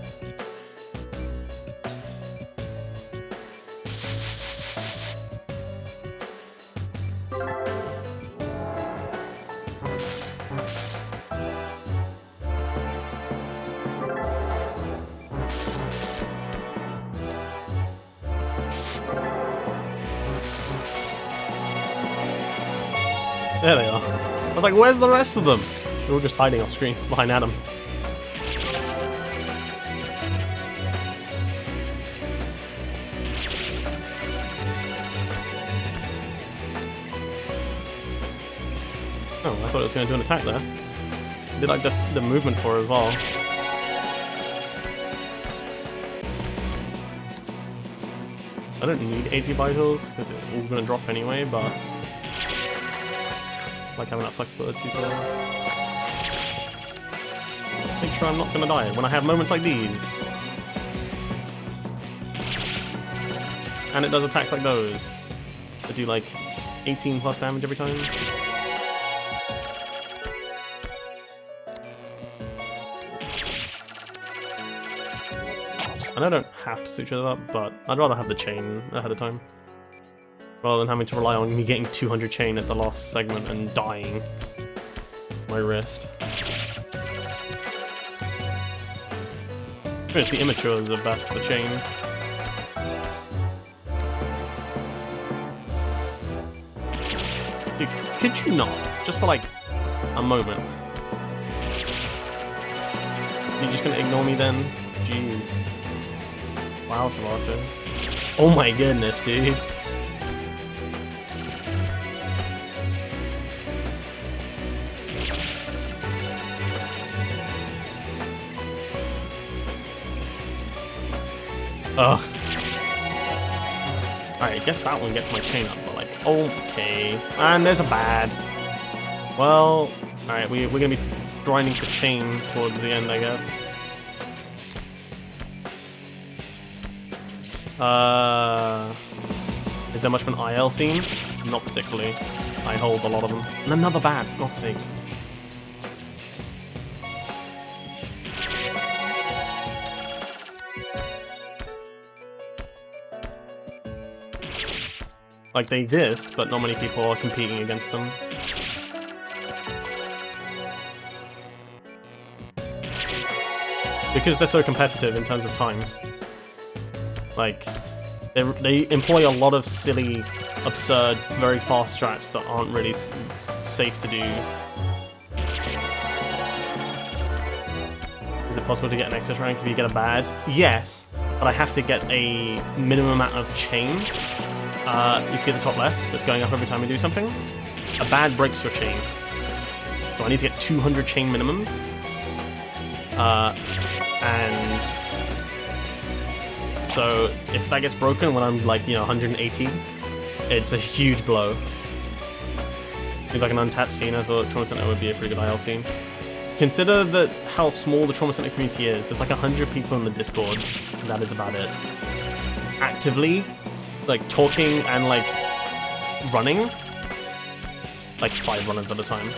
Speaker 1: There they are. I was like, where's the rest of them? They're all just hiding off screen behind Adam. Oh, I thought it was going to do an attack there. I did like the movement for it as well. I don't need 80 vitals because it's all going to drop anyway, but I like having that flexibility to make sure I'm not going to die when I have moments like these. And it does attacks like those that do like 18 plus damage every time. And I don't have to suture that up, but I'd rather have the chain ahead of time. Rather than having to rely on me getting 200 chain at the last segment and dying my wrist. The immatures are best for chain. Dude, could you not? Just for like a moment. You're just gonna ignore me then? Jeez. Wow, Savato. Oh my goodness, dude. Ugh. Alright, I guess that one gets my chain up, but like, okay. And there's a bad. Well, alright, we're gonna be grinding for chain towards the end, I guess. Is there much of an IL scene? Not particularly. I hold a lot of them. And another bad, for God's sake. Like, they exist, but not many people are competing against them. Because they're so competitive in terms of time. Like, they employ a lot of silly, absurd, very fast strats that aren't really safe to do. Is it possible to get an excess rank if you get a bad? Yes, but I have to get a minimum amount of chain. You see at the top left, that's going up every time we do something. A bad breaks your chain. So I need to get 200 chain minimum. And so if that gets broken when I'm like, 180, it's a huge blow. Seems like an untapped scene. I thought Trauma Center would be a pretty good IL scene. Consider that how small the Trauma Center community is. There's like 100 people in the Discord. That is about it. Actively, like talking and like running, like 5 runners at a time.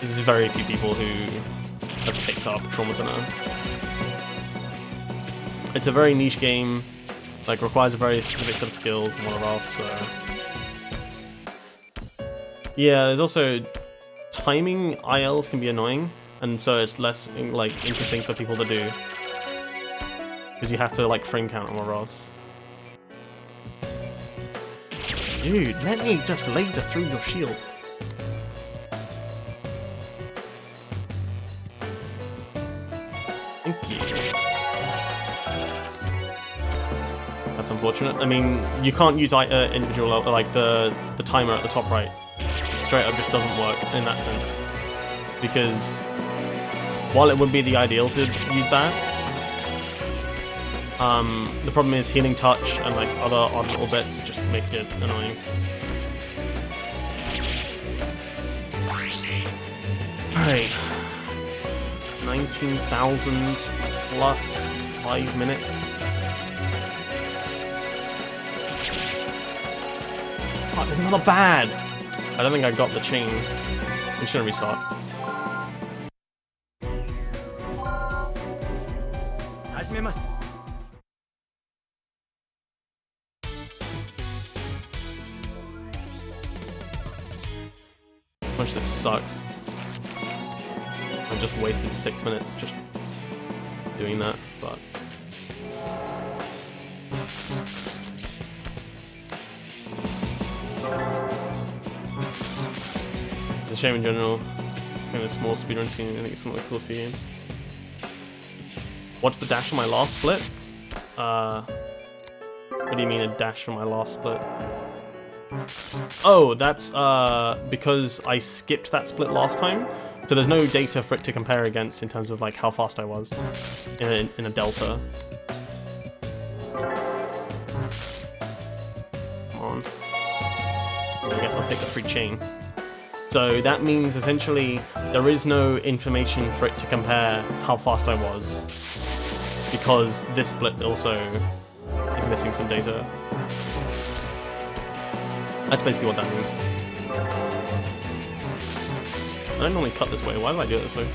Speaker 1: There's very few people who have picked up Trauma Center. it's a very niche game, like requires a very specific set of skills and whatever else, so... Yeah, there's also timing ILs can be annoying, and so it's less like interesting for people to do. Because you have to like frame count and whatever else. Dude, let me just laser through your shield. Thank you. That's unfortunate. I mean, you can't use individual, like the timer at the top right. Straight up just doesn't work in that sense. Because while it would be the ideal to use that, the problem is healing touch and like other odd little bits just make it annoying. Alright. 19,000 plus 5 minutes. Oh, there's another bad! I don't think I got the chain. I'm just gonna restart. How much this sucks. I just wasted 6 minutes just doing that, but... It's a shame in general. Kind of small speedrun scene, I think it's one of the coolest games. What's the dash for my last split? What do you mean a dash for my last split? Oh, that's because I skipped that split last time, so there's no data for it to compare against in terms of like how fast I was in a delta. Come on. I guess I'll take the free chain. So that means essentially there is no information for it to compare how fast I was, because this split also is missing some data. That's basically what that means. I don't normally cut this way. Why did I do it this way?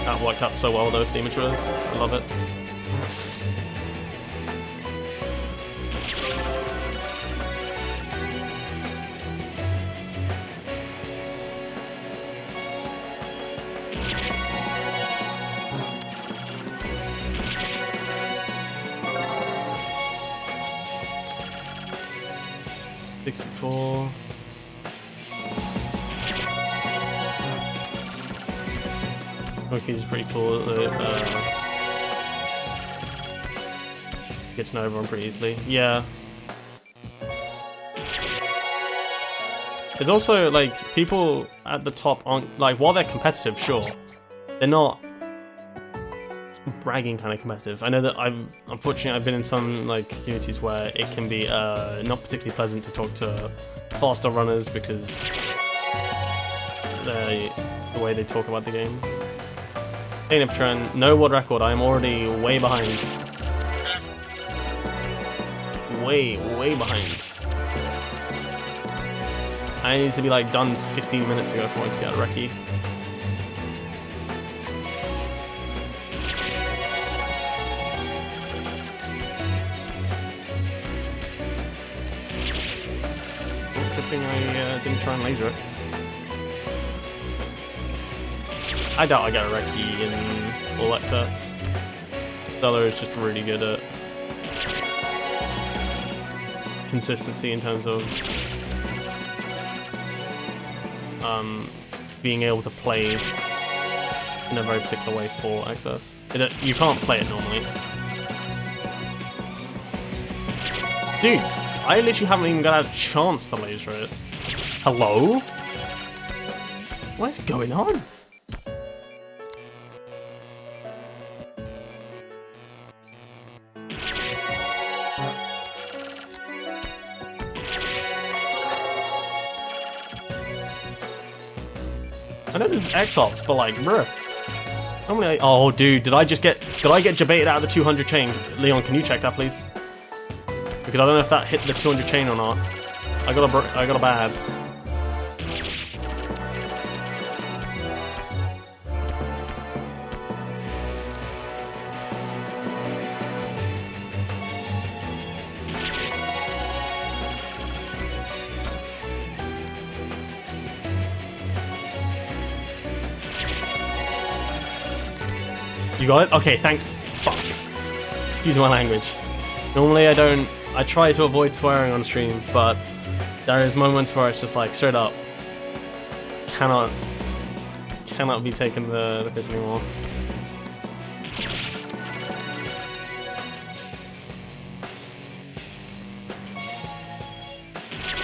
Speaker 1: That worked out so well though for the amateurs. I love it. Monkey's pretty cool. Get to know everyone pretty easily. Yeah. There's also like people at the top aren't like, while they're competitive, sure, they're not bragging kind of competitive. I know that unfortunately I've been in some like communities where it can be not particularly pleasant to talk to faster runners because the way they talk about the game. Up trend, no world record. I'm already way behind. Way behind. I need to be like done 15 minutes ago for it to get a recce. Good thing I didn't try and laser it. I doubt I get a recce in all access. Stellar is just really good at consistency in terms of being able to play in a very particular way for access. You can't play it normally. Dude, I literally haven't even got a chance to laser it. Hello? What is going on? I know this is X-Ops, but like, bruh. Normally oh dude, did I get debated out of the 200 chain? Leon, can you check that please? Because I don't know if that hit the 200 chain or not. I got a bad. You got it? Okay, thank fuck. Excuse my language. Normally I try to avoid swearing on stream, but there is moments where it's just like straight up cannot be taken the piss anymore.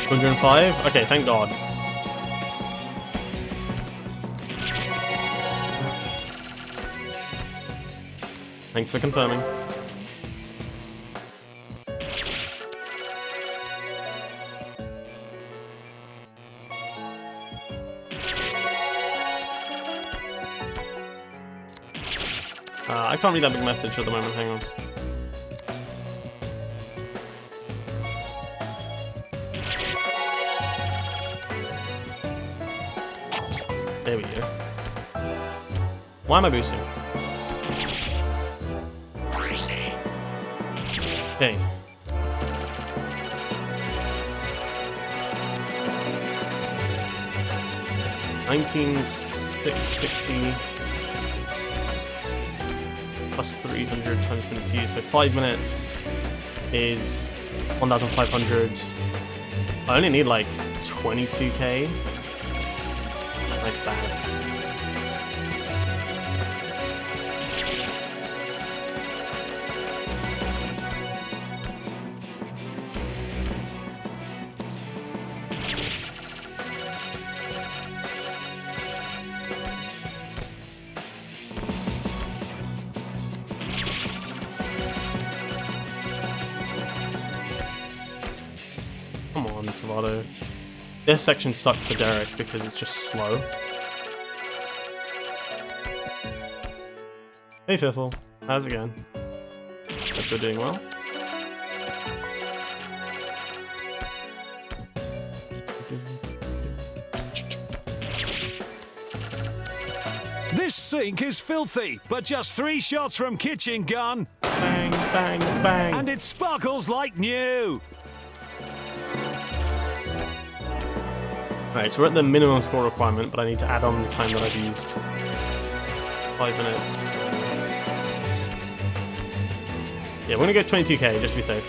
Speaker 1: 205? Okay, thank God. Thanks for confirming. I can't read that big message at the moment, hang on. There we go. Why am I boosting? Okay. $19,660 plus 300 times minutes used, so 5 minutes is 1,500. I only need like 22k. Nice bad. Come on, Salado. This section sucks for Derek because it's just slow. Hey Fiffle, how's it going? Hope you're doing well.
Speaker 4: This sink is filthy, but just 3 shots from kitchen gun,
Speaker 1: Bang, bang, bang.
Speaker 4: and it sparkles like new.
Speaker 1: Alright, so we're at the minimum score requirement, but I need to add on the time that I've used. 5 minutes. Yeah, we're gonna go 22k just to be safe.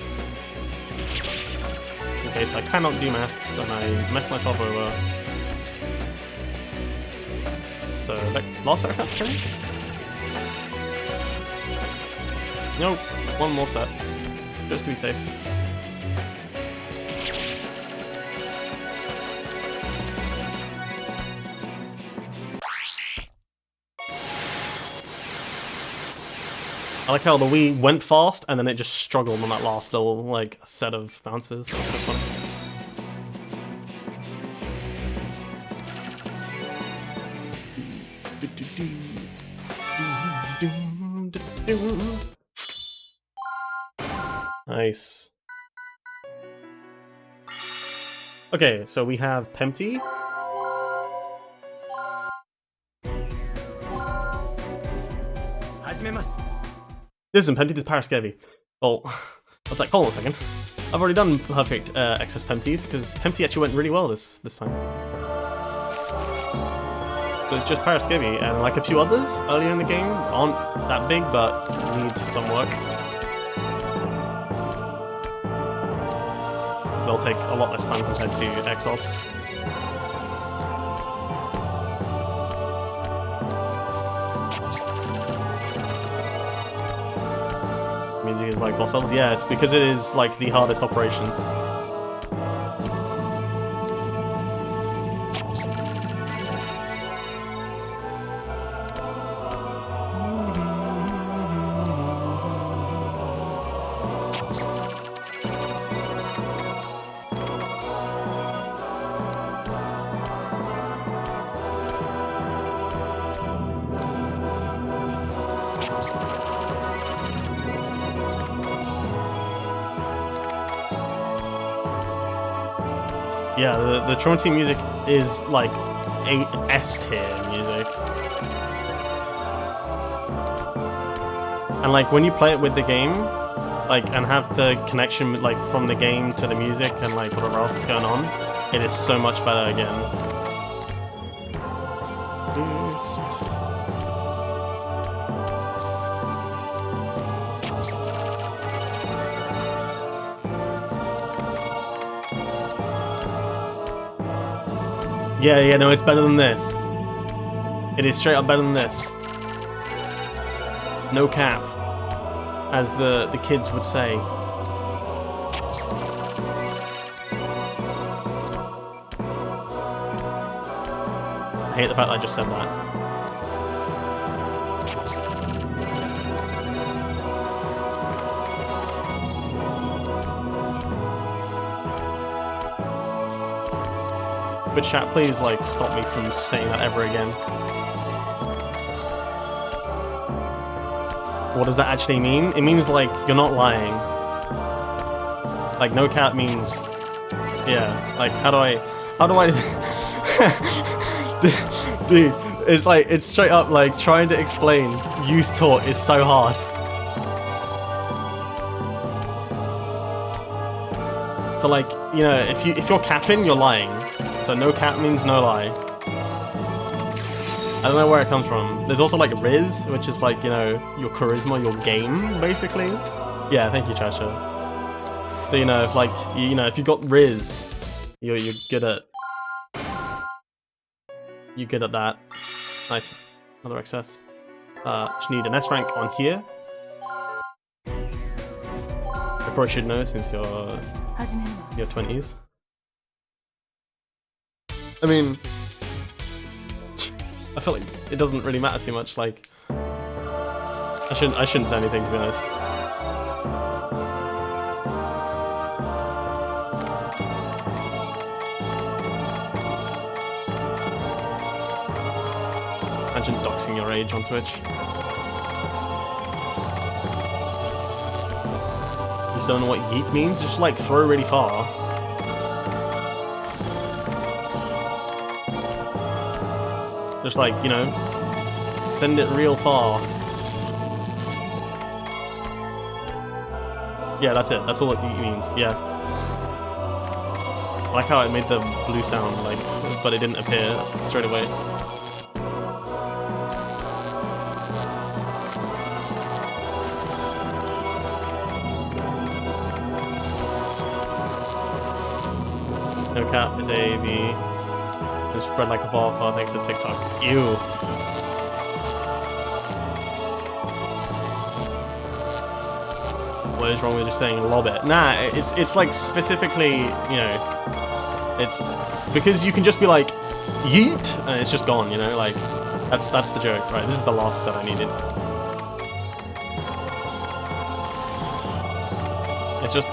Speaker 1: In case I cannot do maths and I mess myself over. So, last set of cuts, right? Nope, one more set. Just to be safe. I like how the Wii went fast and then it just struggled on that last little like set of bounces. That's so funny. Nice. Okay, so we have Pempty. Listen, Pempty, this is Paraskevi. Well, I was like, hold on a second. I've already done perfect excess Pempties, because Pempty actually went really well this time. So it's just Paraskevi, and like a few others earlier in the game aren't that big, but need some work. So they'll take a lot less time compared to X-Ops. Music is like boss levels? Yeah, it's because it is like the hardest operations. Yeah, the Trauma Team music is like S tier music. And like when you play it with the game, like and have the connection like from the game to the music and like whatever else is going on, it is so much better again. Boost. Yeah, no, it's better than this. It is straight up better than this. No cap, as the kids would say. I hate the fact that I just said that. But chat, please, like, stop me from saying that ever again. What does that actually mean? It means, like, you're not lying. Like, no cap means... Yeah, like, how do I... Dude, it's like, it's straight up, like, trying to explain youth talk is so hard. So, like, you know, if you're capping, you're lying. So no cap means no lie. I don't know where it comes from. There's also like Riz, which is like, you know, your charisma, your game, basically. Yeah, thank you, Chasha. So, you know, if like, you know, if you got Riz, you're good at... You're good at that. Nice. Another excess. Just need an S rank on here. I probably should know since you're 20s. I mean, I feel like it doesn't really matter too much. Like, I shouldn't say anything, to be honest. Imagine doxing your age on Twitch. You just don't know what yeet means? Just like throw really far. Just like, you know, send it real far. Yeah, that's it. That's all it means. Yeah. I like how it made the blue sound, like, but it didn't appear straight away. No cap is AAV. Spread like a wildfire thanks to TikTok. Ew. What is wrong with just saying lob it? Nah, it's like specifically, you know, it's because you can just be like yeet and it's just gone, you know, like that's the joke, right? This is the last set I needed.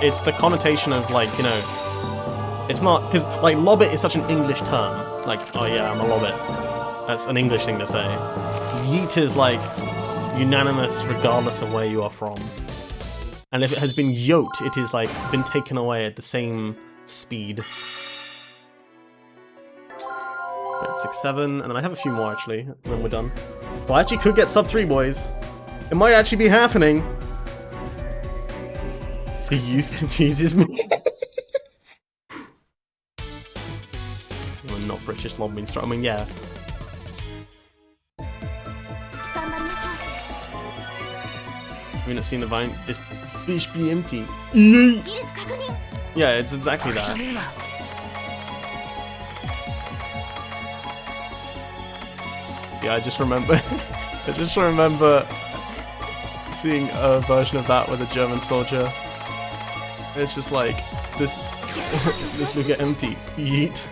Speaker 1: It's the connotation of like, you know, it's not because like lob it is such an English term. Like, oh yeah, I'm a lobbit. That's an English thing to say. Yeet is like unanimous regardless of where you are from. And if it has been yoked, it is like been taken away at the same speed. 6, 7, and then I have a few more actually, and then we're done. So I actually could get sub 3, boys. It might actually be happening. The youth confuses me. Not British lob means throw. I mean, yeah. Have you not seen the Vine? This fish be empty. Yeah, it's exactly that. Yeah, I just remember seeing a version of that with a German soldier. It's just like this nigga empty. Yeet.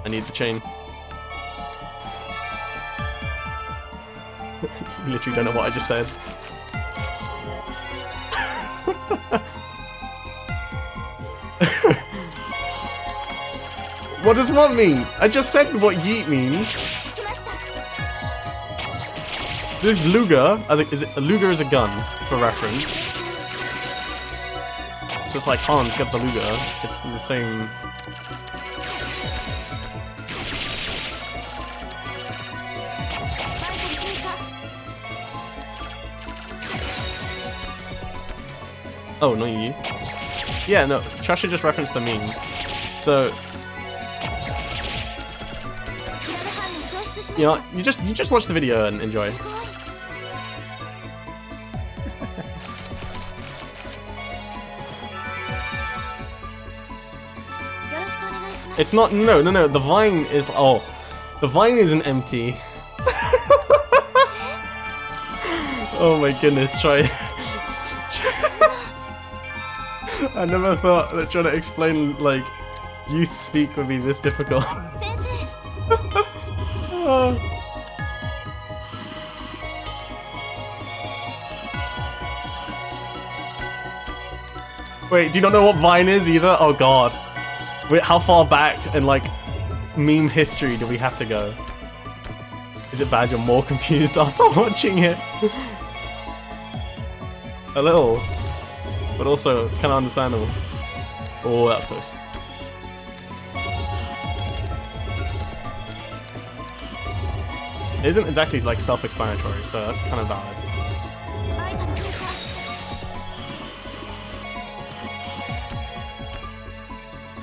Speaker 1: I need the chain. Literally don't know what I just said. What does what mean? I just said what yeet means. This Luger, a Luger is a gun, for reference. Just like Hans got the Luger, it's the same. Oh, no, you. Yeah, no, Trashy just referenced the meme. So, you know, you just watch the video and enjoy. It's not. No. The Vine is. Oh, the Vine isn't empty. Oh my goodness! Try. I never thought that trying to explain like youth speak would be this difficult.
Speaker 2: 先生
Speaker 1: Oh. Wait, do you not know what Vine is either? Oh god. Wait, how far back in like meme history do we have to go? Is it bad you're more confused after watching it? A little. But also kind of understandable. Oh, that's close. It isn't exactly like self-explanatory, so that's kind of valid.
Speaker 2: バイタル低下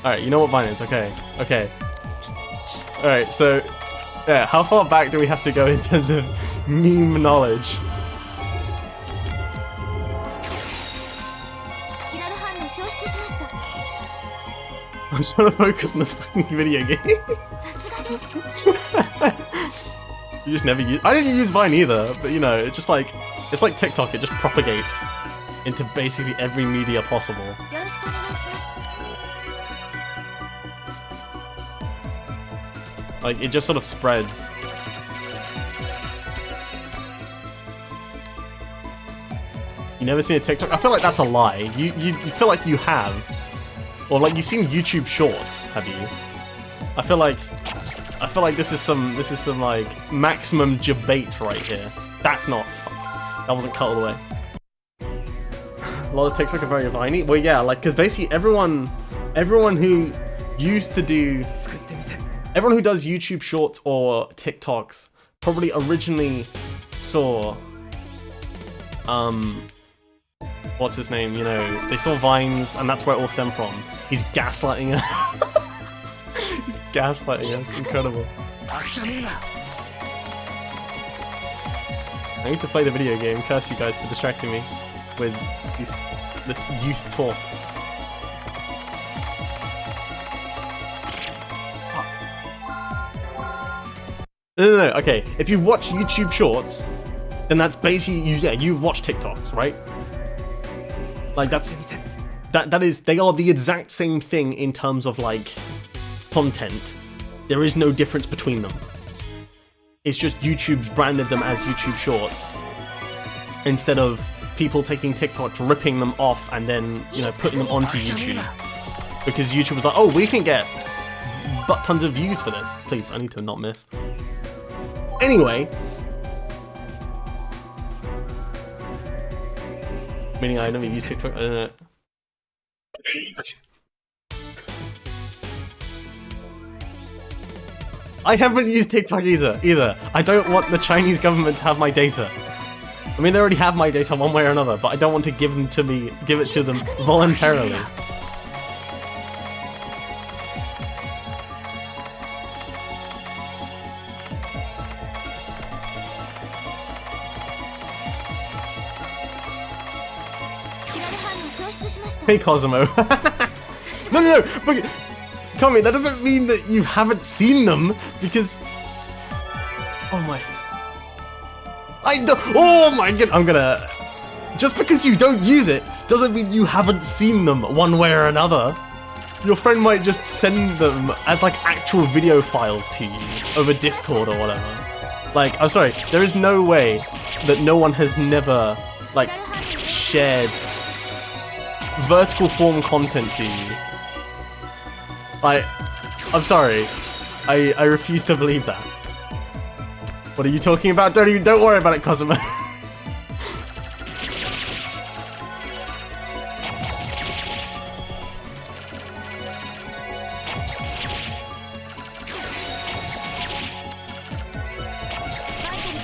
Speaker 1: Alright, you know what Vine is, okay. Okay. Alright, so yeah, how far back do we have to go in terms of meme knowledge?
Speaker 2: キラル反応消失しました
Speaker 1: I'm trying to focus on this fucking video game.
Speaker 2: さすがです
Speaker 1: You just never use. I didn't use Vine either, but you know, it's just like it's like TikTok. It just propagates into basically every media possible.
Speaker 2: よろしくお願いします
Speaker 1: Like it just sort of spreads. You never seen a TikTok? I feel like that's a lie. You feel like you have, or like you've seen YouTube Shorts, have you? I feel like this is some like maximum debate right here. That's not. Fuck. That wasn't cut all the way. A lot of TikTok are very viney. Well, yeah, like because basically everyone who used to do, everyone who does YouTube Shorts or TikToks probably originally saw, what's his name? You know, they saw Vines, and that's where it all stemmed from. He's gaslighting us. He's gaslighting us. Incredible. I need to play the video game. Curse you guys for distracting me with this youth talk. No. Okay, if you watch YouTube Shorts, then that's basically you've watched TikToks, right? Like that is they are the exact same thing in terms of like content. There is no difference between them. It's just YouTube's branded them as YouTube Shorts instead of people taking TikToks, ripping them off, and then putting them onto YouTube because YouTube was like, oh, we can get but tons of views for this. Please, I need to not miss. Anyway, meaning I never use TikTok. I don't know. I haven't used TikTok either. I don't want the Chinese government to have my data. I mean, they already have my data one way or another, but I don't want to give it to them voluntarily. Hey Cosmo. No, but Kami, that doesn't mean that you haven't seen them, because oh my god, I'm gonna, just because you don't use it doesn't mean you haven't seen them one way or another. Your friend might just send them as like actual video files to you over Discord or whatever. Like, I'm sorry, there is no way that no one has never like shared vertical form content to you. I'm sorry. I refuse to believe that. What are you talking about? Don't worry about it, Cosmo.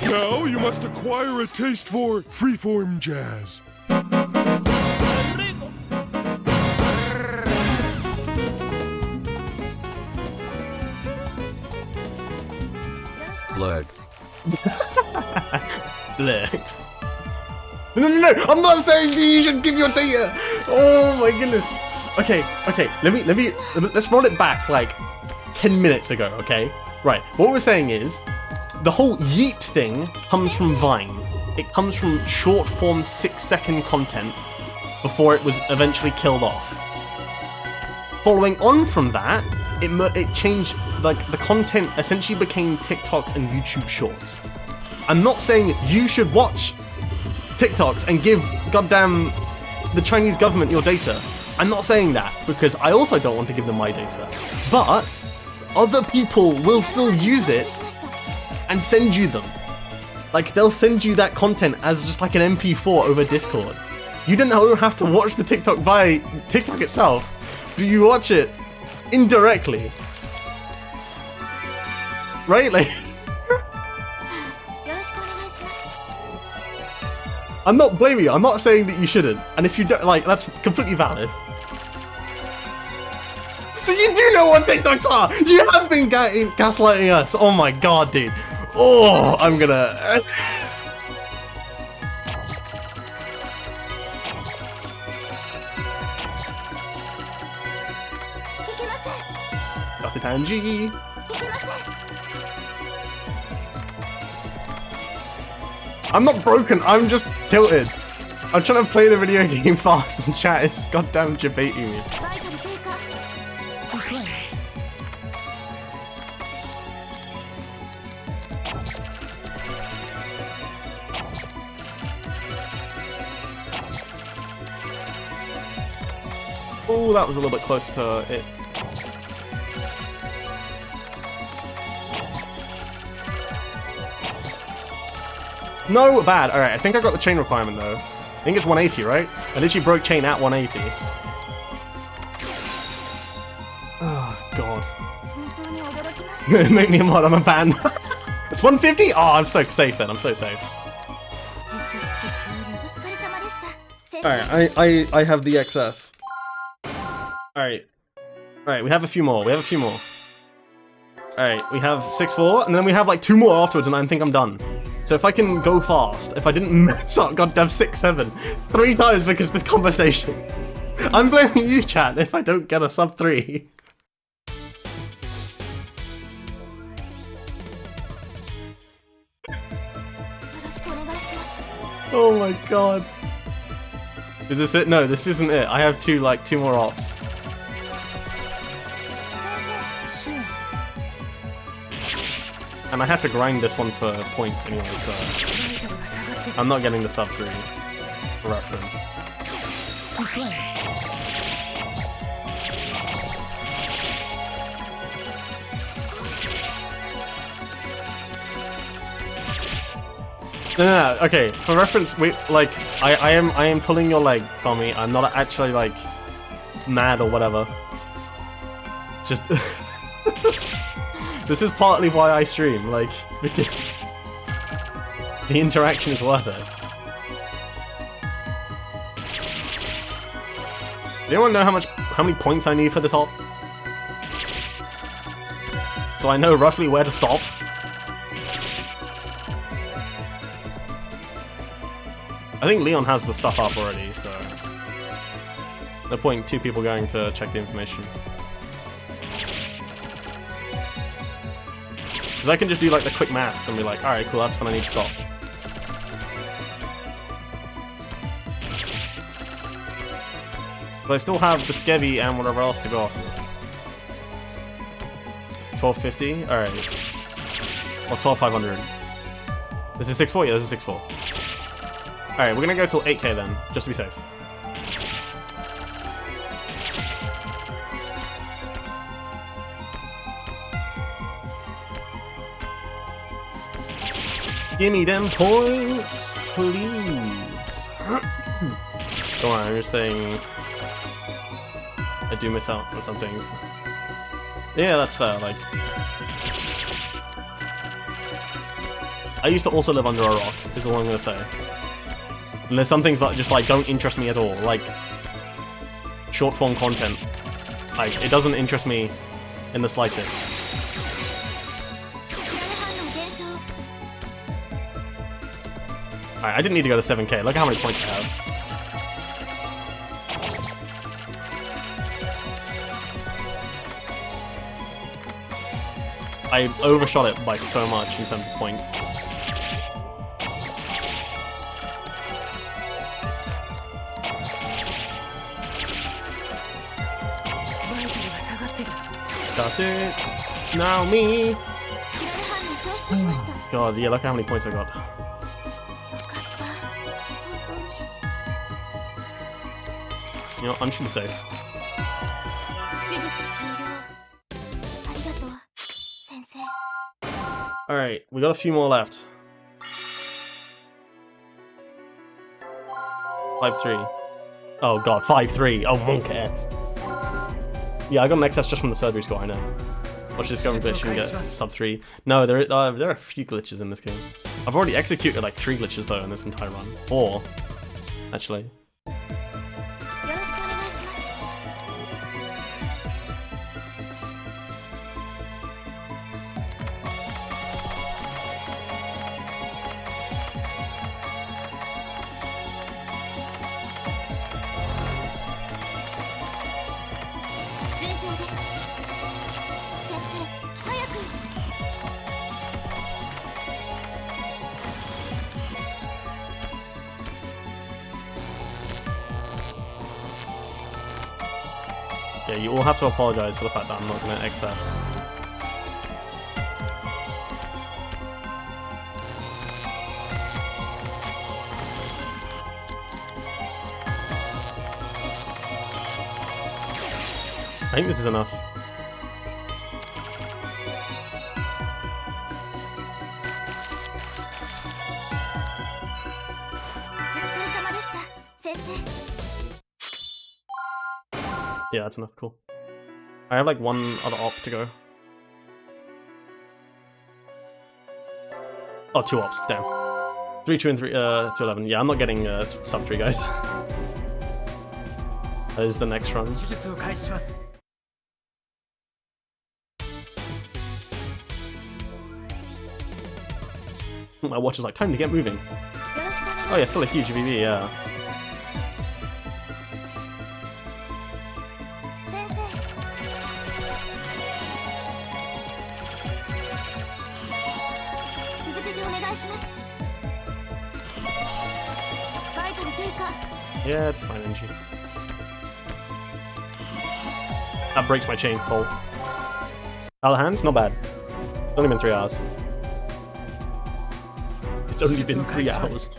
Speaker 5: Now you must acquire a taste for freeform jazz.
Speaker 3: Look.
Speaker 1: Look. No, I'm not saying that you should give your data. Oh my goodness. Okay, let's roll it back like 10 minutes ago, okay? Right, what we're saying is, the whole yeet thing comes from Vine. It comes from short form 6-second content before it was eventually killed off. Following on from that, it changed, like, the content essentially became TikToks and YouTube Shorts. I'm not saying you should watch TikToks and give goddamn the Chinese government your data. I'm not saying that, because I also don't want to give them my data. But other people will still use it and send you them. Like, they'll send you that content as just like an MP4 over Discord. You don't have to watch the TikTok by TikTok itself, but you watch it indirectly. Right? Like, I'm not blaming you, I'm not saying that you shouldn't. And if you don't, like, that's completely valid. So you do know what TikToks are! You have been gaslighting us! Oh my god, dude. Oh, I'm gonna... Got the Tanji. I'm not broken, I'm just tilted. I'm trying to play the video game fast and chat is goddamn debating me. Oh, that was a little bit close to it. No, bad. Alright, I think I got the chain requirement though. I think it's 180, right? I literally broke chain at 180. Oh, God. Make me a mod, I'm a ban. It's 150? Oh, I'm so safe then, I'm so safe. Alright, I have the excess. Alright. Alright, we have a few more, Alright, we have 6-4, and then we have like 2 more afterwards, and I think I'm done. So if I can go fast, if I didn't mess up goddamn 6-7 3 times because of this conversation, I'm blaming you, chat, if I don't get a sub 3. Oh my god. Is this it? No, this isn't it. I have 2 more offs. And I have to grind this one for points anyway, so I'm not getting the sub 3 for reference. No, okay, for reference, wait, like, I am pulling your leg, Tommy. I'm not actually, like, mad or whatever. Just... This is partly why I stream, like, because the interaction is worth it. Does anyone know how many points I need for the top? So I know roughly where to stop. I think Leon has the stuff up already, so no point in 2 people going to check the information. Because I can just do like the quick maths and be like, alright, cool, that's when I need to stop. But I still have the Skevy and whatever else to go after this. 1250? Alright. Or 12500. This is 6-4? Yeah, this is 6-4. Alright, we're gonna go till 8k then, just to be safe. Give me them points, please. Don't worry, I'm just saying I do miss out on some things. Yeah, that's fair, like... I used to also live under a rock, is all I'm gonna say. And there's some things that just, like, don't interest me at all, like... short-form content. Like, it doesn't interest me in the slightest. Alright, I didn't need to go to 7k. Look at how many points I have. I overshot it by so much in terms of points. Got it. Now me.
Speaker 2: キラル反応消失しました。
Speaker 1: God, yeah, look how many points I got.
Speaker 2: よかった。本当に。
Speaker 1: You know, I'm just gonna be safe.
Speaker 2: 手術終了。ありがとう、先生。
Speaker 1: Alright, we got a few more left. 5-3. Oh god, 5-3. Oh, monk ass. Yeah, I got an excess just from the surgery score, I know. Watch this discovery glitch, you can get sub 3. No, there are a few glitches in this game. I've already executed like 3 glitches though in this entire run. 4, actually.
Speaker 2: よろしくお願いします。 順調です。先生、早く。
Speaker 1: Yeah, you all have to apologize for the fact that I'm not gonna excess. I think this is enough.
Speaker 2: お疲れ様でした、先生。
Speaker 1: Yeah, that's enough. Cool. I have like one other op to go. Oh, 2 ops. Damn. 3, 2, and 3, 2, 11. Yeah, I'm not getting sub 3, guys. That is the next run.
Speaker 3: 手術を開始します。
Speaker 1: My watch is like, time to get moving.
Speaker 2: よろしくお願いします。
Speaker 1: Oh yeah, still a huge VV, yeah.
Speaker 2: 先生。続けてお願いします。バイタル低下。
Speaker 1: Yeah, it's fine, NG. That breaks my chain. Pull. Out of hands? Not bad. It's only been 3 hours. It's only been 3 hours.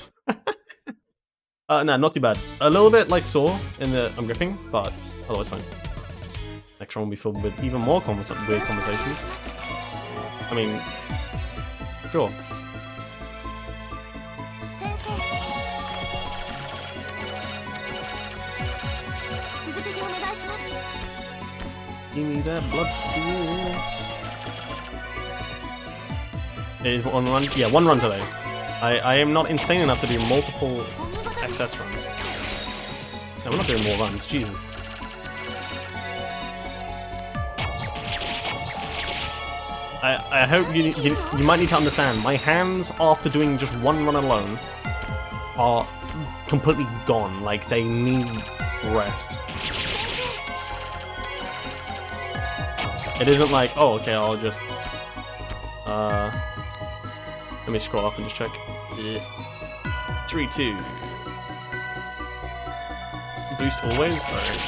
Speaker 1: Nah, not too bad. A little bit like sore in the I'm gripping, but otherwise fine. Next one will be filled with even more weird conversations. I mean, sure.
Speaker 2: 先生。続けてお願いします。
Speaker 1: Give me that blood, please. It is one run? Yeah, 1 run today. I am not insane enough to do multiple excess runs. No, we're not doing more runs, Jesus. I hope you might need to understand, my hands after doing just 1 run alone are completely gone, like they need rest. It isn't like, oh okay, I'll just let me scroll up and just check. 3, 2. Boost always? Alright.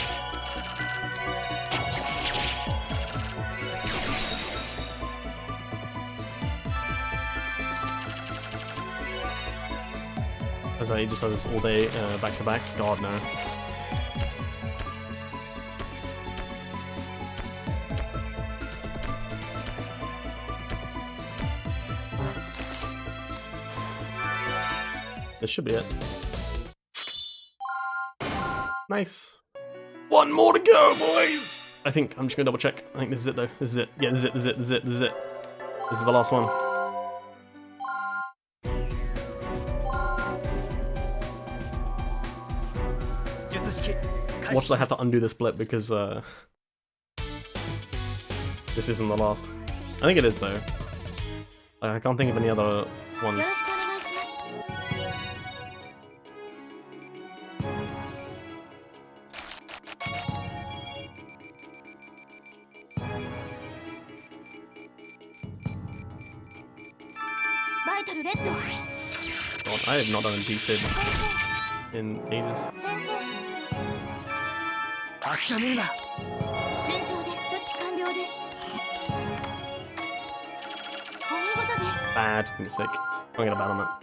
Speaker 1: As I just does this all day, back to back? God, no. This should be it. Nice. 1 more to go, boys! I think I'm just gonna double check. I think this is it though. This is it. Yeah, this is it, this is it, this is it, this is it. This is the last one. Watch, I have to undo this blip because this isn't the last. I think it is though. I can't think of any other ones.
Speaker 2: よろしくお願いします。
Speaker 1: I
Speaker 2: バイタルレッド。
Speaker 1: God, I have not done a D-Sid in ages.
Speaker 2: 先生、
Speaker 3: 諦めるな。
Speaker 2: 順調です。処置完了です。お見事です。
Speaker 1: Bad. I'm sick. I'm gonna bad on that.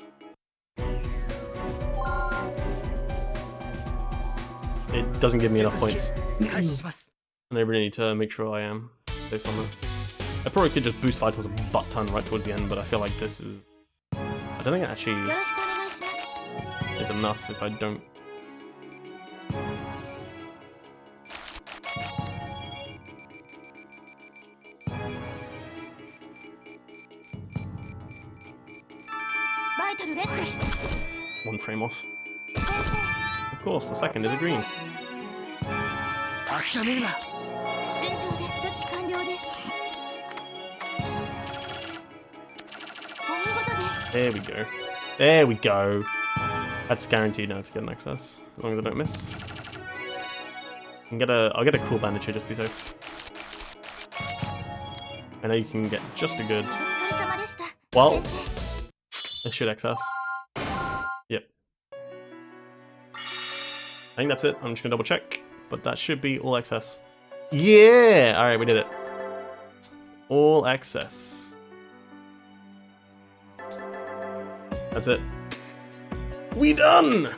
Speaker 1: It doesn't give me enough points.
Speaker 3: 開始します。
Speaker 1: And I really need to make sure I am safe on that. I probably could just boost vitals a butt ton right towards the end, but I feel like this is... I don't think it actually
Speaker 2: よろしくお願いします。
Speaker 1: is enough if I don't...
Speaker 2: Vital red.
Speaker 1: One frame off.
Speaker 2: 先生、
Speaker 1: Of course, the second is a green.
Speaker 3: 諦めるな。
Speaker 2: 順調です。処置完了です。お見事です。
Speaker 1: There we go. There we go. That's guaranteed now to get an excess, as long as I don't miss. I'll get a cool bandage here just to be safe. I know you can get just a good...
Speaker 2: お疲れ様でした。
Speaker 1: Well,
Speaker 2: 先生、
Speaker 1: it should excess. Yep. I think that's it. I'm just gonna double check, but that should be all excess. Yeah! Alright, we did it. All excess. That's it. We done!